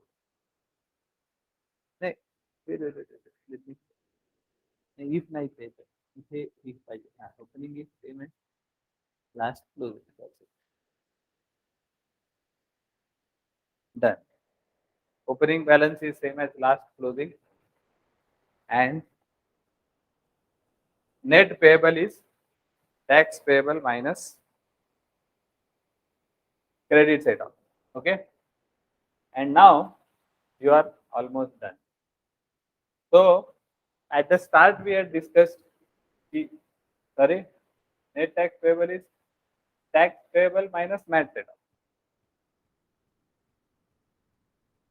नाही इफ नाही पाहिजे इथे इफ पाहिजे. ओपनिंग इज सेम आहे, last close done. opening balance is same as last closing, and net payable is tax payable minus credit side of, okay, and now you are almost done. So at the start we had discussed sorry, net tax payable is tax payable minus MAT side of,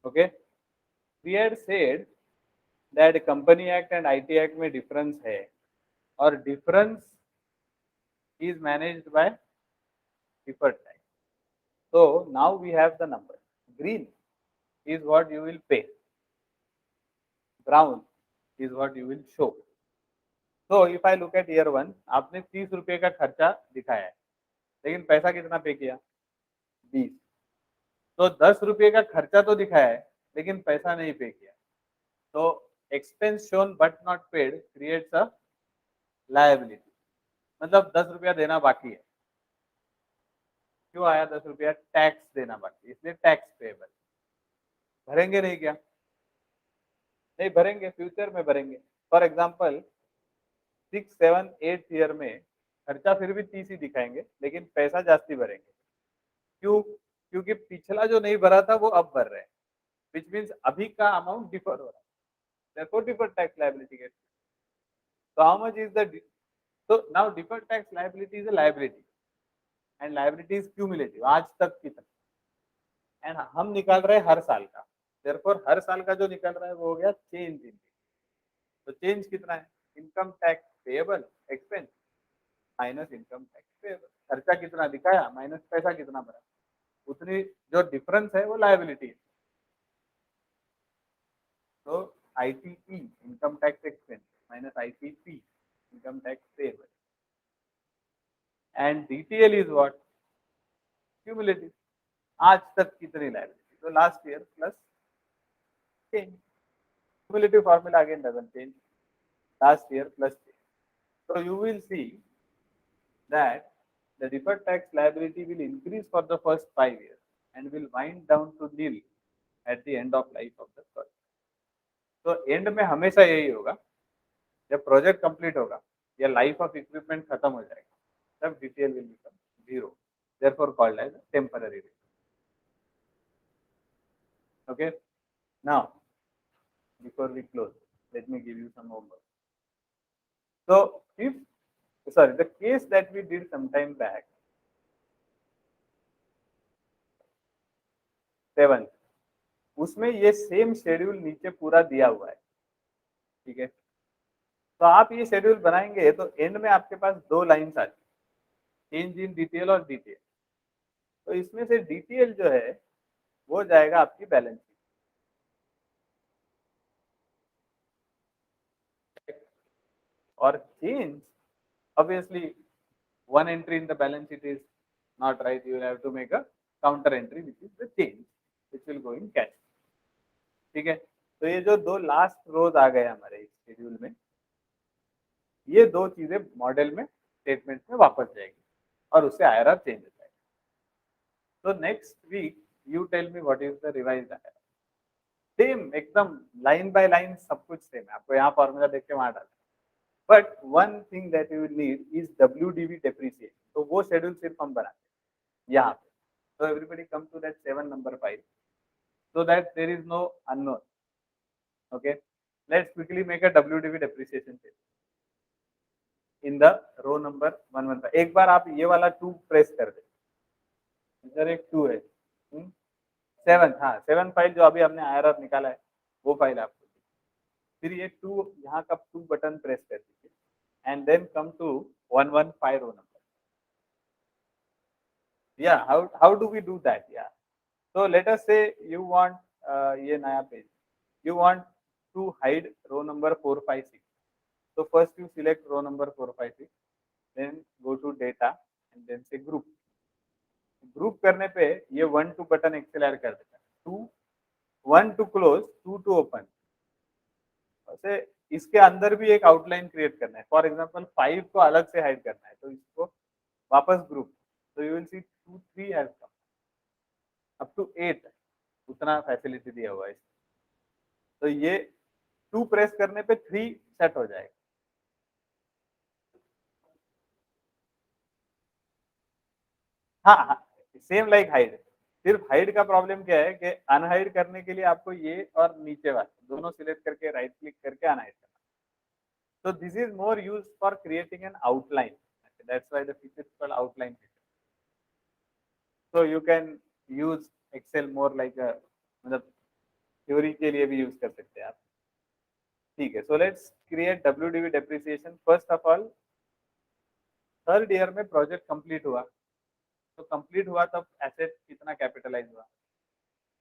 okay. We had said that company act and IT act में difference है, और difference is managed by deferred tax. So now we have the number. Green is what you will pay, brown is what you will show. So if I look at year 1, आपने 30 रुपये का खर्चा दिखाया है, लेकिन पैसा कितना पे किया? 20. तो 10 रुपये का खर्चा तो दिखाया है, लेकिन पैसा नहीं पे किया. तो expense shown but not paid creates a liability. मतलब 10 रुपया देना बाकी है. क्यों आया 10 रुपया? टैक्स देना बाकी, इसलिए टैक्स पेएबल. भरेंगे नहीं क्या? नहीं भरेंगे, फ्यूचर में भरेंगे. फॉर एग्जाम्पल 6, 7, 8 ईयर में खर्चा फिर भी 30 ही दिखाएंगे, लेकिन पैसा जास्ती भरेंगे. क्यों? क्योंकि पिछला जो नहीं भरा था वो अब भर रहे हैं, विच मीन्स अभी का अमाउंट डिफर हो रहा है. therefore deferred tax liability gets. So how much is the so now deferred tax liability is a liability and liability is cumulative, आज तक कितना, एंड हम निकाल रहे हैं हर साल का. therefore हर साल का जो निकल रहा है वो हो गया चेंज इन. तो चेंज कितना है? Income tax payable expense minus income tax payable. खर्चा कितना दिखाया माइनस पैसा कितना भरा, उतनी जो डिफरेंस है वो लायबिलिटी है. तो ITP income tax expense minus ITP income tax payable, and DTL is what? Cumulative, आज तक कितनी लायबिलिटी. तो last year plus change. Cumulative formula again doesn't change. last year plus change. So you will see that the deferred tax liability will increase for the first 5 years and will wind down to nil at the end of life of the project. तो and में हमेशा यही होगा, जब project complete होगा या life of equipment खत्म हो जाएगा, तब DTL will become zero, therefore called as a temporary rate. Okay, now before we close, let me give you some homework. So if the case that we did some time back, 7, उसमें ये same schedule नीचे पूरा दिया हुआ है, ठीक है. तो आप ये शेड्यूल बनाएंगे तो एंड में आपके पास 2 लाइन्स आती, चेंज इन DTL और DTL. तो इसमें से DTL जो है वो जाएगा आपकी बैलेंस शीट, और change obviously one entry in the balance sheet is not right, you will have to make a counter entry which is the change which will go in cash. ठीक है. तो ये जो 2 लास्ट रोज आ गए हमारे schedule में, ये 2 चीजें मॉडल में स्टेटमेंट में वापस जाएगी और उससे IRR चेंज हो जाएगा. तो next week you tell me what is the revised IRR. Same एकदम लाइन बाय लाइन सब कुछ सेम है, आपको यहाँ फॉर्मूला देख के वहां डालना. But one thing that you will need is WDV depreciation. तो वो शेड्यूल सिर्फ हम बनाते हैं यहाँ पे. तो everybody come to that 7 number 5 so that there is no unknown. Okay, let's quickly make a WDV depreciation table in the row number 115. एक बार आप ये वाला 2 प्रेस कर दे, इधर एक 2 है, 7, हाँ 7 फाइल जो अभी हमने IRR निकाला है वो फाइल आपको. फिर ये 2 यहाँ का 2 बटन प्रेस कर दीजिए and then come to 115 row number. Yeah, how do we do that? Yeah, so let us say you want ये नया page, you want to hide row number 4, 5, 6. So first you select row number 4, 5, 6, then go to data and then say group. Group करने पे ये 1 to button एक्सेलर कर देता है, 2, 1 to close, 2 to open. वैसे इसके अंदर भी एक आउटलाइन क्रिएट करना है. फॉर एग्जांपल 5 को अलग से हाइड करना है, तो इसको वापस group. So you will see 2, 3 has come up to 8. उतना फैसिलिटी दिया हुआ है। तो ये 2 प्रेस करने पे 3 सेट हो जाएगा। हाँ हाँ, सेम लाइक हाइड। सिर्फ हाइड का प्रॉब्लम क्या है कि अनहाइड करने के लिए आपको ये और नीचे वाला दोनों सिलेक्ट करके राइट क्लिक करके अनहाइड करना। So this is more used for creating an outline. That's why the feature is called outline feature. So you can use Excel more like a मतलब थ्योरी के लिए भी यूज कर सकते हैं आप। ठीक है, so let's create WDV depreciation. First of all, third year में प्रोजेक्ट कंप्लीट हुआ, तो कंप्लीट हुआ तब एसेट कितना कैपिटलाइज हुआ,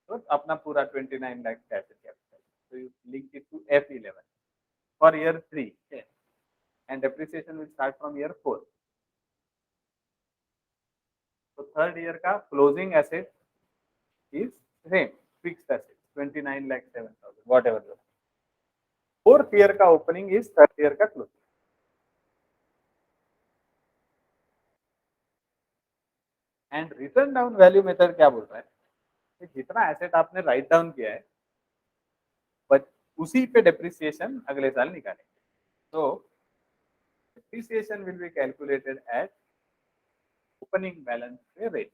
तो अपना पूरा 29 लाख का एसेट कैपिटल, तो you link it to F11 for year 3, and depreciation will start from year 4. तो थर्ड ईयर का closing asset is same, fixed assets, 29 lakh 7,000, whatever. Fourth year का opening is third year का closing. And written down value method क्या बोल रहा है कि जितना एसेट आपने राइट डाउन किया है बट उसी पे डेप्रिसिएशन अगले साल निकालेंगे। तो depreciation will be calculated at opening balance rate.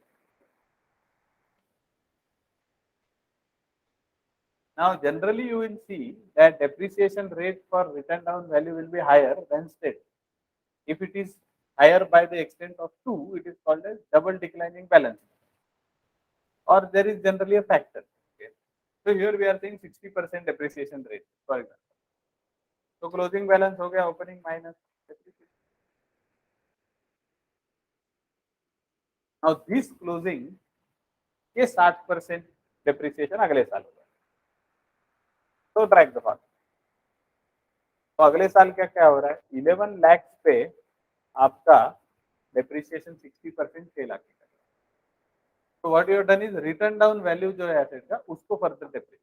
Now generally you will see that depreciation rate for written down value will be higher than state. If it is higher by the extent of 2, it is called as double declining balance, or there is generally a factor. Okay. So here we are saying 60% depreciation rate, for example. So closing balance हो गया opening minus depreciation. Now this closing के 60% depreciation अगले साल होगा. So track the fact. तो अगले साल क्या क्या हो रहा है, 11 लाख पे आपका डेप्रिसिएशन 60% 6 लाख का। तो what you have done is return down value जो है एसेट का उसको फर्दर डेप्रिसिएट।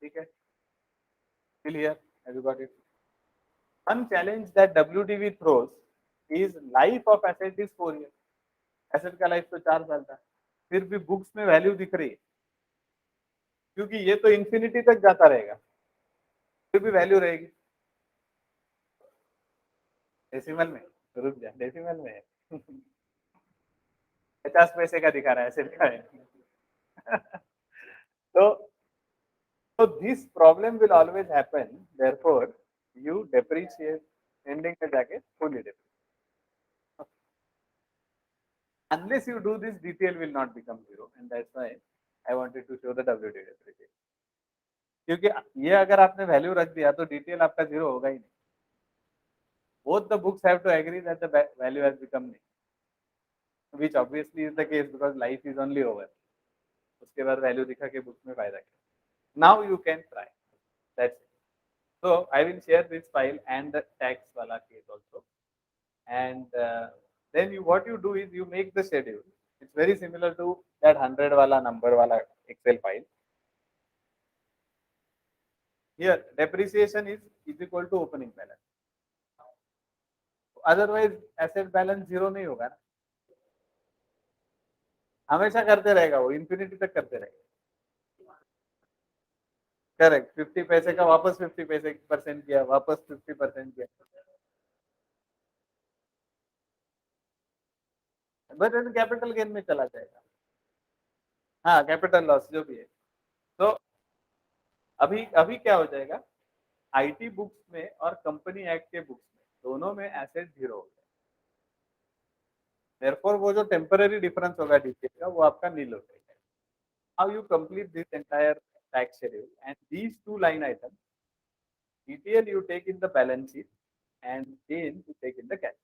ठीक है, clear, have you got it? One challenge that WDV throws is life of asset is 4 year. Asset का लाइफ तो 4 साल था, फिर भी बुक्स में वैल्यू दिख रही है क्योंकि ये तो इंफिनिटी तक जाता रहेगा, फिर भी वैल्यू रहेगी। डेसिमल में, रुक जा, डेसिमल में है 50 पैसे का दिखा रहा है एसेट का है तो this problem will always happen, therefore you depreciate ending में जाके fully depreciate, unless you do this DTL will not become 0, and that's why I wanted to show the WD depreciation, क्योंकि ये अगर आपने वैल्यू रख दिया तो DTL आपका 0 होगा ही नहीं। Both the books have to agree that the value has become 0, which obviously is the case because life is only over. उसके बाद वैल्यू दिखा के बुक में फायदा क्या? Now you can try, that's it. So I will share this file and the tax wala case also, and then what you do is you make the schedule. It's very similar to that 100 wala number wala Excel file. Here depreciation is equal to opening balance. Otherwise asset balance 0 नहीं होगा ना, हमेशा करते रहेगा वो, infinity तक करते रहेगा। करेक्ट, 50 पैसे का वापस 50 पैसे % किया, वापस 50% किया, बट कैपिटल गेन में चला जाएगा। हाँ, कैपिटल लॉस जो भी है। तो अभी अभी क्या हो जाएगा, आईटी बुक्स में और कंपनी एक्ट के बुक्स में दोनों में एसेट 0 हो गया। देयरफॉर वो जो टेम्पररी डिफरेंस होगा डीटीएल का वो आपका नील हो जाएगा। How you complete this entire tax schedule and these 2 line item, DTL you take in the balance sheet and gain you take in the cash,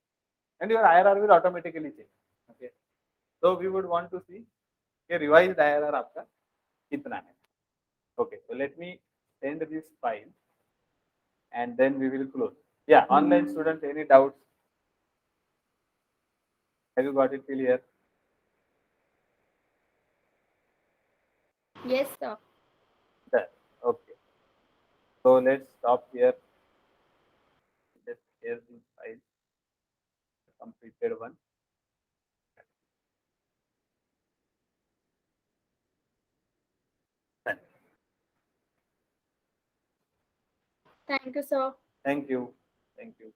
and your IRR will automatically change. Okay, so we would want to see कि revised IRR आपका कितना है। Okay, so let me send this file and then we will close. Yeah, online students, any doubts? Have you got it clear? Yes, sir. Done. Okay, so let's stop here. Let's share this file, the completed one. Thank you, sir. Thank you. Thank you.